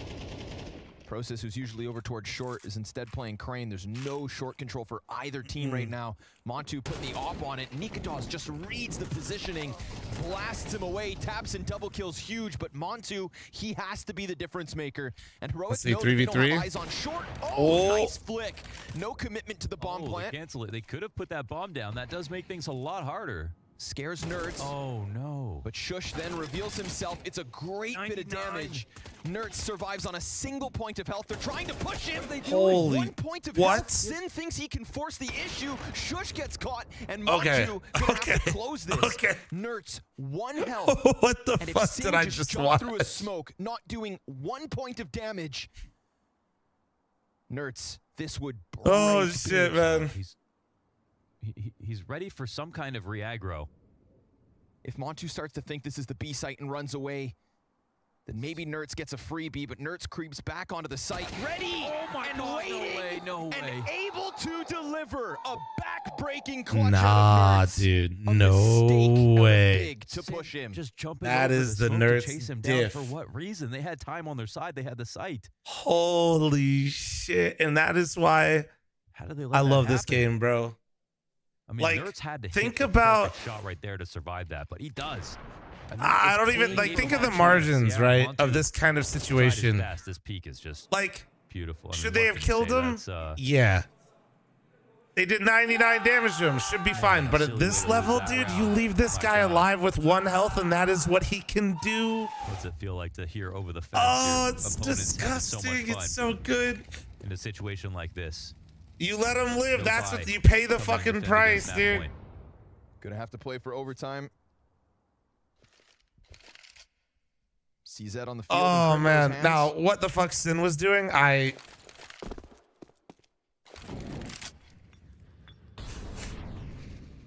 Process, who's usually over towards short, is instead playing Crane. There's no short control for either team right now. Montu putting the op on it. Nikita's just reads the positioning, blasts him away, taps and double kills huge, but Montu, he has to be the difference maker. And Heroic knows they don't have eyes on short. Oh, nice flick. No commitment to the bomb plant. They cancel it. They could have put that bomb down. That does make things a lot harder. Scares Nerds. Oh no. But Shush then reveals himself. It's a great 99. Bit of damage. Nerds survives on a single point of health. They're trying to push him. Holy 1 point of health. Sin thinks he can force the issue. Shush gets caught, and Montu gonna have to close this. Nerds 1 health. What the and fuck Sin did I just watch? Through a smoke, not doing 1 point of damage. Nerds, this would break. Oh shit, man. He's ready for some kind of re-aggro. If Montu starts to think this is the B site and runs away, then maybe Nerds gets a freebie, but Nerds creeps back onto the site, ready and waiting, no way. And able to deliver a back-breaking clutch Nah, out of Nerds. dude, no way. Big to push him. Just jumping that over is the the smoke Nerds to chase him diff. down for what reason? They had time on their side. They had the site. Holy shit! And that is why How did they let I that love this happen? game, bro. I mean, Like, Nerds had to think hit the about perfect shot right there to survive that, but he does. I don't even like think of the margins, right, of this kind of situation. This peak is just like beautiful. Should they have killed him? Yeah. They did 99 damage to him. Should be fine. But at this level, dude, you leave this guy alive with 1 health, and that is what he can do. What's it feel like to hear over the fence? Oh, it's disgusting. It's so good. In a situation like this. You let him live. That's what you pay the fucking price, dude. Gonna have to play for overtime. CZ on the field. Oh man. Now, what the fuck Sin was doing?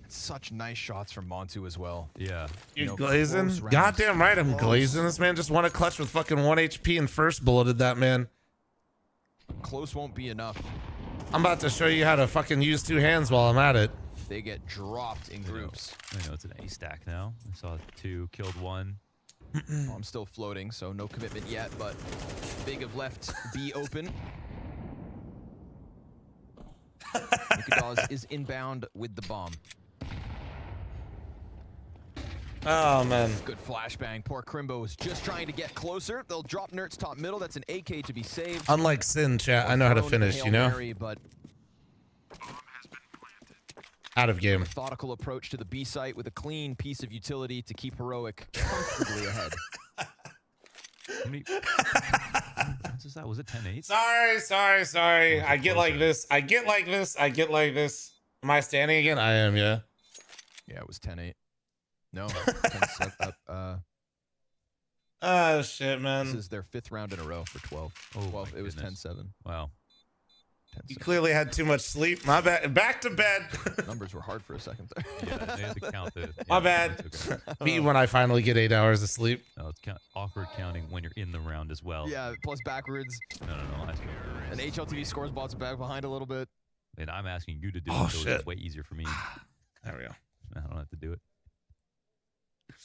Such nice shots from Montu as well. Yeah. You're glazing? Goddamn right I'm glazing. This man just won a clutch with fucking 1 HP and first bulleted that man. Close won't be enough. I'm about to show you how to fucking use 2 hands while I'm at it. They get dropped in groups. I know it's an A stack now. I saw 2, killed 1. I'm still floating, so no commitment yet, but Big have left B open. Nikita's is inbound with the bomb. Oh, man. Good flashbang. Poor Crimbo was just trying to get closer. They'll drop Nerds top middle. That's an AK to be saved. Unlike Sin, chat, I know how to finish, you know? But out of game. Methodical approach to the B site with a clean piece of utility to keep Heroic comfortably ahead. How many was that? Was it 10-8? Sorry. I get like this. I get like this. Am I standing again? I am, yeah. Yeah, it was 10-8. No. 10-7, oh, shit, man. This is their 5th round in a row for 12. Oh, 12. It was 10-7. Wow. You clearly had too much sleep. My bad. Back to bed. Numbers were hard for a second there. Yeah, they had to count the. My bad. Me when I finally get 8 hours of sleep. No, it's awkward counting when you're in the round as well. Yeah, plus backwards. No. And HLTV scores bots back behind a little bit. And I'm asking you to do oh, it, so shit. it's way easier for me. There we go. I don't have to do it.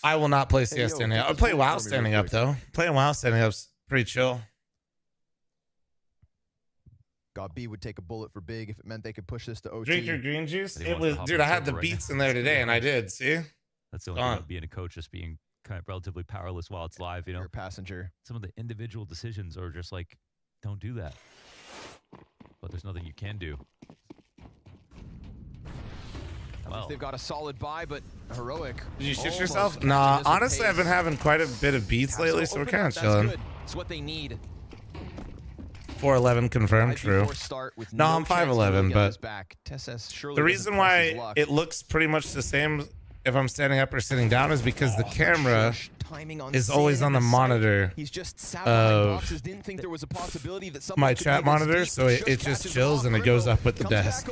I will not play CS standing up. I'll play WoW standing up, though. Playing WoW standing up's pretty chill. God, B would take a bullet for Big if it meant they could push this to OT. Drink your green juice? It was, dude, I had the beats in there today, and I did, see? That's the only thing about being a coach, just being kind of relatively powerless while it's live, you know? You're a passenger. Some of the individual decisions are just like, don't do that. But there's nothing you can do. At least they've got a solid buy, but Heroic. Did you shit yourself? Nah, honestly, I've been having quite a bit of beats lately, so we're kind of chilling. It's what they need. 4'11 confirmed, true. No, I'm 5'11, but the reason why it looks pretty much the same if I'm standing up or sitting down is because the camera is always on the monitor of my chat monitor, so it just chills and it goes up with the desk.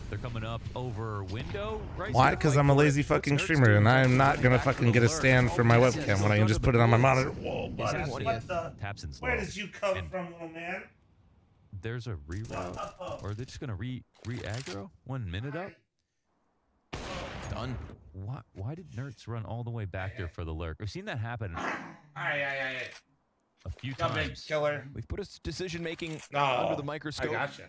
They're coming up over window, right? Why? Because I'm a lazy fucking streamer, and I'm not gonna fucking get a stand for my webcam when I can just put it on my monitor. Whoa, buddy. What the? Where did you come from, little man? There's a reroute. Or are they just gonna re-aggro? 1 minute up? Done. Why did Nerds run all the way back there for the lurk? I've seen that happen. a few times. Killer. We've put his decision-making under the microscope. I gotcha.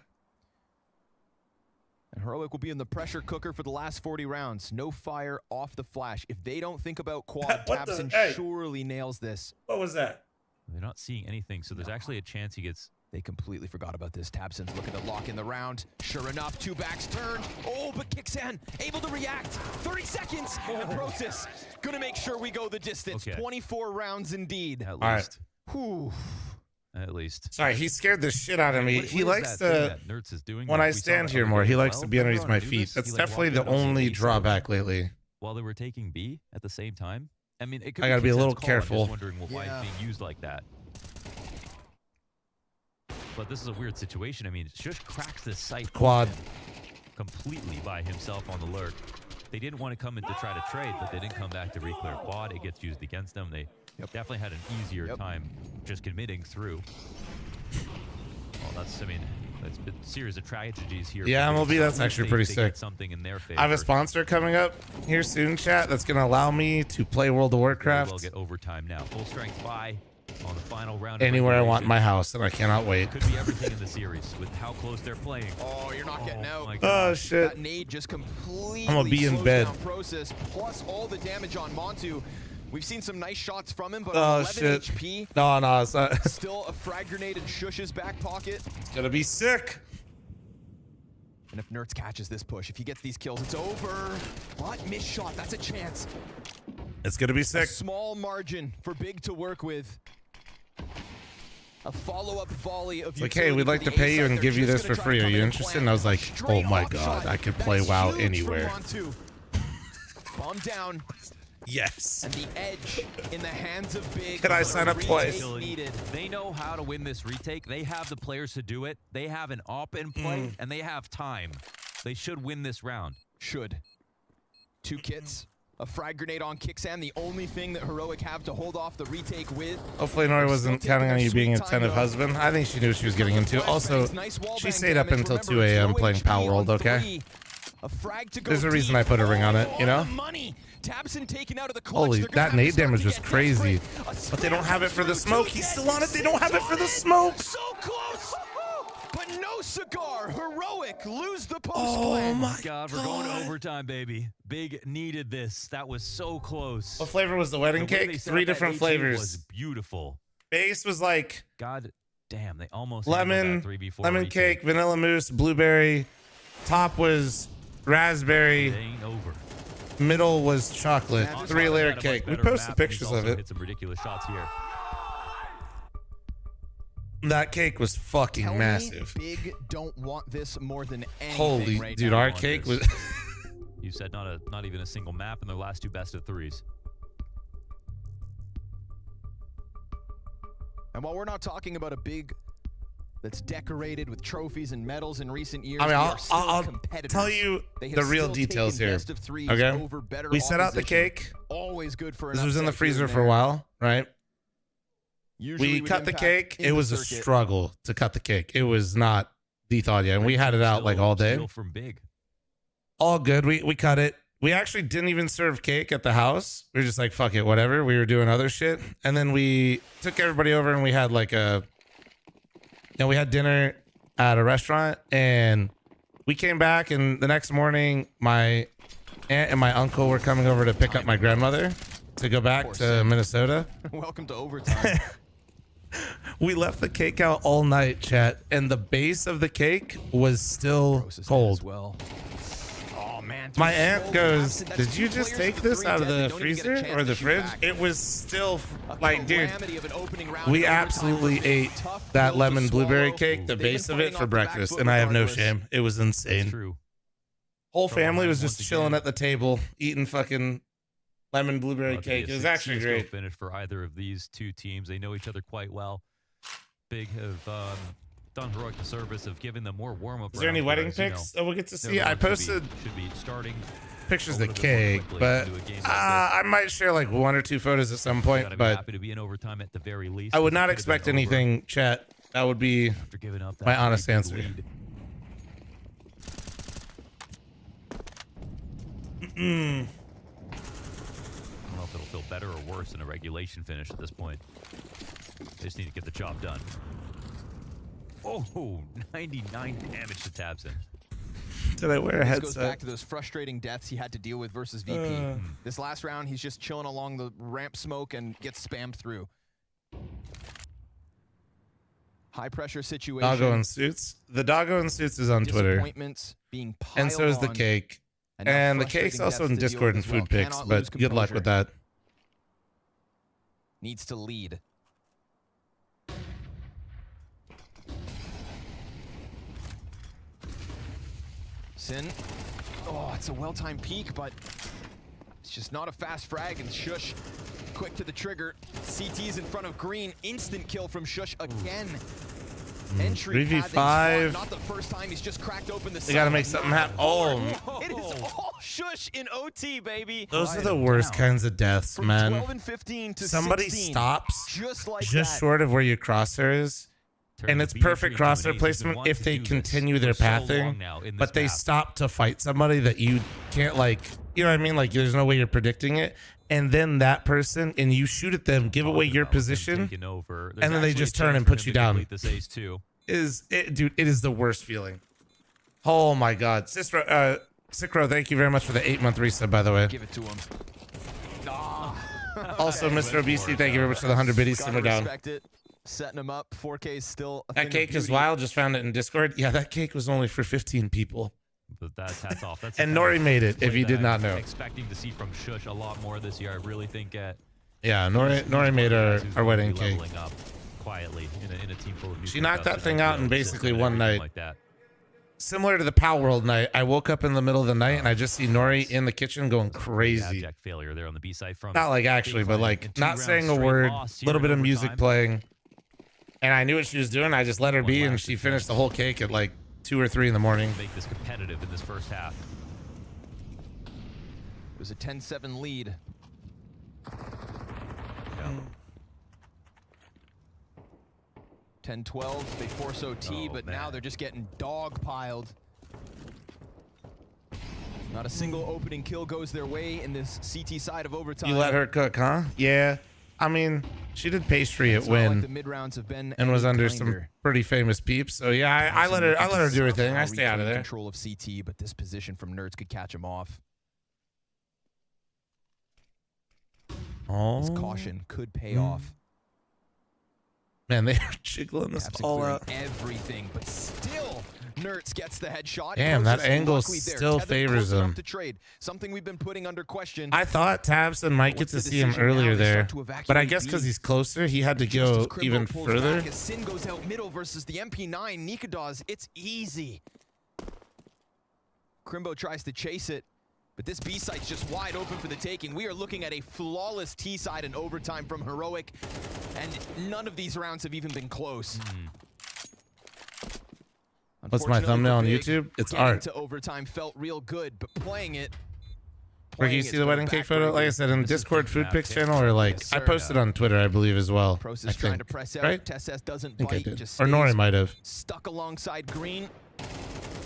And Heroic will be in the pressure cooker for the last 40 rounds. No fire off the flash. If they don't think about quad, Tabson surely nails this. What was that? They're not seeing anything, so there's actually a chance he gets... They completely forgot about this. Tabson's looking to lock in the round. Sure enough, 2 backs turned. Oh, but Kixan able to react. 30 seconds. And Process gonna make sure we go the distance. Okay. 24 rounds indeed. At least. All right. Whew. At least. Sorry, he scared the shit out of me. He likes to, Nerds is doing when I stand here more, he likes to be underneath my feet. That's definitely the only drawback lately. While they were taking B at the same time. I mean, it could I gotta be a little Kixan's call. I'm careful. just wondering why it's being used like that. But this is a weird situation. I mean, Shush cracks this site Quad. completely by himself on the lurk. They didn't want to come in to try to trade, but they didn't come back to re-clear quad. It gets used against them. They definitely had an easier time just committing through. Well, that's, I mean, it's been a series of tragedies here. Yeah, MLB, that's actually pretty they sick. get something in their favor. I have a sponsor coming up here soon, chat, that's going to allow me to play World of Warcraft They'll get overtime now. Full strength buy on the final round. anywhere I want in my house, and I cannot wait. Could be everything in the series with how close they're playing. Oh, you're not getting out. Oh, shit. That nade just completely I'm gonna be in slows bed. down Process, plus all the damage on Montu. We've seen some nice shots from him, but Oh, 11 shit. HP. No, it's not. Still a frag grenade in Shush's back pocket. It's going to be sick. And if Nerds catches this push, if he gets these kills, it's over. What? Missed shot. That's a chance. It's going to be A sick. small margin for Big to work with. A follow-up volley of Like, hey, we'd like to pay you and give you this for free. Are you interested? And I was like, oh my god, I could play WoW anywhere. Bomb down. Yes. And the edge in the hands of Big. Can I sign up twice? Needed. They know how to win this retake. They have the players to do it. They have an op in play, and they have time. They should win this round. Should. 2 kits. A frag grenade on Kixan, the only thing that Heroic have to hold off the retake with. Hopefully Nori wasn't counting on you being an attentive husband. I think she knew what she was getting into. Also, she stayed up until 2 a.m. playing Power World, okay? There's a reason I put a ring on it, you know? Holy, that nade damage was crazy. But they don't have it for the smoke. He's still on it. They don't have it for the smoke. So close! But no cigar. Heroic lose the post Oh play. my God, we're going to overtime, baby. Big needed this. That was so close. What flavor was the wedding cake? 3 different flavors. Was beautiful. Base was like God damn, they almost lemon, 3v4 lemon retake. cake, vanilla mousse, blueberry. Top was raspberry. It ain't over. Middle was chocolate. Yeah, 3-layer cake. We posted pictures of it. Hit some ridiculous shots here. That cake was fucking Tell massive. Me Big don't want this more than anything. Holy right dude, now. our cake was. You said not even a single map in their last 2 best of 3s. And while we're not talking about a Big that's decorated with trophies and medals in recent years, I mean, we are still I'll competitors. tell you They have the real still details taken here. best of 3s Okay, over better we set out the opposition. cake. Always good for an This was in the upset freezer here and for a there. while, right? Usually We with cut the impact cake. in It the was a circuit. struggle to cut the cake. It was not the thought yet, and we had it out like all day. Steal from Big. All good. We cut it. We actually didn't even serve cake at the house. We were just like, fuck it, whatever. We were doing other shit. And then we took everybody over and we had like we had dinner at a restaurant, and we came back, and the next morning my aunt and my uncle were coming over to pick up my grandmother to go back to Minnesota. Welcome to overtime. We left the cake out all night, chat, and the base of the cake was still cold. Well. Oh man. My aunt goes, "Did you just take this out of the freezer or the fridge?" It was still like, dude, we absolutely ate that lemon blueberry cake, the base of it, for breakfast, and I have no shame. It was insane. True. Whole family was just chilling at the table, eating fucking lemon blueberry cake. It was actually great. Finish for either of these 2 teams. They know each other quite well. Big have done heroic the service of giving them more warm-up. Is there any wedding pics that we'll get to see? I posted should be starting pictures of the cake, but I might share like 1 or 2 photos at some point. But happy to be in overtime at the very least. I would not expect anything, chat. That would be my honest answer. I don't know if it'll feel better or worse in a regulation finish at this point. They just need to get the job done. Oh, 99 damage to Tabson. Did I wear a This headset? goes back to those frustrating deaths he had to deal with versus VP. This last round, he's just chilling along the ramp smoke and gets spammed through. High pressure situation. Doggo in Suits. The Doggo in Suits is on Twitter. Disappointments being piled And so is the on. Cake. Enough And the frustrating Cake's also deaths in to deal Discord with and as well. Food Picks, Cannot but lose good luck with that. Needs to lead. Sin. Oh, it's a well-timed peek, but it's just not a fast frag, and Shush quick to the trigger. CT's in front of Green. Instant kill from Shush again. Entry 3v5. not the first time he's just cracked open the They gotta make something happen. Oh, it is all Shush in OT, baby. those are the worst kinds of deaths, From man. 12 and 15 to Somebody 16, stops just like just that. short of where your crosshair is. And it's perfect crosshair placement if they continue their pathing, but they stop to fight somebody that you can't, like, you know what I mean? Like, there's no way you're predicting it. And then that person, and you shoot at them, give away your position, and then they just turn and put you down. Dude, it is the worst feeling. Oh my God. Sikro, thank you very much for the 8-month reset, by the way. Give it to him. Also, Mr. Obesity, thank you very much for the 100 biddies. Simmer down. Respect it. Setting him up. 4K is still a That thing cake of is beauty. wild. Just found it in Discord. Yeah, that cake was only for 15 people. But that's hats off. That's And Nori made it, if you did not know. Expecting to see from Shush a lot more this year. I really think Yeah, Nori made our wedding cake. leveling up quietly in a team full of new She knocked that products thing and out in ideas basically and one everything night. like that. Similar to the Pal World night, I woke up in the middle of the night and I just see Nori in the kitchen going crazy. Abject failure there on the B side front. Not like actually, but like not saying a word, little bit of music playing. And I knew what she was doing. I just let her be, and she finished the whole cake at like 2 or 3 in the morning. Make this competitive in this first half. It was a 10-7 lead. Yeah. 10-12, they force OT, but now they're just getting dog-piled. Not a single opening kill goes their way in this CT side of overtime. You let her cook, huh? Yeah. I mean, she did pastry at It's not like Win the mid-rounds have been and was any under kinder. some pretty famous peeps. So yeah, I let her do her thing. I stay out of there. Control of CT, but this position from Nerds could catch him off. Oh. This caution could pay off. Man, they are jiggling this Capsic ball clearing out. everything, but still, Nerds gets the headshot. Damn, that Process angle luckily there. still Tethered favors close enough him. to trade. Something we've been putting under question. I thought Tabson might get What's to the see him decision now? earlier They there, start to evacuate but I guess B. because he's closer, he had to Just go as Crimbo even pulls further. back, as Sin goes out middle versus the MP9, Nikados, it's easy. Crimbo tries to chase it, but this B site's just wide open for the taking. We are looking at a flawless T side in overtime from Heroic, and none of these rounds have even been close. What's my thumbnail on YouTube? It's getting art. to overtime felt real good, but playing it. Where can you see the wedding cake photo? Like I said, in Discord Food Pics channel, or like Yes, I sir. posted on Twitter, I believe as well. Pros I is trying think, to press out. right? Tess doesn't I think I bite. did. Just Or stays Nori might have. Stuck alongside Green.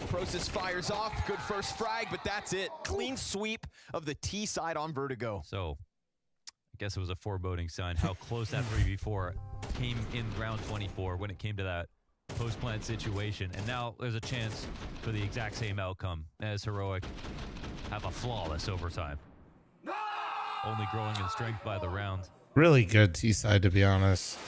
Process fires off. Good first frag, but that's it. Clean sweep of the T side on Vertigo. So, I guess it was a foreboding sign how close that 3v4 came in round 24 when it came to that post-plant situation. And now there's a chance for the exact same outcome as Heroic have a flawless overtime. Only growing in strength by the round. Really good T side, to be honest.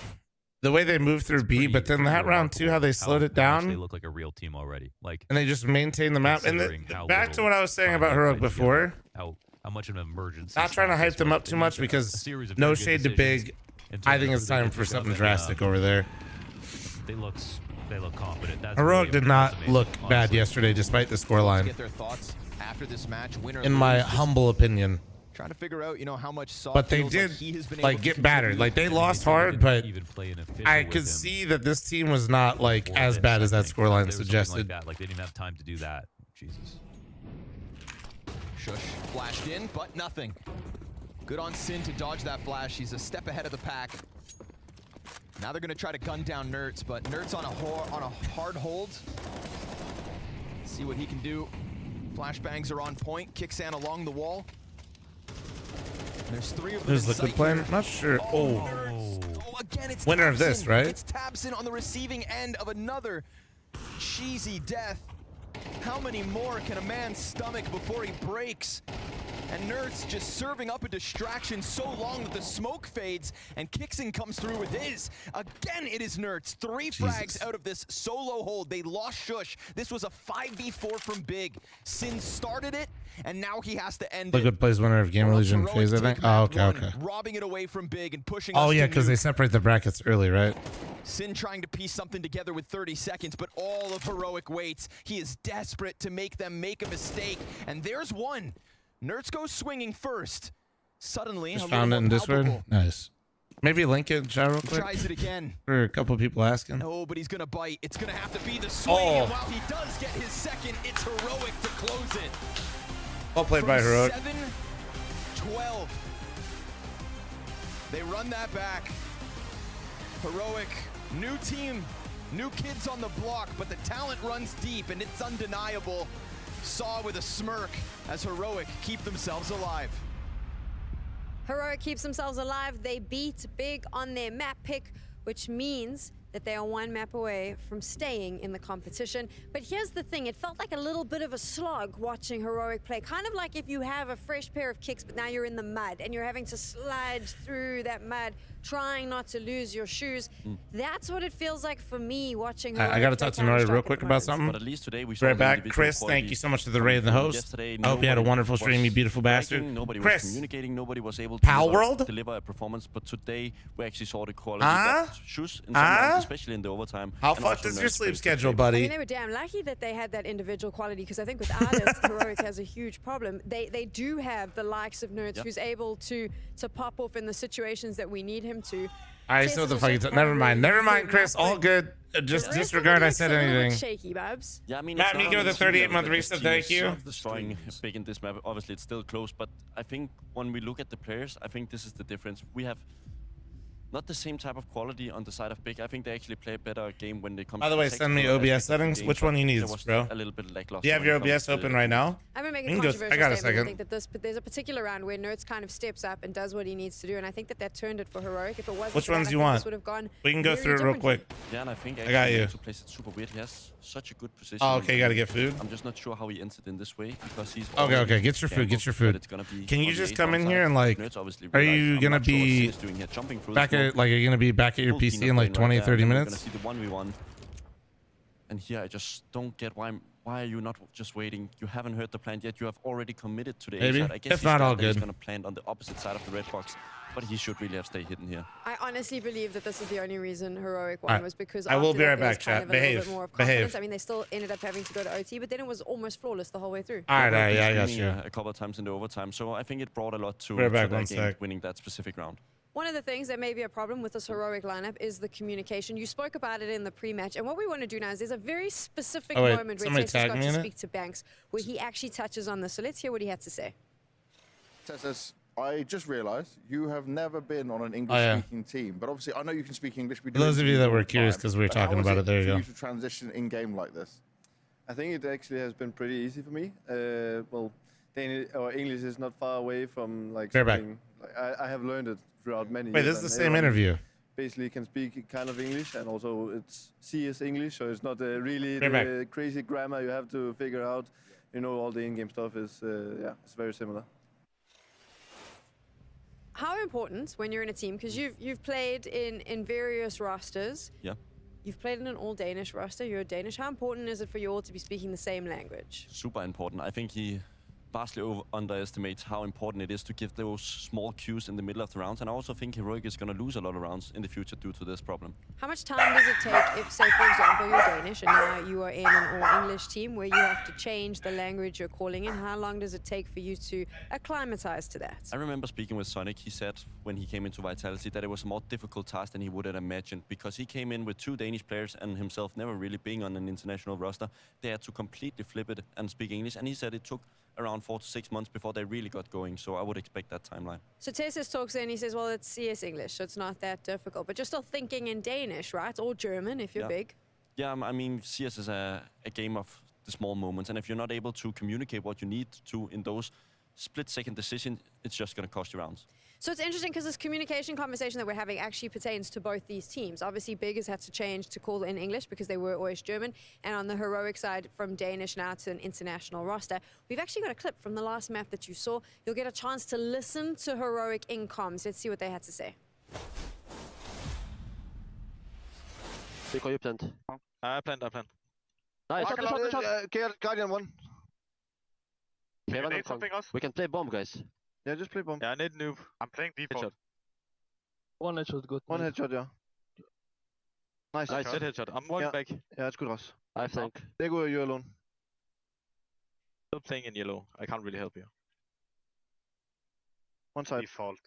The way they moved through B, but then that round too, how they slowed it They down, look like a real team already. Like, and they just maintained the map. And considering how back to little what I was saying time about they Heroic played before. together, how much of an emergency. Not trying to hype them up too much because series of no very good shade to decisions Big. in I terms think of it's who they time pick for up something and, drastic over there. They look confident. That's Heroic really did not impressive, look bad honestly. yesterday, despite the Let's scoreline. get their thoughts after this match. Winner In or my lose, just humble opinion. trying to figure out, how much Saw But they feels did like he has been like able to get battered. contribute. Like they lost hard, but I could see that this team was not like as bad as that scoreline suggested. Like they didn't have time to do that. Jesus. Shush flashed in, but nothing. Good on Sin to dodge that flash. He's a step ahead of the pack. Now they're going to try to gun down Nerds, but Nerds on a hard hold. See what he can do. Flashbangs are on point. Kicksan along the wall. There's 3 of them. There's in Liquid sight playing. here. Not sure. Oh, again, it's winner of this, right? It's Tabson on the receiving end of another cheesy death. How many more can a man stomach before he breaks? And Nerds just serving up a distraction so long that the smoke fades and Kixon comes through with his. Again, it is Nerds. 3 frags out of this solo hold. They lost Shush. This was a 5v4 from Big. Sin started it, and now he has to end it. Liquid plays winner of Game Illusion phase, I think. Oh, okay. Robbing it away from Big and pushing Oh, us yeah, to because they separate the brackets early, right? Sin trying to piece something together with 30 seconds, but all of Heroic waits. He is desperate to make them make a mistake, and there's one. Nerds goes swinging first. Suddenly, just found it in Discord. Nice. Maybe link it in chat real quick. Tries it again. For a couple of people asking. Oh, but he's gonna bite. It's gonna have to be the swing. Oh. And while he does get his second, it's Heroic to close it. Well played by Heroic. 7-12. They run that back. Heroic, new team, new kids on the block, but the talent runs deep, and it's undeniable. Saw with a smirk as Heroic keep themselves alive. Heroic keeps themselves alive. They beat Big on their map pick, which means that they are 1 map away from staying in the competition. But here's the thing, it felt like a little bit of a slog watching Heroic play. Kind of like if you have a fresh pair of kicks, but now you're in the mud and you're having to slide through that mud, trying not to lose your shoes. That's what it feels like for me watching Heroic. I got to talk to Nori real quick about something. But at least today we right back. Chris, thank you so much for the raid and the host. I hope you had a wonderful stream, you beautiful bastard. Nobody Chris, was communicating, nobody was able to deliver a performance, but today we actually saw the quality that shoes in some rounds, especially in the overtime. How fucked is your sleep schedule, buddy? I mean, they were damn lucky that they had that individual quality, because I think without it, Heroic has a huge problem. They do have the likes of Nerds who's able to pop off in the situations that we need him to. I still the fucking never mind, Chris. All good. Just disregard I said anything. Shaky, Babs. Yeah, I mean, Matt Miko, the 38-month reset. Thank you. Destroying Big in this map. Obviously, it's still close, but I think when we look at the players, I think this is the difference. We have not the same type of quality on the side of Big. I think they actually play a better game when they come. By the way, send me OBS settings. Which one you need, bro? A little bit lackluster. Do you have your OBS open right now? I'm gonna make a controversial statement. I think that there's a particular round where Nerds kind of steps up and does what he needs to do, and I think that turned it for Heroic. If it wasn't, which ones do you want? We can go through it real quick. Yeah, and I think I got you. To place it super weird. He has such a good position. Oh, okay, you gotta get food. I'm just not sure how he entered in this way because he's. Okay, get your food. Get your food. Can you just come in here and like? Are you gonna be back at like? Are you gonna be back at your PC in like 20-30 minutes? Gonna see the 1v1. And here I just don't get why are you not just waiting? You haven't heard the plan yet. You have already committed to the A side. I guess if not all good. He's gonna plant on the opposite side of the red box, but he should really have stayed hidden here. I honestly believe that this is the only reason Heroic won was because I will be right back, chat. Behave. I mean, they still ended up having to go to OT, but then it was almost flawless the whole way through. All right, yeah, I got you. A couple of times in the overtime, so I think it brought a lot to that game, winning that specific round. One of the things that may be a problem with this Heroic lineup is the communication. You spoke about it in the pre-match, and what we want to do now is there's a very specific moment where Tess got to speak to Banks, where he actually touches on this. So let's hear what he had to say. Tess, I just realized you have never been on an English-speaking team, but obviously I know you can speak English. For those of you that were curious because we were talking about it, there you go. To transition in game like this? I think it actually has been pretty easy for me. Well, Danish or English is not far away from like something. Like, I have learned it throughout many years. Wait, this is the same interview. Basically can speak kind of English, and also it's CS English, so it's not really the crazy grammar you have to figure out. You know, all the in-game stuff is, yeah, it's very similar. How important when you're in a team, because you've played in various rosters. Yeah. You've played in an all-Danish roster. You're Danish. How important is it for you all to be speaking the same language? Super important. I think he vastly underestimates how important it is to give those small cues in the middle of the rounds, and I also think Heroic is going to lose a lot of rounds in the future due to this problem. How much time does it take if, say, for example, you're Danish and now you are in an all-English team where you have to change the language you're calling in? How long does it take for you to acclimatize to that? I remember speaking with Sonic. He said when he came into Vitality that it was a more difficult task than he would have imagined, because he came in with 2 Danish players and himself never really being on an international roster. They had to completely flip it and speak English, and he said it took around 4 to 6 months before they really got going, so I would expect that timeline. So Tessis talks and he says, well, it's CS English, so it's not that difficult, but you're still thinking in Danish, right? Or German, if you're big. Yeah, I mean, CS is a game of the small moments, and if you're not able to communicate what you need to in those split-second decisions, it's just going to cost you rounds. So it's interesting because this communication conversation that we're having actually pertains to both these teams. Obviously, Big has had to change to call in English because they were always German. And on the Heroic side, from Danish now to an international roster. We've actually got a clip from the last map that you saw. You'll get a chance to listen to Heroic in comms. Let's see what they had to say. Big, are you plant? I plant. Nice, shot. Guardian 1. Okay, we can play bomb, guys. Yeah, just play bomb. Yeah, I need noob. I'm playing default. One headshot, good. One headshot, yeah. Nice. Dead headshot. I'm walking back. Yeah, it's good, Ross. I think. Lego, you're alone. Still playing in yellow. I can't really help you. One side. Default.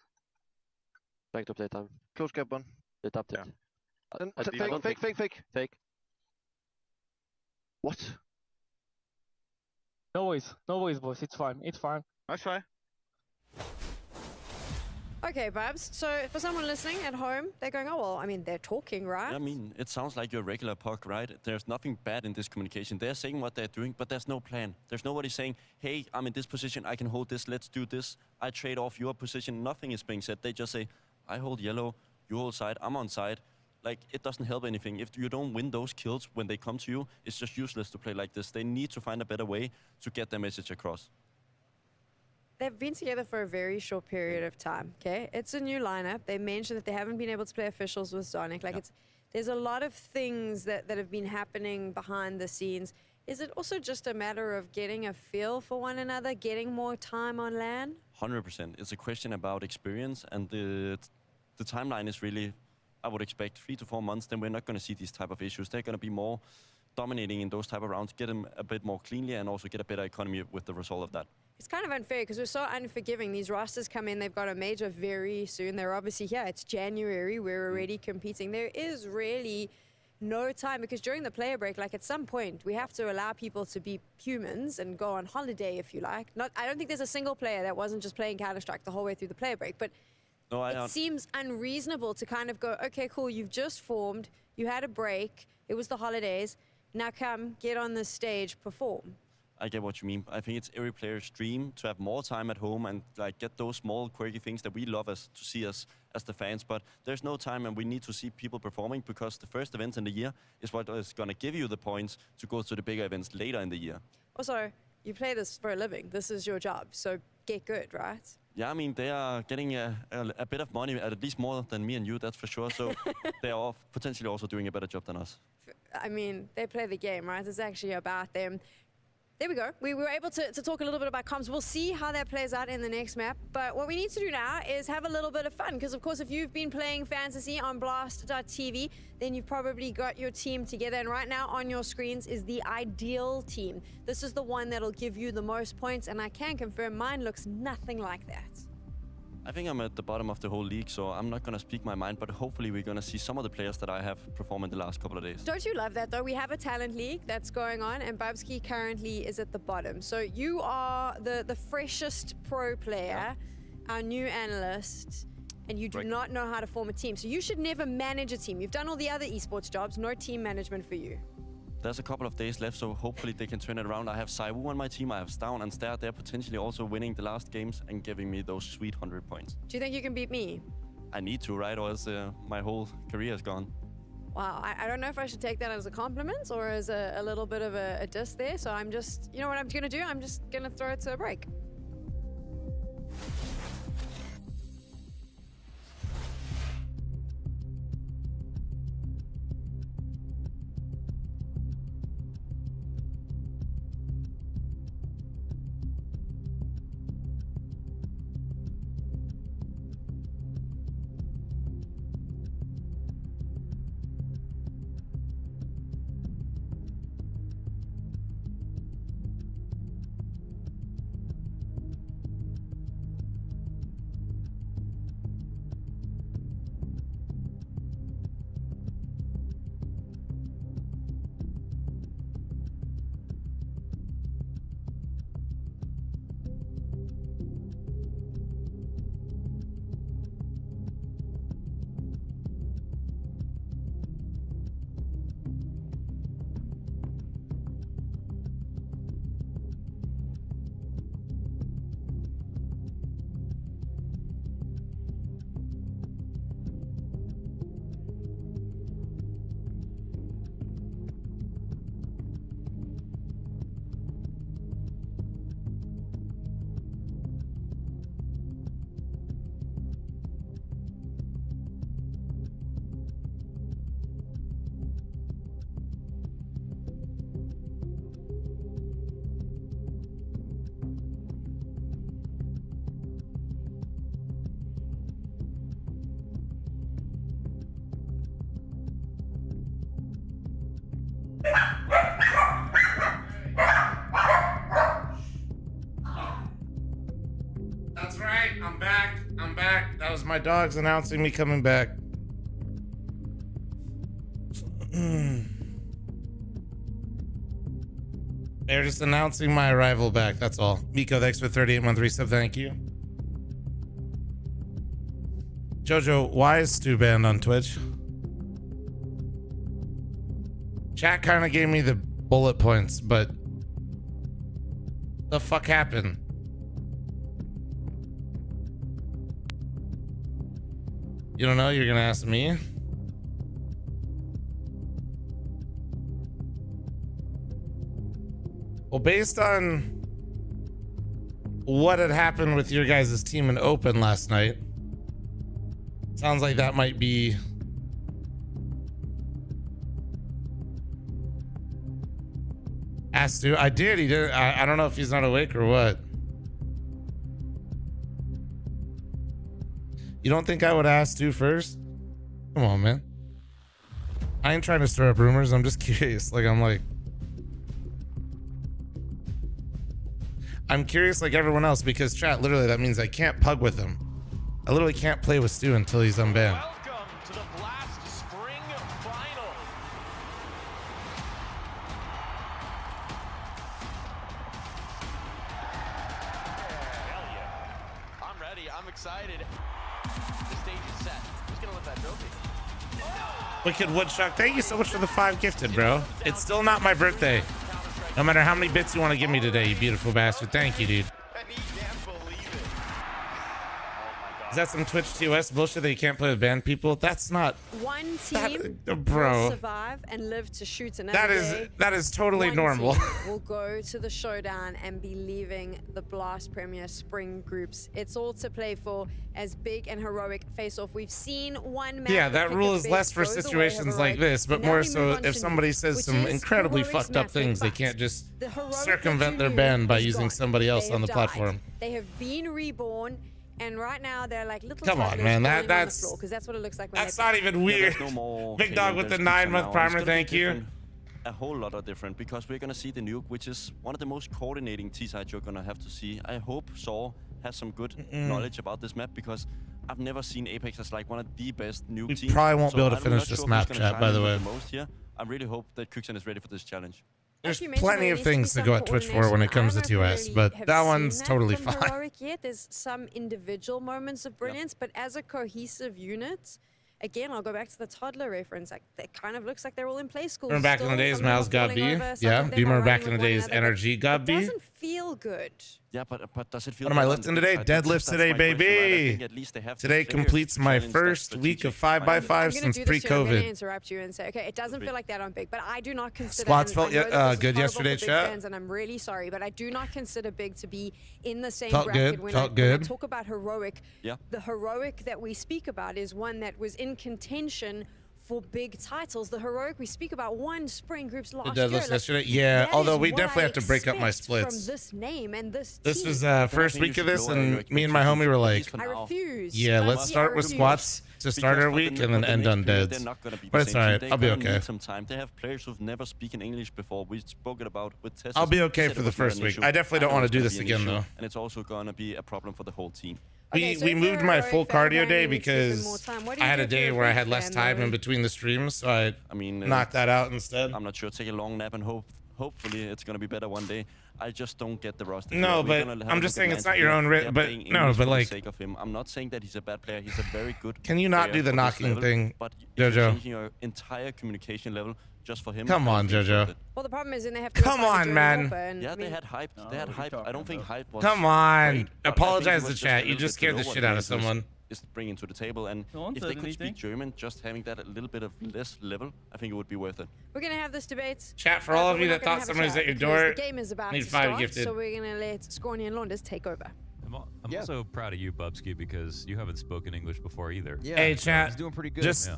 Back to playtime. Close gap one. They tapped it. Fake. What? No worries, boys. It's fine. Nice try. Okay, Babs. So for someone listening at home, they're going, oh, well, I mean, they're talking, right? I mean, it sounds like your regular puck, right? There's nothing bad in this communication. They're saying what they're doing, but there's no plan. There's nobody saying, hey, I'm in this position, I can hold this, let's do this. I trade off your position. Nothing is being said. They just say, I hold yellow, you hold side, I'm on side. Like, it doesn't help anything. If you don't win those kills when they come to you, it's just useless to play like this. They need to find a better way to get their message across. They've been together for a very short period of time, okay? It's a new lineup. They mentioned that they haven't been able to play officials with Sonic. Like, there's a lot of things that have been happening behind the scenes. Is it also just a matter of getting a feel for one another, getting more time on LAN? 100%. It's a question about experience, and the timeline is really, I would expect 3 to 4 months, then we're not going to see these type of issues. They're going to be more dominating in those type of rounds, get them a bit more cleanly, and also get a better economy with the result of that. It's kind of unfair because we're so unforgiving. These rosters come in, they've got a major very soon. They're obviously here. It's January. We're already competing. There is really no time because during the player break, like at some point, we have to allow people to be humans and go on holiday, if you like. I don't think there's a single player that wasn't just playing Counter-Strike the whole way through the player break, but it seems unreasonable to kind of go, okay, cool, you've just formed, you had a break, it was the holidays, now come, get on the stage, perform. I get what you mean. I think it's every player's dream to have more time at home and like get those small quirky things that we love to see as the fans. But there's no time, and we need to see people performing because the first events in the year is what is going to give you the points to go to the bigger events later in the year. Also, You play this for a living. This is your job, so get good, right? Yeah, I mean, they are getting a bit of money, at least more than me and you, that's for sure. So they are potentially also doing a better job than us. I mean, they play the game, right? It's actually about them. There we go. We were able to talk a little bit about comms. We'll see how that plays out in the next map. But what we need to do now is have a little bit of fun. Because, of course, if you've been playing Fantasy on Blast.tv, then you've probably got your team together. And right now on your screens is the ideal team. This is the one that'll give you the most points. And I can confirm mine looks nothing like that. I think I'm at the bottom of the whole league, so I'm not going to speak my mind, but hopefully we're going to see some of the players that I have perform in the last couple of days. Don't you love that, though? We have a talent league that's going on, and Babski currently is at the bottom. So you are the freshest pro player, our new analyst, and you do not know how to form a team. So you should never manage a team. You've done all the other esports jobs, no team management for you. There's a couple of days left, so hopefully they can turn it around. I have Saiwu on my team, I have Stown and Stair. They're potentially also winning the last games and giving me those sweet 100 points. Do you think you can beat me? I need to, right? Or else my whole career is gone. Wow, I don't know if I should take that as a compliment or as a little bit of a diss there. So I'm just, you know what I'm going to do? I'm just going to throw it to a break. That was my dogs announcing me coming back. They're just announcing my arrival back. That's all. Miko, thanks for 38-month resub. Thank you. Jojo, why is Stu banned on Twitch? Chat kind of gave me the bullet points, but the fuck happened? You don't know? You're gonna ask me? Well, based on what had happened with your guys' team in Open last night, sounds like that might be asked to. I did. He did. I don't know if he's not awake or what. You don't think I would ask Stu first? Come on, man. I ain't trying to stir up rumors. I'm just curious. I'm curious like everyone else, because chat, literally that means I can't pug with him. I literally can't play with Stu until he's unbanned. Welcome to the Blast Spring Final. Hell yeah. I'm ready. I'm excited. The stage is set. Who's gonna lift that trophy? Wicked Woodchuck, thank you so much for the 5 gifted, bro. It's still not my birthday. No matter how many bits you want to give me today, you beautiful bastard. Thank you, dude. Is that some Twitch TOS bullshit that you can't play with banned people? That's not. One team bro. will survive and live to shoot another day. That is totally One normal. team will go to the showdown and be leaving the Blast Premier Spring groups. It's all to play for as big and heroic face-off. We've seen one match. Yeah, that rule is less for situations like this, but more so if somebody says some incredibly fucked up things, they can't just circumvent their ban by using somebody else on the platform. They have been reborn. And right now they're like little. Come on, man. That's because that's what it looks like. That's not even weird. Big Dog with the 9-month primer. Thank you. A whole lot of different, because we're gonna see the nuke, which is one of the most coordinating T-sides you're gonna have to see. I hope Saw has some good knowledge about this map, because I've never seen Apex as like one of the best nuke teams. We probably won't be able to finish this map, chat, by the way. I really hope that Kuxan is ready for this challenge. There's plenty of things to go at Twitch for when it comes to 2S, but that one's totally fine. Yet. There's some individual moments of brilliance, but as a cohesive unit, again, I'll go back to the toddler reference. Like, it kind of looks like they're all in play school. Remember back in the days, Mal's got B? Yeah. Do you remember back in the days, Energy got B? It doesn't feel good. Yeah, but does it feel? What am I lifting today? Deadlifts today, baby. Today completes my first week of 5x5 since pre-COVID. I'm going to interrupt you and say, okay, it doesn't feel like that on Big, but I do not consider. Squats felt good yesterday, chat. And I'm really sorry, but I do not consider Big to be in the same bracket. When I talk about heroic, the heroic that we speak about is one that was in contention for big titles. The heroic we speak about won Spring Groups last year. Yesterday, yeah. Although we definitely have to break up my splits. From this name and this was first week of this, and me and my homie were like, I refuse. Yeah, let's start with squats to start our week and then end on deads. But it's alright. I'll be okay. They have players who've never spoken English before. We spoke about with Tess. I'll be okay for the first week. I definitely don't want to do this again though. And it's also gonna be a problem for the whole team. We moved my full cardio day because I had a day where I had less time in between the streams, so I knocked that out instead. I'm not sure. Take a long nap and hopefully it's gonna be better one day. I just don't get the roster. No, but I'm just saying it's not your own but no, but like, sake of him. I'm not saying that he's a bad player. He's a very good. Can you not do the knocking thing, but Jojo? You're changing your entire communication level just for him. Come on, Jojo. Well, the problem is, then they have to. Come on, man. Yeah, they had hype. They had hype. I don't think hype was. Come on. Apologize to chat. You just scared the shit out of someone. Is bringing to the table, and if they could speak German, just having that a little bit of less level, I think it would be worth it. We're gonna have this debate. Chat, for all of you that thought somebody's at your door. The game is about need to 5 start, gifted. So we're gonna let Scrawny and Launders take over. I'm also proud of you, Bubsky, because you haven't spoken English before either. Yeah, hey, chat. He's doing pretty good. Just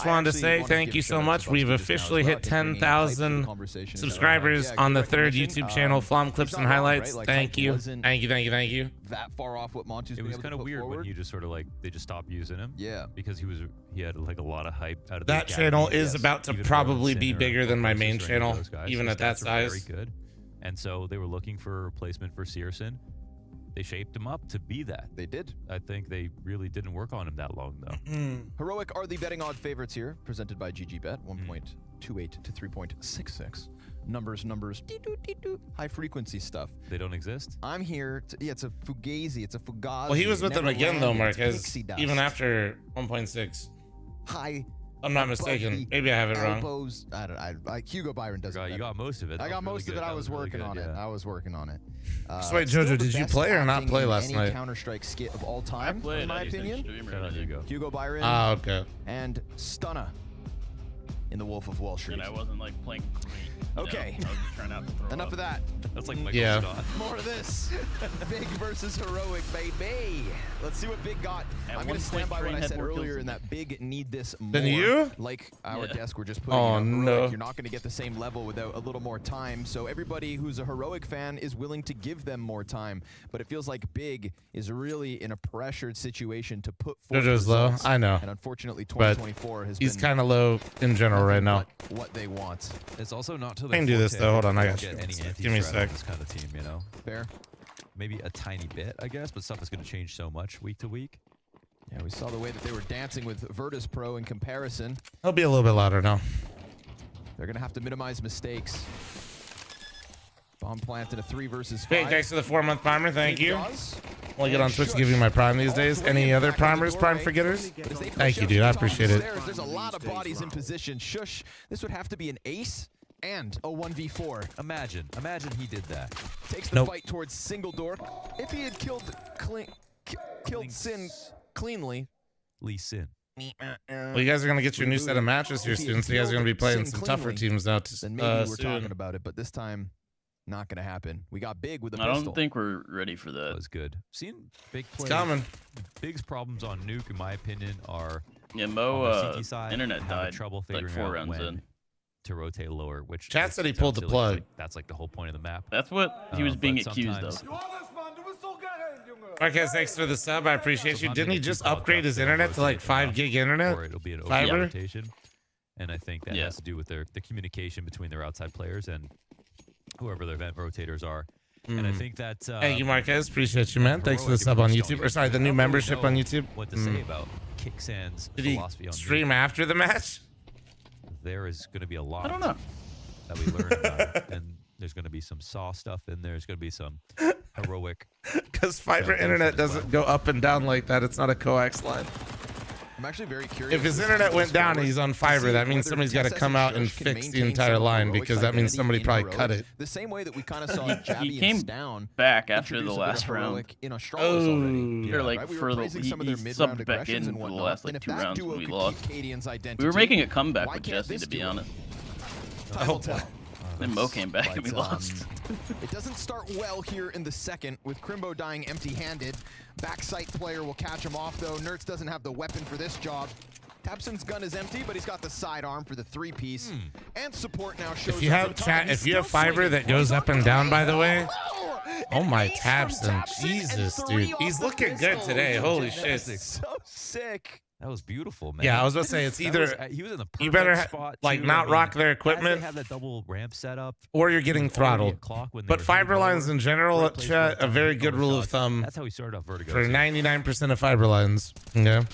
wanted to say thank you so much. We've officially hit 10,000 subscribers on the 3rd YouTube channel, Flom Clips and Highlights. Thank you. Thank you. That far off what Monty's It was kind of weird when he just sort of like, they just stopped using him. Yeah. Because he had like a lot of hype out of that channel is about to probably be bigger than my main channel, even at that size. Very good. And so they were looking for a replacement for Searson. They shaped him up to be that. They did. I think they really didn't work on him that long, though. Heroic are the betting odd favorites here, presented by GGBet, 1.28 to 3.66. Numbers, high frequency stuff. They don't exist? I'm here to, yeah, it's a fugazi, it's a fugazi. Well, he was with them again, though, Never landed. Marquez, even after 1.6. High. I'm not mistaken. Maybe I have it wrong. Elbows. Hugo Byron doesn't. You got most of it. I got most of it. I was working on it. I was working on it. So wait, Jojo, did you play or not play last night? Counter-Strike skit of all time, in my opinion. Shout out Hugo. Hugo Byron. Ah, okay. And Stunna in The Wolf of Wall Street. And I wasn't like playing great. Okay. I was just trying not to throw Enough up. of that. That's like Michael Yeah. Scott. More of this. Big versus Heroic, baby. Let's see what Big got. At I'm going to stand by what I had said more kills earlier than in that Big need this more. Than you? Like our Yeah. desk, we're just putting Oh, it on Heroic. no. You're not going to get the same level without a little more time. So everybody who's a Heroic fan is willing to give them more time. But it feels like Big is really in a pressured situation to put forth Jojo's low. results. I know. And unfortunately, But 2024 has he's been kind of low in general right now. what they want. It's also not to I can do this, though. Hold on, I got you. Any Give me a anti-strat sec. on this kind of team, you know? Fair. Maybe a tiny bit, I guess, but stuff is going to change so much week to week. Yeah, we saw the way that they were dancing with Virtus Pro in comparison. I'll be a little bit louder now. They're going to have to minimize mistakes. Bomb planted a 3 versus 5. Hey, thanks for the 4-month primer. Thank you. Does. Well, I get on Twitch to give you my prime these days. Any other primers, prime for getters? Thank you, dude. I appreciate it. There's a lot of bodies in position. Shush. This would have to be an ace and a 1v4. Imagine he did that. Takes the Nope. fight towards single door. If he had killed Sin cleanly. Lee Sin. Well, you guys are going to get your new set of matches here soon, so you guys are going to be playing some tougher teams now Then maybe we're soon. talking about it, but this time, not going to happen. We got Big with a I pistol. don't think we're ready for That that. was good. Seen Big play. It's coming. Big's problems on Nuke, in my opinion, are Yeah, on Mo, the CT side, internet having died trouble like figuring 4 out rounds when in. to rotate lower, which Chat is- said he sounds pulled the silly, 'cause, plug. like, that's like the whole point of the map. That's what he was being But accused sometimes- of. Marquez, thanks for the sub. I appreciate you. Sometimes Didn't he you get just too clogged upgrade up, his they don't internet to like rotate 5 enough, gig internet? or it'll be an Fiber? rotation. And I think that Yeah. has to do with the communication between their outside players and whoever their vent rotators are. And I think that Thank you, Marquez. Appreciate you, man. Thanks for the sub on YouTube. Or sorry, the new membership on YouTube. What to say about Kicksan's Did he philosophy on stream after the match? there is going to be a lot I don't know. that we learn about it. And there's going to be some Saw stuff in there. There's going to be some heroic. Because fiber internet doesn't go up and down like that. It's not a coax line. I'm actually very curious. If his internet went down and he's on fiber, that means somebody's got to come out and fix the entire line because that means somebody probably cut it. The same way that we kind of saw He Javi came and Down back after the introduce a bit last of round. Heroic in Australis already. Or like right? We were for the praising he, some of he their mid-round subbed back aggressions in and for the whatnot. last And like if 2 that rounds duo when we could lost. keep Cadian's identity, We were making a comeback why with can't Jesse, this to be duo? honest. Time will tell. Then Mo came back and we But, lost. It doesn't start well here in the second, with Crimbo dying empty-handed. Backside player will catch him off, though. Nertz doesn't have the weapon for this job. Tabson's gun is empty, but he's got the sidearm for the 3-piece. And support now shows If you up have on top. chat, He's if you have still fiber swinging. that goes up and down, by the way. Oh my Ace from Tabson, Tabson Jesus, and 3 dude, off he's the looking good pistol. today. Holy shit! So sick. That was beautiful, man. Yeah, I was about to say it's That either was- he was in the you better perfect spot, like too. not I mean, rock their as equipment, They have that double ramp set up, or you're getting There's already a throttled. clock when they But were fiber hitting lines lower. in general, Right place, chat, right a time, very double good rule of shots. thumb That's how he started off Vertigo. for too. 99% of fiber lines. Yeah.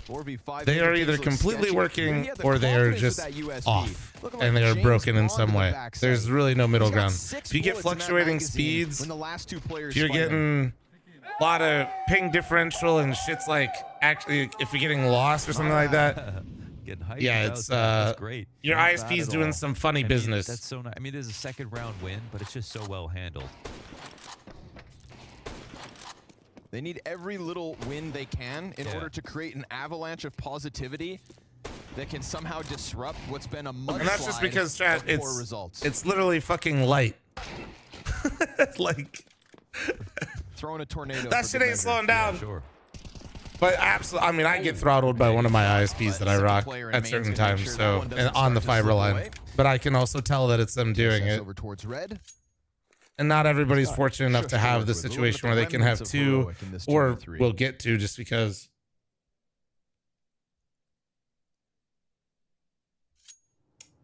4v5 They are either looks completely sketchy. working He had the or they are confidence with just that USB. off Looking and like they are James broken in Bond some to the way. backside. There's really no middle He's got ground. 6 If you get bullets in that fluctuating magazine speeds, when the last 2 players if you're fight him. getting a lot of ping differential and shit's like actually if you're getting lost or something like that, Getting hyped yeah, about it's that. That's great. your Not ISP bad is at doing all. some funny I mean, business. That's so nice. I mean, there's a second round win, but it's just so well handled. They need every little win they can in Yeah. order to create an avalanche of positivity that can somehow disrupt what's been a mudslide And that's just because chat, of poor it's results. it's literally fucking light. Like Throwing a tornado. that for shit good ain't measure. slowing down. Sure. But absolutely, I mean, I get throttled by one of my ISPs that I rock at certain times, so and on the fiber line. But I can also tell that it's them doing it. Over towards red. And not everybody's fortunate enough to have the situation where they can have 2 or will get 2 just because.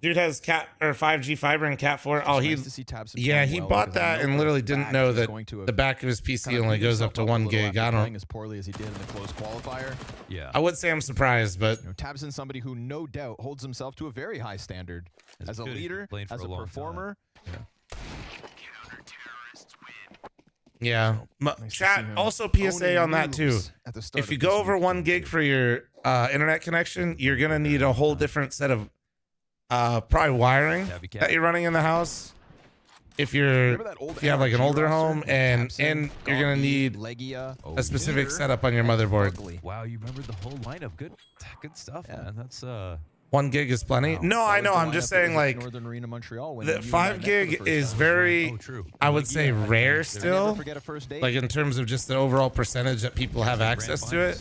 Dude has cat or 5G fiber and cat 4. Oh, Nice to see Tabson yeah, playing he well, bought because I that know and for a literally didn't fact know he's that going to have the back of his PC kind of only beat goes up himself to a 1 little gig. after I playing don't. as poorly as he did in the close qualifier. Yeah. I would say I'm surprised, but You know, Tabson's somebody who no doubt holds himself to a very high standard as a good. He's leader, playing for as a a long performer. yeah. Nice to Chat, see him also PSA owning on that too. moves at the start If you of go this over week. 1 gig for your internet connection, you're gonna need a whole different set of probably wiring that you're running in the house. If you have like an older home, and you're gonna need a specific setup on your motherboard. Wow, you remembered the whole lineup. Good stuff, man. That's 1 gig is plenty. No, I know. I'm just saying, like, Northern Arena Montreal when the you and I 5 met for gig the first is time. very, I would say, rare Never still. forget a first date. Like in terms of just the overall percentage that people have access to it.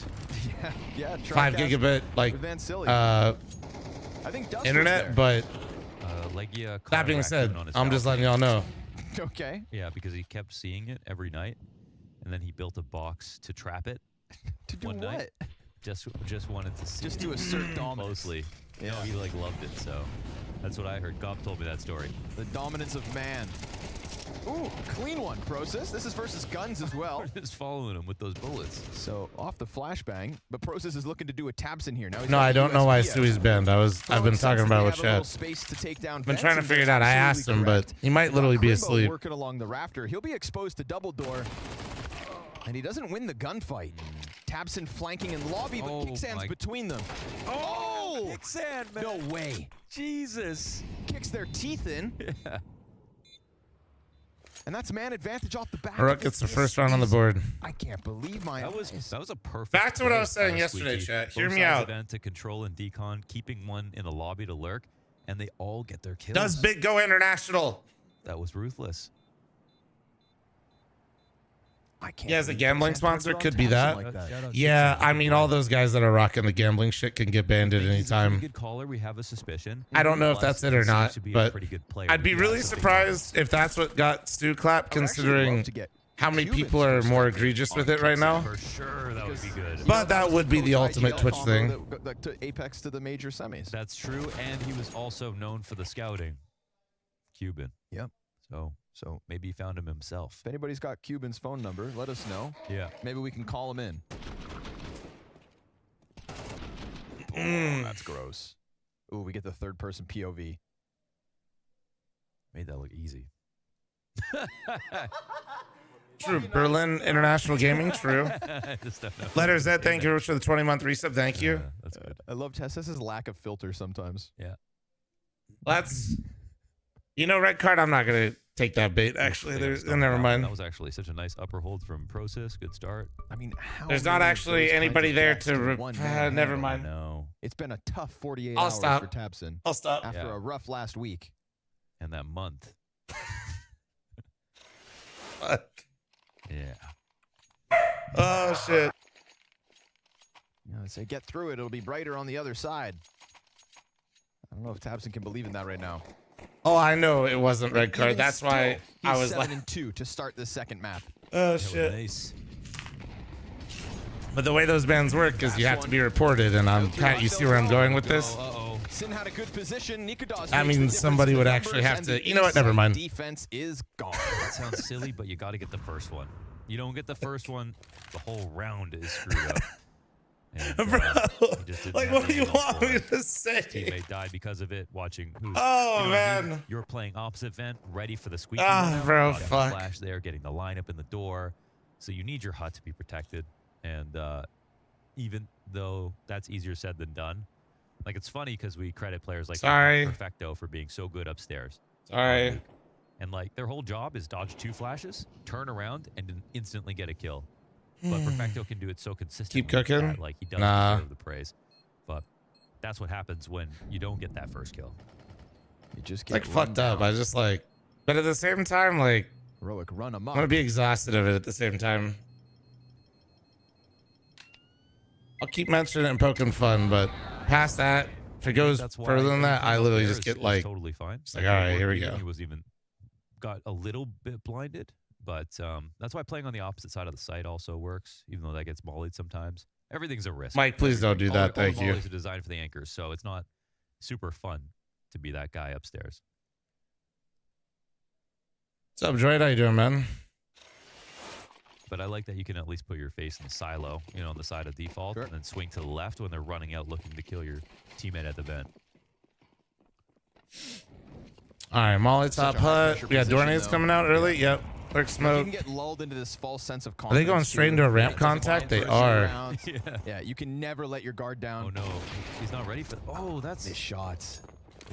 yeah, 5 gigabit, like, I think Dust was internet, there. but Legia that being said, on his I'm just balcony. letting y'all know. Okay. Yeah, because he kept seeing it every night, and then he built a box to trap it. To do one what? night. Just wanted to see. Just it to assert dominance. closely. Yeah. No, he like loved it. So that's what I heard. Gob told me that story. The dominance of man. Ooh, clean one, Process. This is versus guns as well. Just following him with those bullets. So off the flashbang, but Process is looking to do a Tabson here. Now he's No, got I the don't know why USP out. Sui's banned. I've been talking about it with Chad. Space to take down I've been Vents, trying to and figure it that's out. I asked absolutely him, but correct. he might They got literally be Crimbo asleep. Working along the rafter. He'll be exposed to double door. And he doesn't win the gunfight. Tabson flanking in lobby, but Kicksands between them. Oh! Kicksand, man. No way. Jesus. Kicks their teeth in. Yeah. And that's man advantage off the back. Rook gets the first round on the board. I can't believe my That was a perfect. Back to what I play was saying by yesterday, Squeaky. chat. Both Hear me sides out. Event to control and decon, keeping one in the lobby to lurk, and they all get their kills. Does Big go international? That was ruthless. I can't. Yeah, as a believe gambling Kicksands sponsor, turned could on be Tabson that. like that. Shout out Yeah, Kicksand. I mean, all those guys that are rocking the gambling shit can get banned at any He's a pretty time. good caller. We have a suspicion. I don't know if Plus, that's it or he not, seems to be a but pretty good player. I'd be He really has something surprised if that's what got Stu clapped, I would actually love considering to get how many Cubans people are for more starting egregious on with it right now. For sure, that would be good. But that would be the ultimate IGL Twitch combo thing. that took Apex to the major semis. That's true, and he was also known for the scouting. Cuban. Yep. So maybe he found him himself. If anybody's got Cuban's phone number, let us know. Yeah. Maybe we can call him in. That's gross. Ooh, we get the third person POV. Made that look easy. True. Berlin International Gaming, true. I just don't know. Letter Z, thank you for the 20-month resub. Thank you. That's good. I love Tess's lack of filter sometimes. Yeah. That's, you know, red card, I'm not going to take that bait, actually. There's, never mind. That was actually such a nice upper hold from Process. Good start. I mean, how There's not many of actually those kinds anybody of there deaths to can one man never handle? mind. No. It's been a tough 48 I'll hours stop. for Tabson I'll stop. after Yeah. a rough last week. And that month. Fuck. Yeah. Oh, shit. You know, they say get through it, it'll be brighter on the other side. I don't know if Tabson can believe in that right now. Oh, I know it wasn't red card. Even That's still, why I he's was 7 like, and 2 to start the second map. oh, shit. Nice. But the way those bans work is you have to be reported, and I'm kind of, you see where I'm going with this? Sin had a good position. Nikodas I makes mean, the somebody difference would in actually numbers, have and to, the you know what, never inside mind. Defense is gone. That sounds silly, but you got to get the first one. You don't get the first one, the whole round is screwed up. And, Bro, he just didn't like, have what do you anything want for me it. to say? His teammate died because of it. Watching who? Oh, you know what I mean? man. You're playing opposite vent, ready for the squeaky. Ah, one. bro, Got the fuck. Flash there, getting the lineup in the door. So you need your hut to be protected, and even though that's easier said than done, like it's funny because we credit players like Sorry. Perfecto for being so good upstairs. Sorry. And like their whole job is dodge 2 flashes, turn around, and then instantly get a kill. But Perfecto can do it so consistently. Keep cooking? That, like he doesn't Nah. deserve the praise. But that's what happens when you don't get that first kill. You just get Like, fucked up. I just like, but at the same time, like, Heroic run I'm amok. going to be exhausted of it at the same time. I'll keep mentioning it and poking fun, but past that, if it goes That's why further than that, I literally just Bears get is like, totally fine. it's like, all right, here we go. He was even got a little bit blinded, but that's why playing on the opposite side of the site also works, even though that gets mollied sometimes. Everything's a risk. Mike, please don't do that. All the Thank you. mollies are designed for the anchors, so it's not super fun to be that guy upstairs. What's up, Droid? How you doing, man? But I like that you can at least put your face in the silo, on the side of default, and then swing to the left when they're running out looking to kill your teammate at the vent. All right, Molly top hut. Yeah, Dornade's coming out early. Yep. Quick smoke. You can get lulled into this false sense of Are confidence. they going straight into a ramp contact? They are. Yeah, you can never let your guard down. Oh no, he's not ready for. Oh, that's missed shots.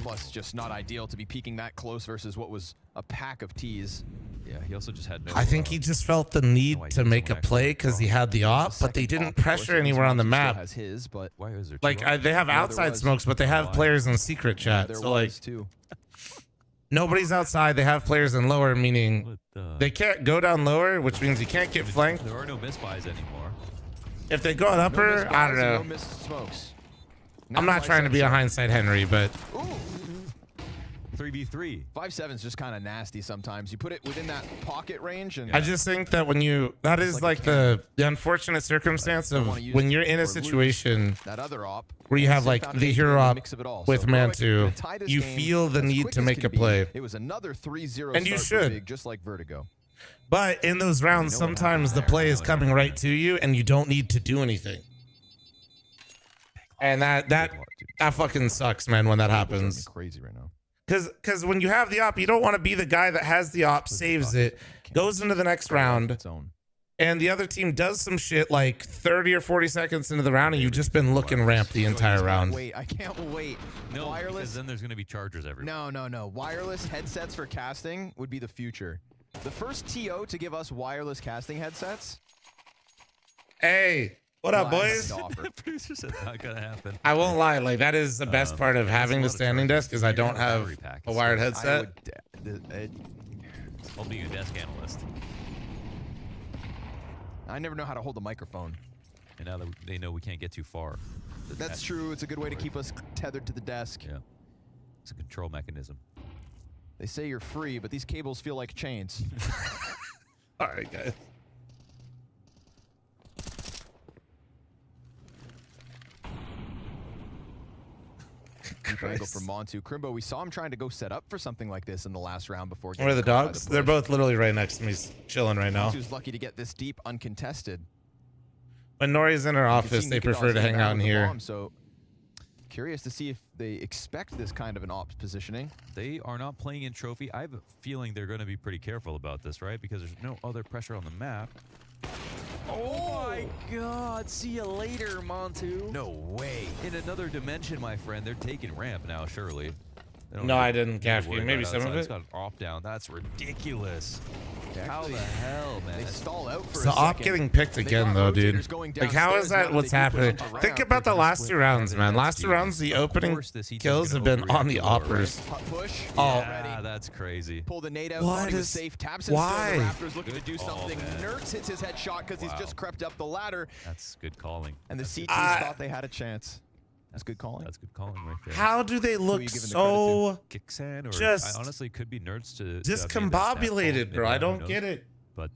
Plus, just not ideal to be peeking that close versus what was a pack of tees. Yeah, he also just had no. I think he just felt the need to make a play because he had the op, but they didn't pressure anywhere on the map. Has his, but why is there like they have outside smokes, but they have players in secret chat. So like, nobody's outside. They have players in lower, meaning they can't go down lower, which means you can't get flanked. There are no misbuys anymore. If they go on upper, I don't know. No missed smokes. I'm not trying to be a hindsight Henry, but 3v3. 5-7 is just kind of nasty sometimes. You put it within that pocket range, and I just think that when that is like the unfortunate circumstance of when you're in a situation that other op where you have like the hero op with Mantu, you feel the need to make a play. It was another 3-0 and you should, just like Vertigo. But in those rounds, sometimes the play is coming right to you, and you don't need to do anything. And that fucking sucks, man, when that happens. Crazy right now. Because when you have the op, you don't want to be the guy that has the op, saves it, goes into the next round, and the other team does some shit like 30 or 40 seconds into the round, and you've just been looking ramp the entire round. Wait, I can't wait. No, wireless. Because then there's going to be chargers everywhere. No. Wireless headsets for casting would be the future. The first TO to give us wireless casting headsets. Hey. What up, boys? Producer said not gonna happen. I won't lie, like that is the best part of having the standing desk is I don't have a wired headset. I'll be your desk analyst. I never know how to hold a microphone. And now that they know we can't get too far. That's true. It's a good way to keep us tethered to the desk. Yeah. It's a control mechanism. They say you're free, but these cables feel like chains. All right, guys. Angle from Montu. Crimbo, we saw him trying to go set up for something like this in the last round before. Where are the dogs? They're both literally right next to me, chilling right now. Montu's lucky to get this deep uncontested. When Nori's in her office, they prefer to hang out in here. So curious to see if they expect this kind of an ops positioning. They are not playing in trophy. I have a feeling they're going to be pretty careful about this, right? Because there's no other pressure on the map. Oh my God! See you later, Montu. No way. In another dimension, my friend. They're taking ramp now, surely. No, I didn't cap you. Maybe some of it. It's got an op down. That's ridiculous. How the hell, man? They stall out for a second. The op getting picked again, though, dude. Like, how is that what's happening? Think about the last two rounds, man. Last two rounds, the opening kills have been on the oppers. Push. Yeah, that's crazy. Pull the nade out. What is safe? Taps why? The Raptors looking to do something. Nerds hits his headshot because he's just crept up the ladder. That's good calling. And the CTs thought they had a chance. That's good calling. That's good calling right there. How do they look so Kixan or just I honestly could be nerds to discombobulated, bro? I don't get it. But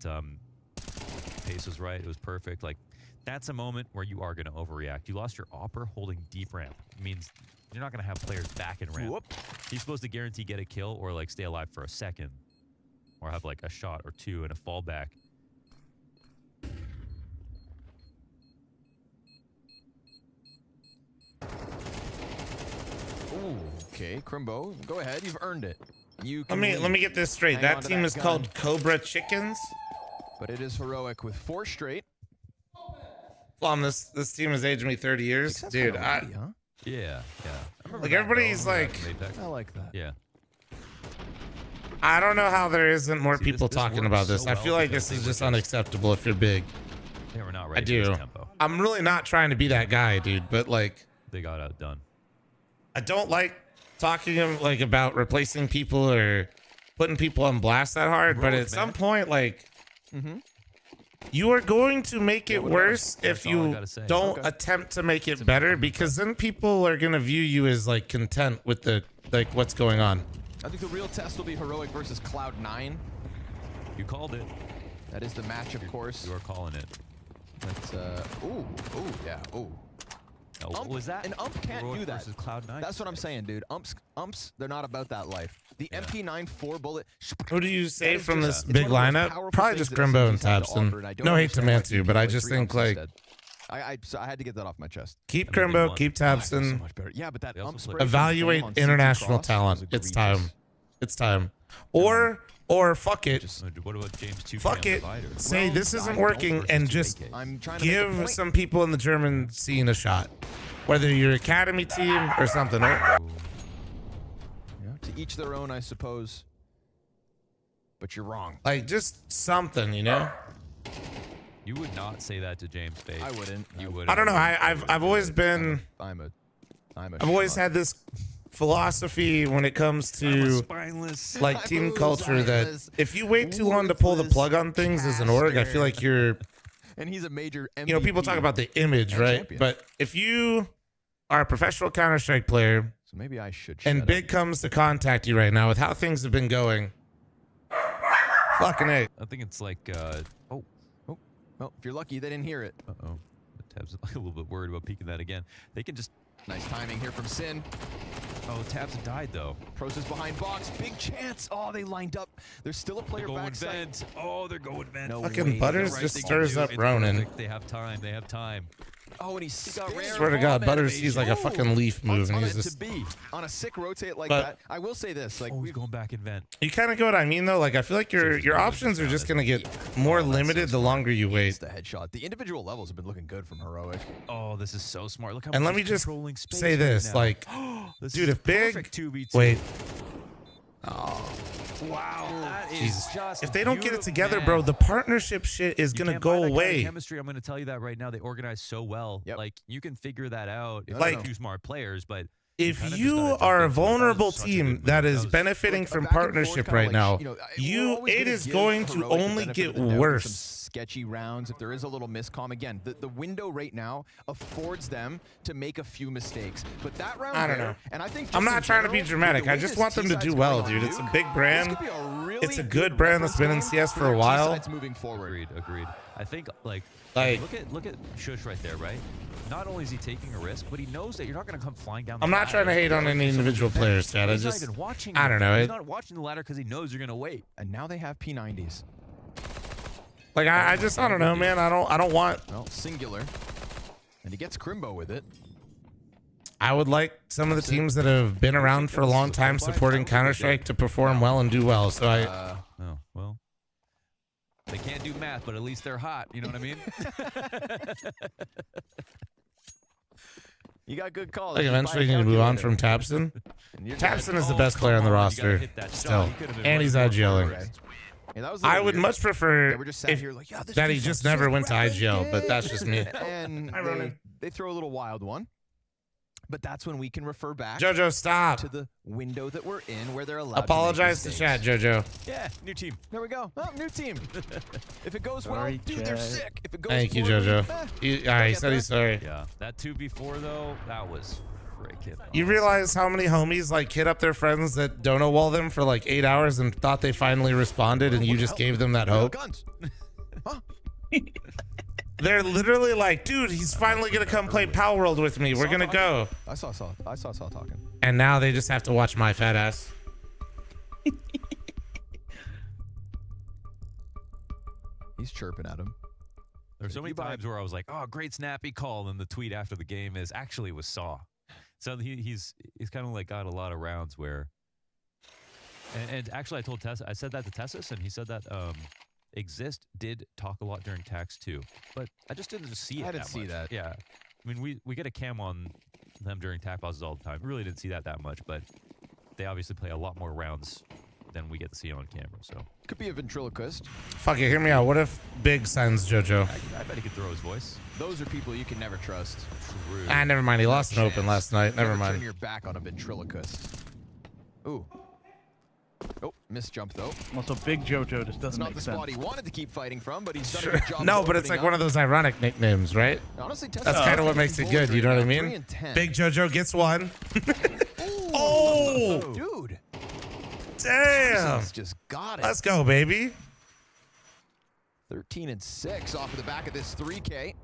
pace was right. It was perfect. Like that's a moment where you are going to overreact. You lost your opper holding deep ramp. It means you're not going to have players back in ramp. Whoop. He's supposed to guarantee get a kill or like stay alive for a second or have like a shot or two and a fallback. Ooh, okay, Crimbo, go ahead. You've earned it. Let me get this straight. That team is called Cobra Chickens. But it is heroic with 4 straight. Flom, this team has aged me 30 years, dude. Yeah. Like everybody's like, I like that. Yeah. I don't know how there isn't more people talking about this. I feel like this is just unacceptable if you're big. They were not ready I do. for this tempo. I'm really not trying to be that guy, dude. But like, they got outdone. I don't like talking like about replacing people or putting people on blast that hard. But at some point, like, you are going to make it worse if you don't attempt to make it better, because then people are gonna view you as like content with the like what's going on. I think the real test will be heroic versus Cloud9. You called it. That is the match, of course. You are calling it. That's ooh, yeah, ooh. Oh, what was that? An ump can't Heroic do that. versus Cloud9 That's what I'm saying, dude. Umps, they're not about that life. The MP9 4-bullet. Who do you say from this it's big one of the most lineup? powerful Probably things just that Grimbo and SMGs have to offer, Tabson. and I don't No hate to understand why Mantu, people but I play just 3 think umps like instead. So I had to get that off my chest. keep I mean, they Grimbo, won. keep So Tabson. much better. Yeah, but that ump spray Evaluate from Fame on CT international Cross talent. was It's egregious. time. It's time. Or fuck it. What about James 2K Fuck on it. Divider? Say Well, this I isn't don't working versus and 2K. just I'm trying to make a give point. some people in the German scene a shot. Whether you're academy team or something. Yeah, to each their own, I suppose. But you're wrong. Like just something, you know? You would not say that to James Page. I wouldn't. You would. I don't know. I've always been I've always had this philosophy when it comes to spineless. like team culture that if you wait too long to pull the plug on things as an org, I feel like you're, And he's a major MVP. you know, people talk about the image, right? champion. But if you are a professional Counter-Strike player So maybe I should and shut Big comes to contact you right now with how things have been going, fucking A. I think it's like, Well, if you're lucky, they didn't hear it. uh-oh. Tab's a little bit worried about peeking that again. They can just, Nice timing here from Sin. oh, Tabs died though. Pros is behind box. Big chance. Oh, they lined up. There's still a player They're going backside. vent. Oh, they're going vent. No Fucking way. Butters Right, just they can stirs do it. up It's Ronin. perfect. They have time. They have time. Oh, and he's got rare. Swear to God, bomb Butters animation. sees like a fucking leaf move and On he's it just. to be on a sick rotate like But- that. I will say this, like Oh, he's we've going back in vent. You kind of get what I mean though. Like I feel like your options are just gonna get more limited the longer you wait. the headshot. The individual levels have been looking good from Heroic. Oh, this is so smart. Look how And much let me he's just controlling space say right this, now. like, This dude, is if Big perfect 2v2. wait, Wow, that is Jesus. just If they don't get it beautiful, together, man. bro, the partnership shit is You gonna can't buy go that kind of away. chemistry, I'm going to tell you that right now. They organize so well. Yep. Like you can figure that out. If Like, you're two smart players, but If kind of you just gotta are a jump into it. That was vulnerable such a team good that move. is That was benefiting Like, a from back and forth partnership kinda right like, now, you know, we're always it gonna is give going to Heroic the only benefit get of the doubt with worse. some sketchy rounds. If there is a little miscomm, again, the window right now affords them to make a few mistakes. But that round, I don't there, know. and I think I'm just not in trying to be general, dramatic. the I way just this want them to T-side's do well, playing dude. It's a Duke, big brand. this could be a really It's a good brand that's been in reference CS game for a their while. T-sides moving forward. Agreed. I think like look at Shush right there, right? Not only is he taking a risk, but he knows that you're not going to come flying down the I'm not trying to ladder. hate on any individual players, Chad. I He's not just, even watching I don't know. He's It, not watching the ladder because he knows you're going to wait. And now they have P90s. like I just, I don't know, man. I don't want. Well, singular. And he gets Crimbo with it. I would like some of the teams that have been around for a long time supporting Counter-Strike to perform well and do well. So I. Oh, well. They can't do math, but at least they're hot. You know what I mean? You got good calls. Like eventually you need to move on from Tabson. Tabson is the best player on the roster still, and he's IGLing. I would much prefer that he just never went to IGL, but that's just me. And they throw a little wild one. But that's when we can refer back Jojo, stop. to the window that we're in where they're allowed Apologize to to make chat, Jojo. Yeah, new team. There we go. Oh, new team. If it goes well, Sorry, dude, they're Chad. sick. If it goes Thank you, poorly, Jojo. He said he's sorry. Yeah, that 2v4 though, that was freaking. You realize how many homies like hit up their friends that dono wall them for like 8 hours and thought they finally responded, and you just gave them that hope? Guns. They're literally like, dude, he's finally gonna come play Pal World with me. We're gonna go. I saw talking. And now they just have to watch my fat ass. He's chirping at him. There's so many times where I was like, "Oh, great snappy call," and the tweet after the game is actually was Saw. So he's kind of like got a lot of rounds where. And actually, I said that to Tessus, and he said that Exist did talk a lot during tax too, but I just didn't see it. I didn't that see much. that. Yeah, I mean we get a cam on them during tac pauses all the time. We really didn't see that much, but they obviously play a lot more rounds than we get to see on camera. So Could be a ventriloquist. Fuck it, hear me out. What if Big signs JoJo? I bet he could throw his voice. Those are people you can never trust. True. Ah, never mind. He lost an open last night. Never Turn mind. your back on a ventriloquist. Ooh. Oh, missed jump though. Also, Big JoJo just It's doesn't not make the sense. spot he wanted to keep fighting from, but he's done Sure. a good job. No, but it's like one of those ironic nicknames, right? Honestly, that's kind of what makes it good. You know what I mean? Big JoJo gets one. Oh, dude! Damn! He's just got it. Let's go, baby. 13 and 6 off of the back of this 3K.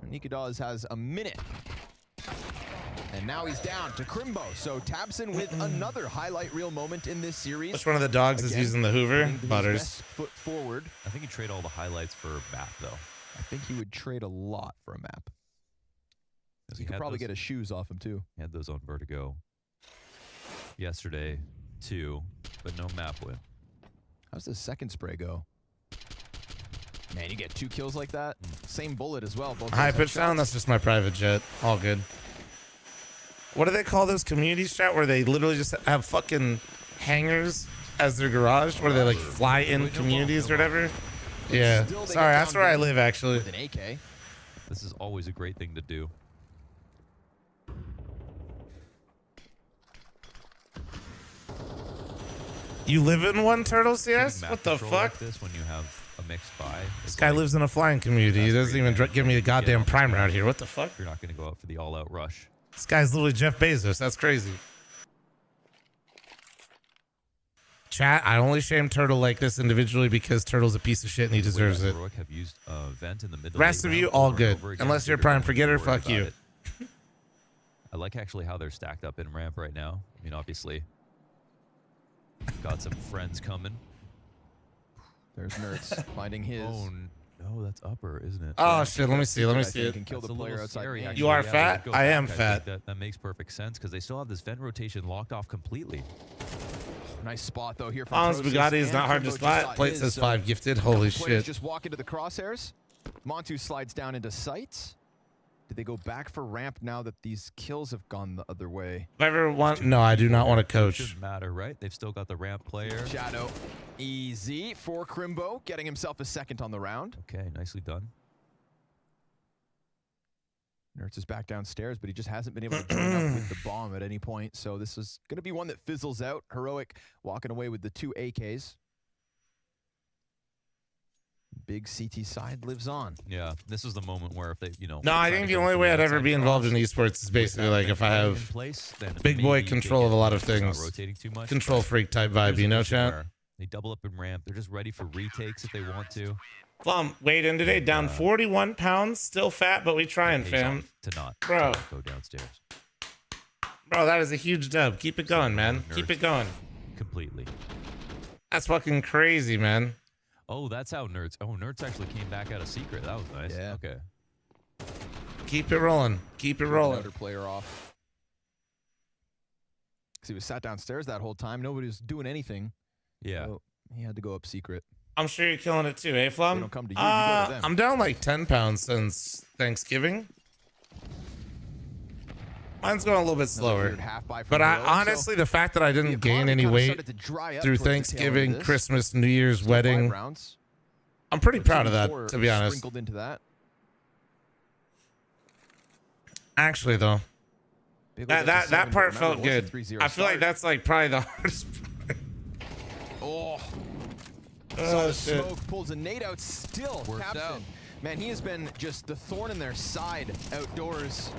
Nikodaz has a minute And now he's down to Crimbo. So Tabson with another highlight reel moment in this series. Which one of the dogs is using the Hoover? Butters. Best foot forward. I think he'd trade all the highlights for map, though. I think he would trade a lot for a map. He could probably get his shoes off him, too. He had those on Vertigo yesterday, too, but no map win. How's the second spray go? Man, you get 2 kills like that. Same bullet as well. Both High pitch down. That's just my private jet. All good. What do they call those communities, chat, where they literally just have fucking hangars as their garage, where they like fly in communities or whatever? Yeah. Sorry, that's where I live, actually. With an AK. This is always a great thing to do. You live in one, Turtle CS? Map What the control fuck? Like this when you have a mixed buy. This guy lives in a flying community. He doesn't even give me a goddamn primer out here. What the fuck? You're not going to go out for the all-out rush. This guy's literally Jeff Bezos. That's crazy. Chat, I only shame Turtle like this individually because Turtle's a piece of shit and he deserves it. Have used vent in the mid Rest of you, all good. Unless you're a prime forgetter, fuck you. I like actually how they're stacked up in ramp right now. I mean, obviously, got some friends coming. There's Nerds finding his. Oh, no, that's upper, isn't it? Oh, shit. Let me see. Let me see it. Can kill the player outside. You are fat? I am fat. That makes perfect sense because they still have this vent rotation locked off completely. Nice spot, though, here from Hans Bugatti is not hard to spot. Plate says 5 gifted. Holy shit. Just walk into the crosshairs. Montu slides down into sight. Did they go back for ramp now that these kills have gone the other way? If I ever want... No, I do not want to coach. Shouldn't matter, right? They've still got the ramp player. Shadow. Easy for Crimbo, getting himself a second on the round. Okay, nicely done. Nertz is back downstairs, but he just hasn't been able to join up with the bomb at any point. So this is going to be one that fizzles out. Heroic walking away with the 2 AKs. Big CT side lives on. Yeah, this is the moment where if they, you know... No, I think the only way I'd ever be involved in esports is basically like if I have big boy control of a lot of things. Control freak type vibe, you know, chat? They double up in ramp. They're just ready for retakes if they want to. Plum, weighed in today, down 41 pounds, still fat, but we trying, fam. To not Bro. go downstairs. Bro, that is a huge dub. Keep it going, man. Keep it going. Completely. That's fucking crazy, man. Oh, that's how Nerds... Oh, Nerds actually came back out of secret. That was nice. Yeah. Okay. Keep it rolling. Keep it rolling. Another player off. Because he was sat downstairs that whole time. Nobody was doing anything. Yeah. So he had to go up secret. I'm sure you're killing it too, eh, Flum? They don't come to you, you go to them. I'm down like 10 pounds since Thanksgiving. Mine's going a little bit slower. But honestly, the fact that I didn't gain any weight through Thanksgiving, Christmas, New Year's, wedding, I'm pretty proud of that, to be honest. Into that. Actually, though, that part felt good. I feel like that's like probably the hardest part. Oh. Oh, shit. Smoke pulls a nade out still. Captain. Man, he has been just the thorn in their side outdoors.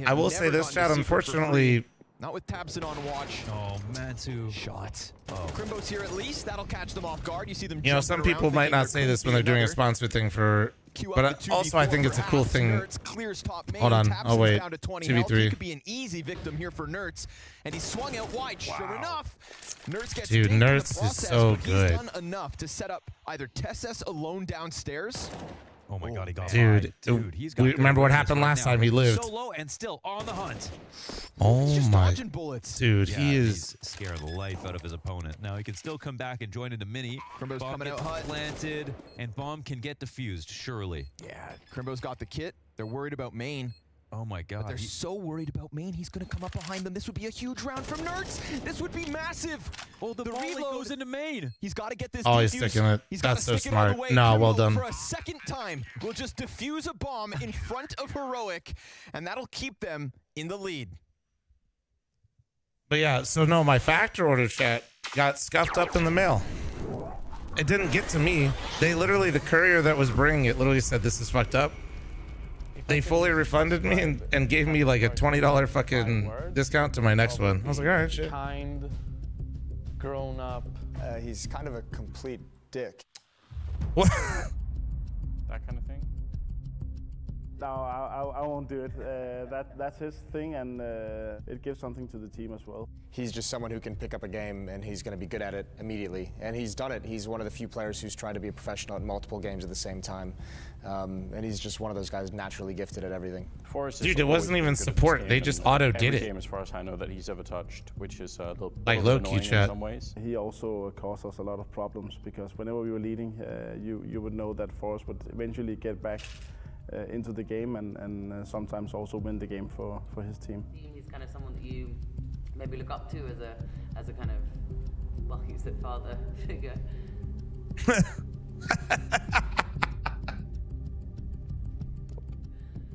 I will say this, chat, unfortunately... Not with Tabson on watch. Oh, Mantu. Shot. Oh. Crimbo's here at least. That'll catch them off guard. You see them. You know, some people might not say this when they're doing a sponsored thing for... But also, I think it's a cool thing. Hold on. Oh, wait. 2v3. He could be an easy victim here for Nertz. And he swung out wide. Wow. Sure enough, Nertz gets Dude, Nertz is so good. He's done enough to set up either Tessus alone downstairs. Oh my God, he got Dude, he's got remember what happened last time he lived? Solo and still on the hunt. Oh my, bullets. dude, yeah, he is scaring the life out of his opponent. Now he can still come back and join into mini. Crimbo's bomb coming gets out planted, and bomb can get defused. Surely. Yeah, Crimbo's got the kit. They're worried about main. Oh my God. But they're so worried about main, he's going to come up behind them. This would be a huge round from Nertz. This would be massive. Oh, the volley goes into main. He's got to get this. Oh, he's sticking it. That's so smart. No, well done. For a second time, we'll just defuse a bomb in front of Heroic, and that'll keep them in the lead. But yeah, so no, my factor order, chat, got scuffed up in the mail. It didn't get to me. They literally, the courier that was bringing it literally said, this is fucked up. They fully refunded me and gave me like a $20 fucking discount to my next one. I was like, all right, shit. Kind, grown up. He's kind of a complete dick. What? That kind of thing. No, I won't do it. That's his thing, and it gives something to the team as well. He's just someone who can pick up a game, and he's going to be good at it immediately. And he's done it. He's one of the few players who's tried to be a professional at multiple games at the same time. And he's just one of those guys naturally gifted at everything. Dude, it wasn't even support. They just auto did it. Game, as far as I know, that he's ever touched, which is like low-key chat. In some ways. He also caused us a lot of problems because whenever we were leading, you would know that Forrest would eventually get back into the game and sometimes also win the game for his team. He's kind of someone that you maybe look up to as a kind of, well, he's the father figure.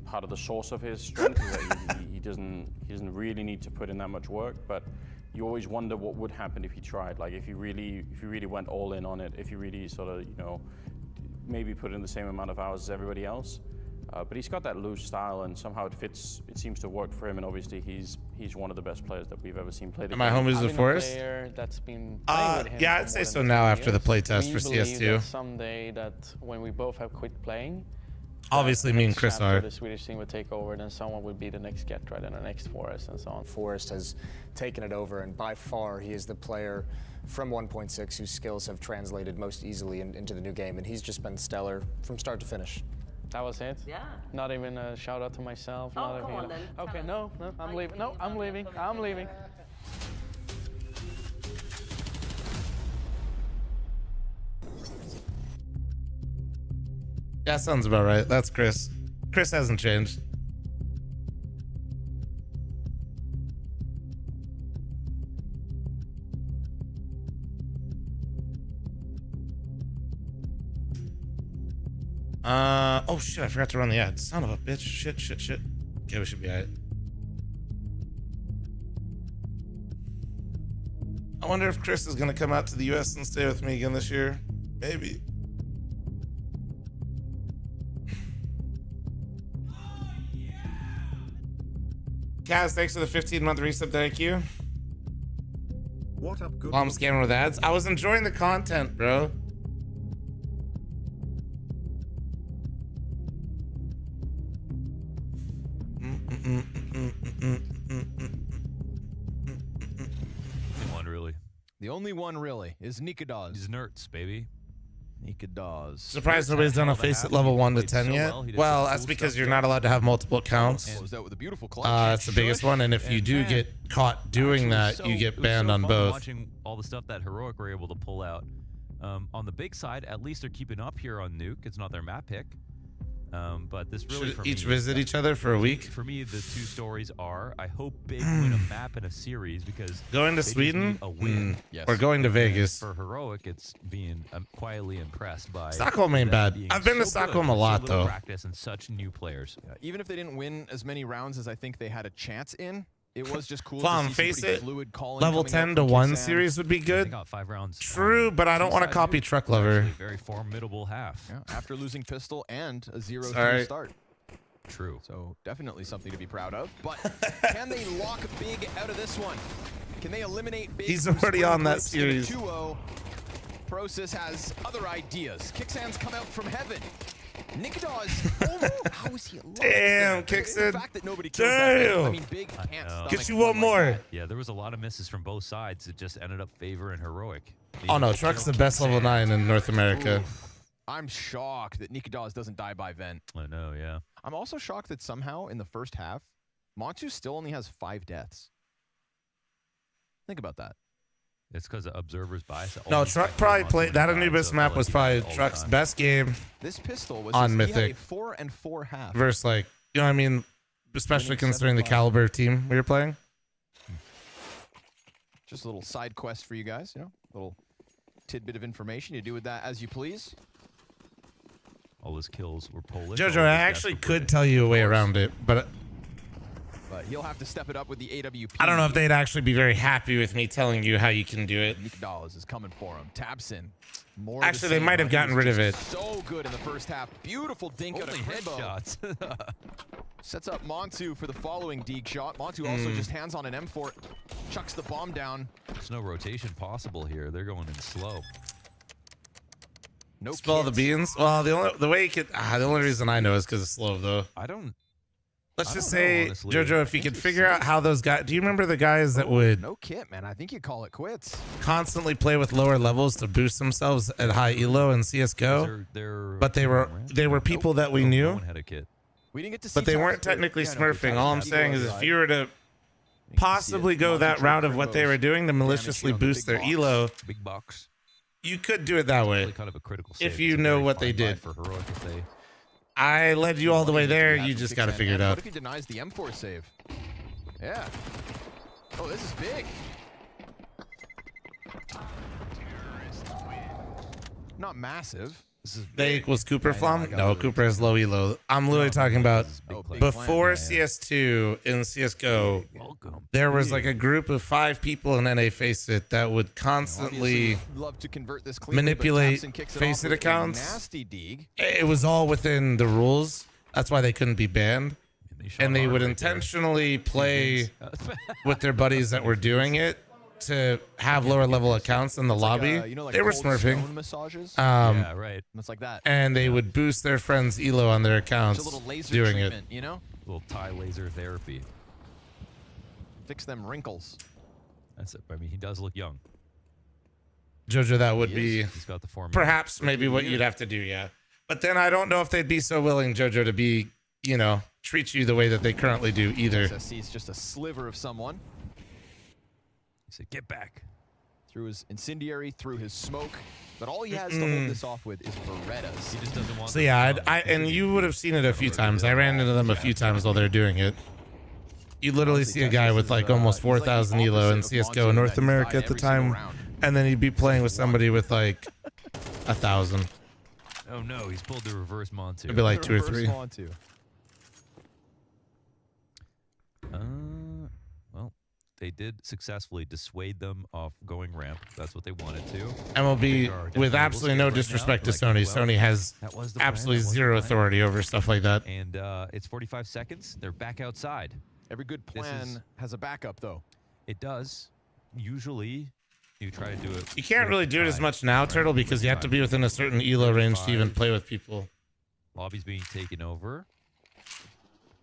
Part of the source of his strength is that he doesn't really need to put in that much work, but you always wonder what would happen if he tried. Like if he really went all in on it, if he really sort of, you know, maybe put in the same amount of hours as everybody else. But he's got that loose style, and somehow it fits. It seems to work for him, and obviously he's one of the best players that we've ever seen play the game. Am I home as the Forest? That's been yeah, I'd say so now after the playtest for CS2. Someday that when we both have quit playing, obviously me and Chris are. The Swedish team would take over, then someone would be the next Get, right, and the next Forest, and so on. Forrest has taken it over, and by far he is the player from 1.6 whose skills have translated most easily into the new game, and he's just been stellar from start to finish. That was it? Yeah. Not even a shout out to myself? Oh, not come even, on then. Okay, no, I'm leaving. No, I'm leaving. I'm leaving. Yeah, sounds about right. That's Chris. Chris hasn't changed. Oh shit, I forgot to run the ad. Son of a bitch. Shit. Okay, we should be alright. I wonder if Chris is gonna come out to the US and stay with me again this year. Maybe. Kaz, thanks for the 15-month resub. Thank you. What up, good? While I'm scamming with ads. I was enjoying the content, bro. The only one really is Nikados. He's Nerds, baby. Nikados. Surprised nobody's done a face at level 1 to 10 yet. Well, that's because you're not allowed to have multiple accounts. Closed out with a beautiful clutch. That's the biggest one, and if you do get caught doing that, you get banned on both. Watching all the stuff that Heroic were able to pull out. On the big side, at least they're keeping up here on Nuke. It's not their map pick. But this really, should each visit each other for a week? For me, the two stories are: I hope Big win a map in a series because going to Sweden, a win. Or going to Vegas. For Heroic, it's being quietly impressed by Stockholm ain't bad. I've been to Stockholm a lot though. Practice and such new players. Yeah, even if they didn't win as many rounds as I think they had a chance in, it was just cool. Tom, to see face it. Fluid calling Level 10 to 1 series would be good. They got 5 rounds. True, but I don't want to copy Truck Lover. Very formidable half. Yeah, after losing Pistol and a 0-3 start. True. So definitely something to be proud of. But can they lock Big out of this one? Can they eliminate Big? He's already on that series. 2-0. Prosis has other ideas. Kicksands come out from heaven. Nikados, how is he alive? Damn, Kicksan. The fact that nobody kills that, I mean, Big can't get you one more. Yeah, there was a lot of misses from both sides. It just ended up favoring Heroic. Oh no, Truck's the best level 9 in North America. Oof. I'm shocked that Nikados doesn't die by vent. I know, yeah. I'm also shocked that somehow in the first half, Montu still only has 5 deaths. Think about that. It's because of Observer's bias. No, Truck probably played that Anubis map was probably Truck's best game. This Pistol was on he Mythic. had a 4 and 4 half. Versus like, you know what I mean? Especially considering the caliber team we were playing. Just a little side quest for you guys, you know, little tidbit of information. You do with that as you please. All his kills were Polish. Jojo, I actually could tell you a way around it, but he'll have to step it up with the AWP. I don't know if they'd actually be very happy with me telling you how you can do it. Nikados is coming for him. Tabson. More actually, they might have gotten rid of it. So good in the first half. Beautiful dink out of headshots. Sets up Montu for the following deke shot. Montu also just hands on an M4, chucks the bomb down. There's no rotation possible here. They're going in slow. No Spill the beans. Well, the only reason I know is because it's slow though. Let's just say, honestly, Jojo, if you could figure out how those guys... Do you remember the guys that would... No kit, man. I think you call it quits. Constantly play with lower levels to boost themselves at high elo in CSGO? But they were people that we knew. No one had a kit. We didn't get to see But they weren't technically smurfing. All I'm saying is if you were to possibly go that route of what they were doing to maliciously boost their elo, big box, you could do it that way. Kind of a critical if you know what they did. For Heroic if they... I led you all the way there. You just got to figure it out. What if he denies the M4 save? Yeah. Oh, this is big. Not massive. This is They equals Cooper Flom? No, Cooper has low elo. I'm literally talking about before CS2 in CSGO, there was like a group of 5 people in NA Faceit that would constantly manipulate Faceit accounts. It was all within the rules. That's why they couldn't be banned. And they would intentionally play with their buddies that were doing it to have lower level accounts in the lobby. Like they were cold smurfing. stone massages? Yeah, right. It's like that. And they would boost their friends' elo on their accounts It's a little laser doing treatment, it. You know? A little Thai laser therapy. Fix them wrinkles. That's it. I mean, he does look young. Jojo, that would be He's got the form. perhaps maybe what you'd have to do, yeah. But then I don't know if they'd be so willing, Jojo, to be, treat you the way that they currently do either. SSC is just a sliver of someone. He said, get back. Through his incendiary, through his smoke. But all he has to hold this off with is Berettas. He just doesn't want So yeah, and you would have seen it a few times. I ran into them a few times while they're doing it. You literally see a guy with like almost 4,000 elo in CSGO North America at the time, and then he'd be playing with somebody with like 1,000. Oh no, he's pulled the reverse Montu. It'd be like 2 or 3. Well, they did successfully dissuade them off going ramp. That's what they wanted to. MLB, with absolutely no disrespect to Sony, Sony has absolutely zero authority over stuff like that. And it's 45 seconds. They're back outside. Every good plan has a backup, though. It does. Usually, you try to do it. You can't really do it as much now, Turtle, because you have to be within a certain elo range to even play with people. Lobby's being taken over.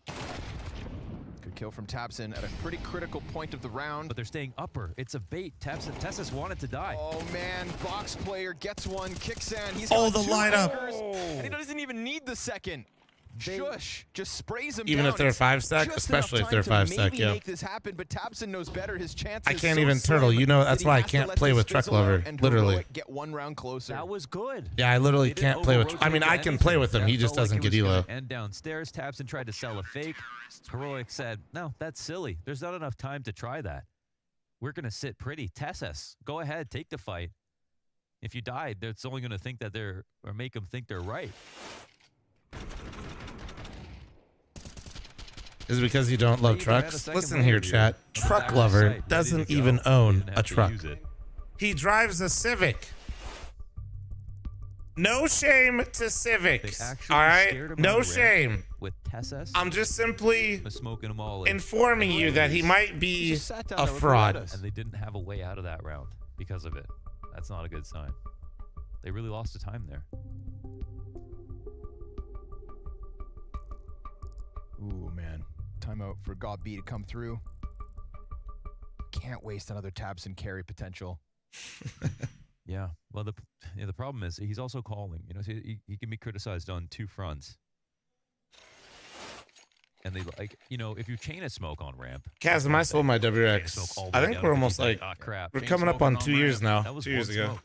Good kill from Tabson at a pretty critical point of the round. But they're staying upper. It's a bait. Tessus wanted to die. Oh man, box player gets one, kicks in. He's got the lineup. And he doesn't even need the second. Shush, just sprays him even down. if they're 5 stack, especially if they're 5 stack, yeah. Make this happen, but Tabson knows better. His chances I can't even Turtle. That's why I can't play with Truck Lover. Literally. Get one round closer. That was good. Yeah, I literally can't play with. I mean, I can play with him. He just doesn't get elo. And downstairs, Tabson tried to sell a fake. Heroic said, "No, that's silly. There's not enough time to try that. We're gonna sit pretty. Tessus, go ahead, take the fight. If you died, it's only gonna think that make them think they're right." Is it because you don't love trucks? Listen here, chat. Truck Lover doesn't even own a truck. He drives a Civic. No shame to Civics. All right? No shame. With Tessus, I'm just simply smoking them all informing you that he might be a fraud. And they didn't have a way out of that round because of it. That's not a good sign. They really lost the time there. Ooh, man. Timeout for God B to come through. Can't waste another Tabson carry potential. Yeah. Well, the problem is he's also calling. He can be criticized on 2 fronts. And they if you chain a smoke on ramp. Chasm, I sold my WX. I think we're almost like we're coming up on 2 years now. 2 years ago.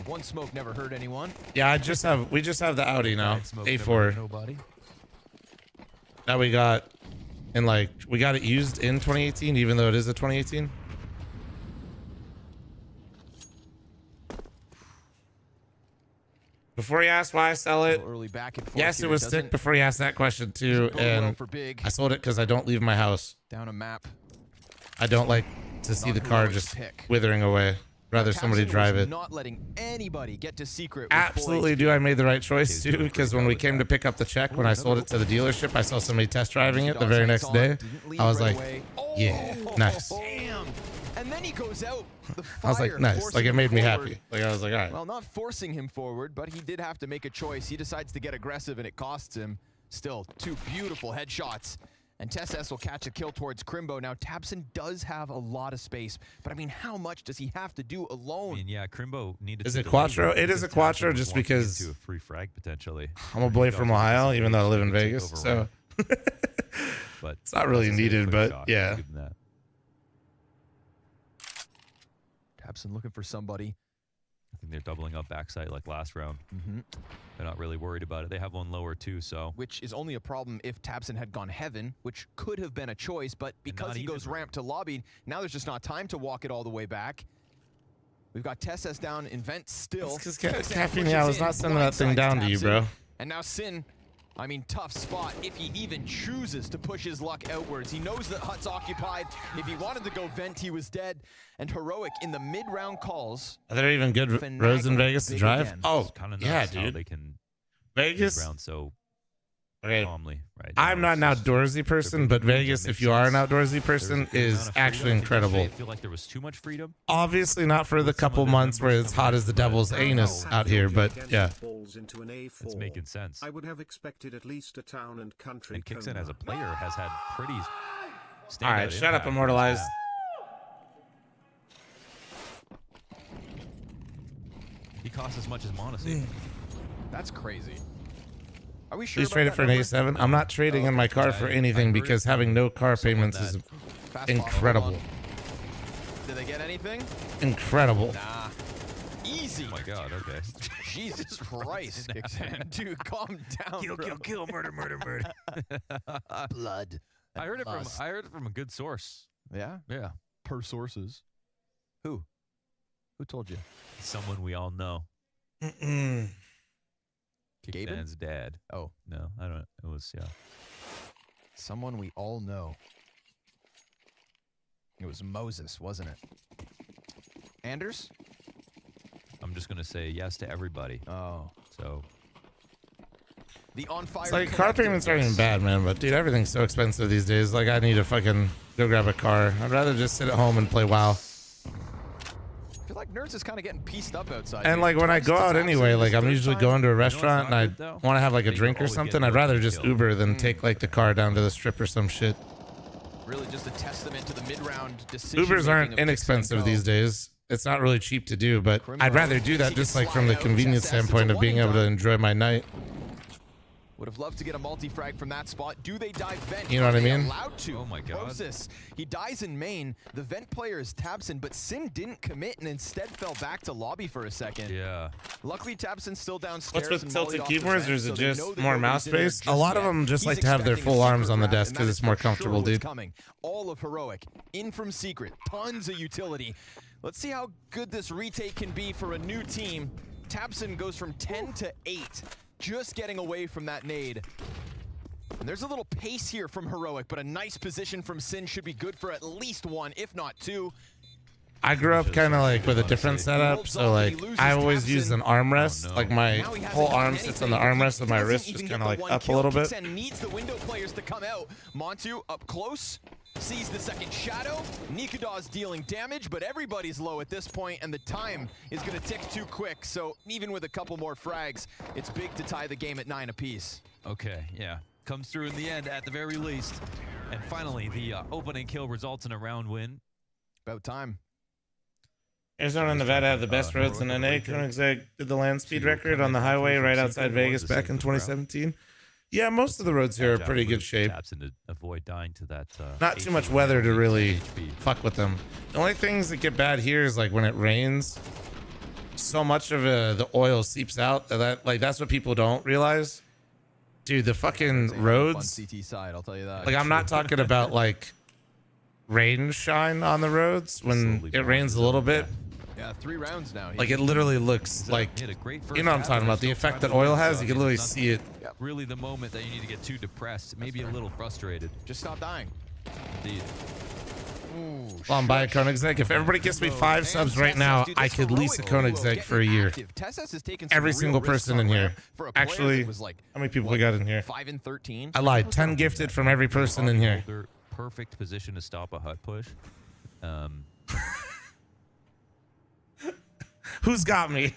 One smoke never hurt anyone. Yeah, we just have the Audi now. A4. Nobody. That we got we got it used in 2018, even though it is a 2018. Before you asked why I sell it, yes, it was stick before you asked that question too, and I sold it because I don't leave my house. Down a map. I don't like to see the car just withering away. Rather somebody drive it. Not letting anybody get to secret. Absolutely, do I made the right choice too? Because when we came to pick up the check, when I sold it to the dealership, I saw somebody test driving it the very next day. I was like, yeah, nice. And then he goes out. The fire, I was like, nice. Like, it made me happy. Like, I was like, all right. Well, not forcing him forward, but he did have to make a choice. He decides to get aggressive, and it costs him. Still, 2 beautiful headshots. And TessS will catch a kill towards Crimbo. Now, tabseN does have a lot of space, but I mean, how much does he have to do alone? I mean, yeah, Crimbo needed. Is it Quattro? It is a Quattro just because into a free frag potentially. I'm a boy from Ohio, even though I live in Vegas, so but it's not really needed. But yeah, tabseN looking for somebody. I think they're doubling up backside like last round. They're not really worried about it. They have one lower too, so. Which is only a problem if tabseN had gone heaven, which could have been a choice, but because he goes ramp to lobby, now there's just not time to walk it all the way back. We've got TessS down in vent still. Because Caffeine, I was not sending that thing down to you, bro. And now Sin, I mean, tough spot if he even chooses to push his luck outwards. He knows that Hut's occupied. If he wanted to go vent, he was dead. And Heroic in the mid-round calls. Are there even good roads in Vegas to drive? Oh, yeah, dude. They can Vegas. So calmly, right? I'm not an outdoorsy person, but Vegas, if you are an outdoorsy person, is actually incredible. I feel like there was too much freedom. Obviously not for the couple months where it's hot as the devil's anus out here, but yeah. It's making sense. I would have expected at least a town and country. And Kixen as a player has had pretty. All right, shut up, Immortalized. He costs as much as Monacy. That's crazy. Are we sure? Please trade it for an A7. I'm not trading in my car for anything because having no car payments is incredible. Did they get anything? Incredible. Nah. Easy. Oh my god, okay. Jesus Christ, Kixen. Dude, calm down. Kill, murder. Blood. I heard it from a good source. Yeah? Yeah. Per sources. Who told you? Someone we all know. Kixen's dad. Oh. No, I don't. It was, yeah. Someone we all know. It was Moses, wasn't it? Anders? I'm just going to say yes to everybody. Oh. So. The on fire. It's like car payments aren't even bad, man, but dude, everything's so expensive these days. Like, I need to fucking go grab a car. I'd rather just sit at home and play WoW. I feel like Nerds is kind of getting pieced up outside. And like when I go out anyway, like I'm usually going to a restaurant and I want to have like a drink or something. I'd rather just Uber than take like the car down to the strip or some shit. Really just a testament to the mid-round decision. Ubers aren't inexpensive these days. It's not really cheap to do, but I'd rather do that just like from the convenience standpoint of being able to enjoy my night. Would have loved to get a multi-frag from that spot. Do they dive vent? You know what I mean? Allowed to. Oh my god. Moses. He dies in main. The vent player is tabseN, but Sin didn't commit and instead fell back to lobby for a second. Yeah. Luckily, tabseN's still downstairs. What's with tilted keyboards, or is it just more mouse space? A lot of them just like to have their full arms on the desk because it's more comfortable, dude. All of Heroic. In from Secret. Tons of utility. Let's see how good this retake can be for a new team. tabseN goes from 10 to 8. Just getting away from that nade. And there's a little pace here from Heroic, but a nice position from Sin should be good for at least 1, if not 2. I grew up kind of like with a different setup, so like I always use an armrest. Like my whole arm sits on the armrest and my wrist just kind of like up a little bit. Needs the window players to come out. Montu up close, sees the second shadow. Nikudaw's dealing damage, but everybody's low at this point, and the time is going to tick too quick. So even with a couple more frags, it's big to tie the game at 9 apiece. Okay, yeah. Comes through in the end at the very least. And finally, the opening kill results in a round win. About time. Arizona and Nevada have the best roads in NA. Koenigsegg did the land speed record on the highway right outside Vegas back in 2017. Yeah, most of the roads here are pretty good shape. To avoid dying to that. Not too much weather to really fuck with them. The only things that get bad here is like when it rains, so much of the oil seeps out. That's what people don't realize. Dude, the fucking roads. CT side, I'll tell you that. Like I'm not talking about like rain shine on the roads when it rains a little bit. Yeah, 3 rounds now. Like it literally looks like, you know what I'm talking about, the effect that oil has, you can literally see it. Really the moment that you need to get too depressed, maybe a little frustrated. Just stop dying. Indeed. Well, I'm buying Koenigsegg. If everybody gives me 5 subs right now, I could lease a Koenigsegg for a year. Every single person in here. Actually, how many people we got in here? 5 and 13. I lied. 10 gifted from every person in here. Perfect position to stop a hut push. Who's got me?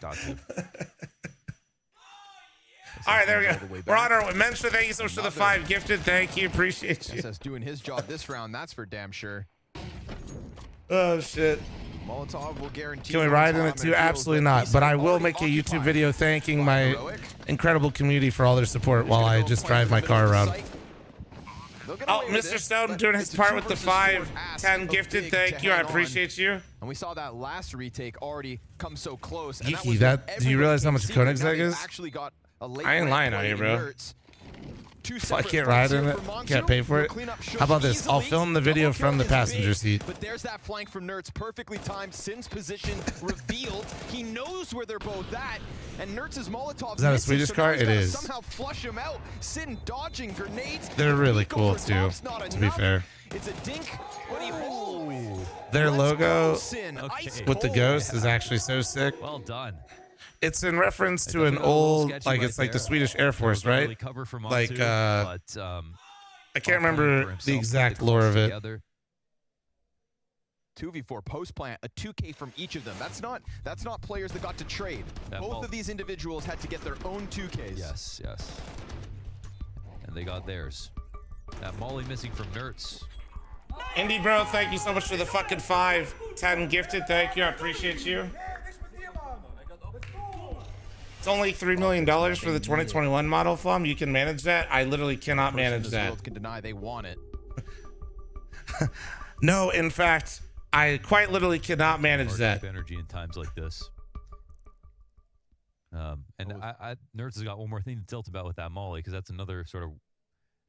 All right, there we go. We're on our way. Mensha, thank you so much for the 5 gifted. Thank you. Appreciate you. SS doing his job this round, that's for damn sure. Oh, shit. Molotov will guarantee. Can we ride in it too? Absolutely not. But I will make a YouTube video thanking my incredible community for all their support while I just drive my car around. Oh, Mr. Stone doing his part with the 5-10 gifted. Thank you. I appreciate you. And we saw that last retake already come so close. Geeky, do you realize how much a Koenigsegg egg is? I ain't lying out here, bro. If I can't ride in it, can't pay for it. How about this? I'll film the video from the passenger seat. But there's that flank from Nertz, perfectly timed. Sin's position revealed. He knows where they're both at. And Nertz's Molotov. Is that a Swedish car? It is. Somehow flush him out. Sin dodging grenades. They're really cool too, to be fair. It's a dink, but he their logo with the ghost is actually so sick. Well done. It's in reference to an old, like it's like the Swedish Air Force, right? Like, I can't remember the exact lore of it. 2v4 post plant, a 2K from each of them. That's not players that got to trade. Both of these individuals had to get their own 2Ks. Yes, yes. And they got theirs. That molly missing from Nertz. Indy bro, thank you so much for the fucking 5-10 gifted. Thank you, I appreciate you. It's only $3 million for the 2021 model, Flum. You can manage that. I literally cannot manage that. World can deny they want it. No, in fact, I quite literally cannot manage that. Energy in times like this. And Nerds has got one more thing to tilt about with that molly, because that's another sort of,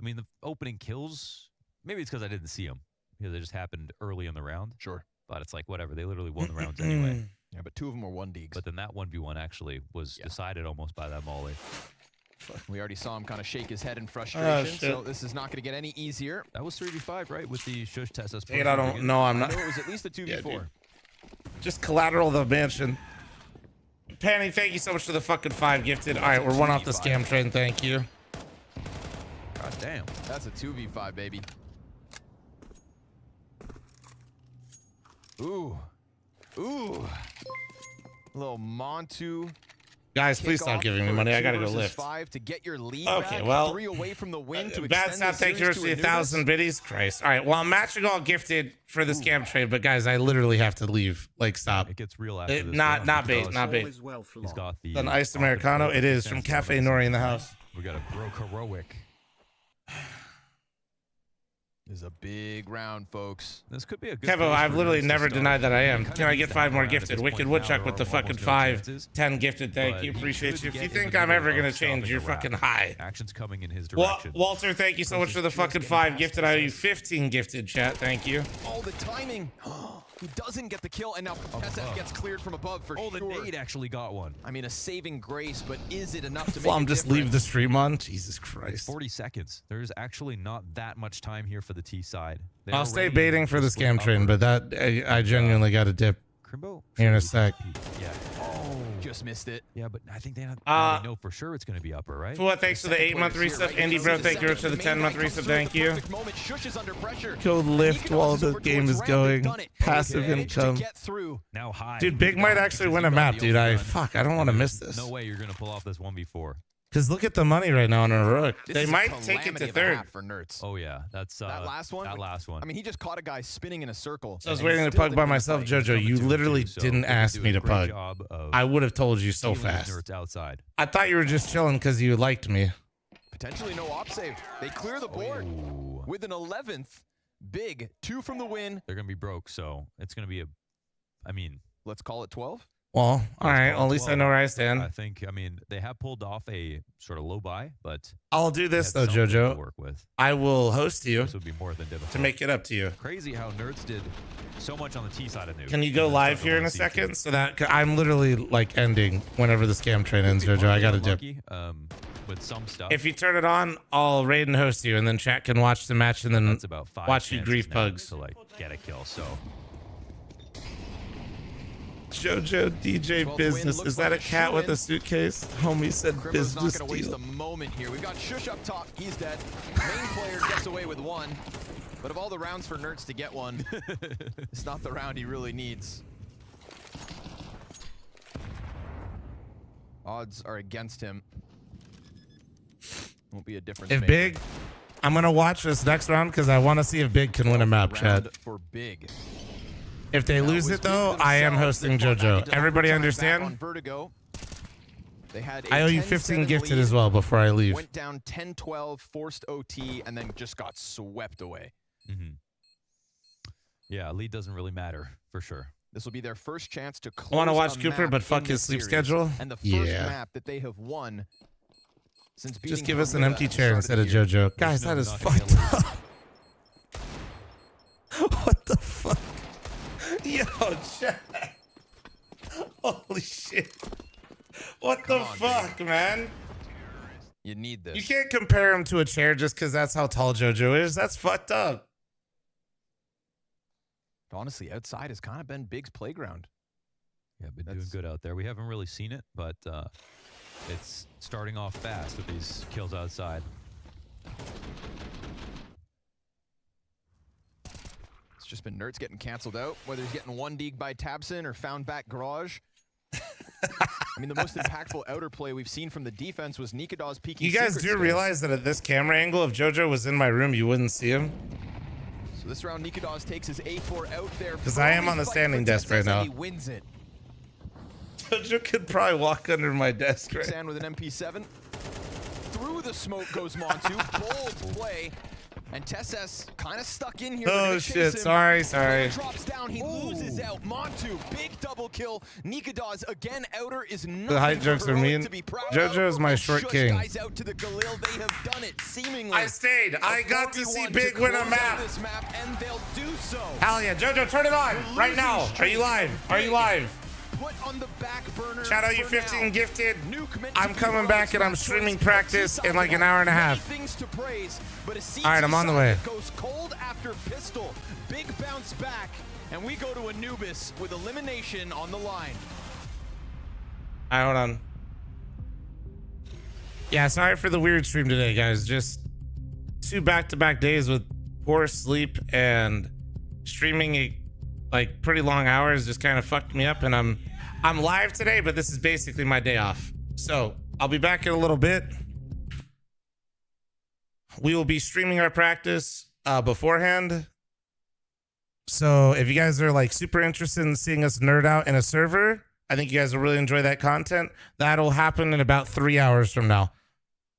I mean, the opening kills, maybe it's because I didn't see them, because they just happened early in the round. Sure. But it's like, whatever, they literally won the rounds anyway. Yeah, but 2 of them were 1-deeks. But then that 1v1 actually was decided almost by that molly. We already saw him kind of shake his head in frustration, so this is not going to get any easier. That was 3v5, right? With the Shush test. Dude, I don't know. I'm not. I know it was at least a 2v4. Yeah, just collateral the mansion. Panny, thank you so much for the fucking 5 gifted. All right, we're 1 off the scam train. Thank you. God damn. That's a 2v5, baby. Ooh. Ooh. A little Montu. Guys, please stop giving me money. I gotta go lift. 5 to get your lead okay, back. well, 3 away from the win to bad stop. Thank you for the 1,000 biddies. Christ. All right, well, I'm matching all gifted for the scam trade, but guys, I literally have to leave. Like, stop. It gets real after this. Not bait. Not bait. He's got the an iced Americano. It is from Cafe Nori in the house. We got a bro heroic. This is a big round, folks. This could be a good. Kevo, I've literally never denied that I am. Can I get 5 more gifted? Wicked Woodchuck with the fucking 5-10 gifted. Thank you. Appreciate you. If you think I'm ever going to change, you're fucking high. Action's coming in his direction. Walter, thank you so much for the fucking 5 gifted. I owe you 15 gifted, chat. Thank you. Oh, the timing. He doesn't get the kill, and now SF gets cleared from above for sure. The nade actually got one. I mean, a saving grace, but is it enough to Flom, make a just leave the stream on? Jesus Christ. 40 seconds. There's actually not that much time here for the T side. I'll stay baiting for the scam train, but that I genuinely got to dip here in a sec. Yeah. Oh, just missed it. Yeah, but I think they know for sure it's going to be upper, right? Well, thanks for the 8-month resub. Andy Bro, thank you for the 10-month resub. Thank you. Go lift while the game is going. Passive income. Now high. Dude, Big might actually win a map, dude. I don't want to miss this. No way you're going to pull off this 1v4. Because look at the money right now on heroic. They might take it to 3rd. For Nertz. Oh yeah, that's that last one. That last one. I mean, he just caught a guy spinning in a circle. So I was waiting to pug by myself, Jojo. You literally didn't ask me to pug. I would have told you so fast. Nertz outside. I thought you were just chilling because you liked me. Potentially no op save. They clear the board with an 11th. Big 2 from the win. They're gonna be broke, so it's gonna be let's call it 12. Well, all right. Well, at least I know where I stand. I mean, they have pulled off a sort of low buy, but I'll do this though, Jojo. Work with. I will host you. This would be more than difficult to make it up to you. Crazy how Nerds did so much on the T side of news. Can you go live here in a second so that I'm literally like ending whenever the scam train ends, Jojo? I got to dip. With some stuff. If you turn it on, I'll raid and host you, and then chat can watch the match and then that's about 5 watch you grief pugs to like get a kill. So. Jojo DJ business. Is that a cat with a suitcase? Homie said Crimbo's business not gonna waste a moment here. We've got Shush up top. He's dead. Main player gets away with 1. But of all the rounds for Nertz to get 1, it's not the round he really needs. Odds are against him. Won't be a difference. If maker. Big, I'm gonna watch this next round because I want to see if Big can win a map, Chad. For Big. If they lose it though, I am hosting JoJo. Everybody understand? Vertigo. They had I owe you 15 gifted as well before I leave. Went down 10-12, forced OT, and then just got swept away. Yeah, lead doesn't really matter for sure. This will be their first chance to close I want to watch a Cooper, map but fuck in his this sleep series. schedule. And the first map that they have won since beating Just give us an Korea empty at the chair start instead of of the year. JoJo. Guys, that is fucked up. What the fuck? Yo, Chad. Holy shit. What the fuck, man? You need this. You can't compare him to a chair just because that's how tall JoJo is. That's fucked up. Honestly, outside has kind of been Big's playground. Yeah, been doing good out there. We haven't really seen it, but it's starting off fast with these kills outside. It's just been Nerds getting canceled out, whether he's getting 1D'd by Tabson or found back Garage. I mean, the most impactful outer play we've seen from the defense was Nikadaz peeking. You guys secret do space. realize that at this camera angle, if JoJo was in my room, you wouldn't see him? So this round, Nikadaz takes his A4 out there. Because I am on the standing desk right now. He wins it. JoJo could probably walk under my desk right Sand with an MP7. Through the smoke goes Montu. Bold play. And Tesses kind of stuck in here. Oh shit, sorry. Drops down, he loses out. Montu, big double kill. Nikadaz again, outer is not. The height jokes are mean. JoJo is my short king. Guys out to the Galil. They have done it seemingly. I stayed. I got to see Big win a map. This map, and they'll do so. Hell yeah, JoJo, turn it on right now. Are you live? Are you live? Put on the back burner. Shout out you 15 gifted. I'm coming back and I'm streaming practice in like an hour and a half. All right, I'm on the way. Goes cold after pistol. Big bounce back, and we go to Anubis with elimination on the line. All right, hold on. Yeah, sorry for the weird stream today, guys. Just 2 back-to-back days with poor sleep and streaming like pretty long hours just kind of fucked me up, and I'm live today, but this is basically my day off. So I'll be back in a little bit. We will be streaming our practice beforehand. So if you guys are like super interested in seeing us nerd out in a server, I think you guys will really enjoy that content. That'll happen in about 3 hours from now.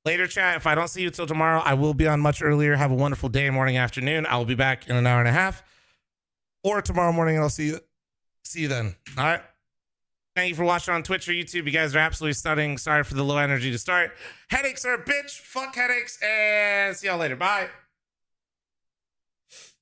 Later, chat, if I don't see you till tomorrow, I will be on much earlier. Have a wonderful day, morning, afternoon. I will be back in an hour and a half. Or tomorrow morning, and I'll see you then. All right. Thank you for watching on Twitch or YouTube. You guys are absolutely stunning. Sorry for the low energy to start. Headaches are a bitch. Fuck headaches. And see y'all later. Bye.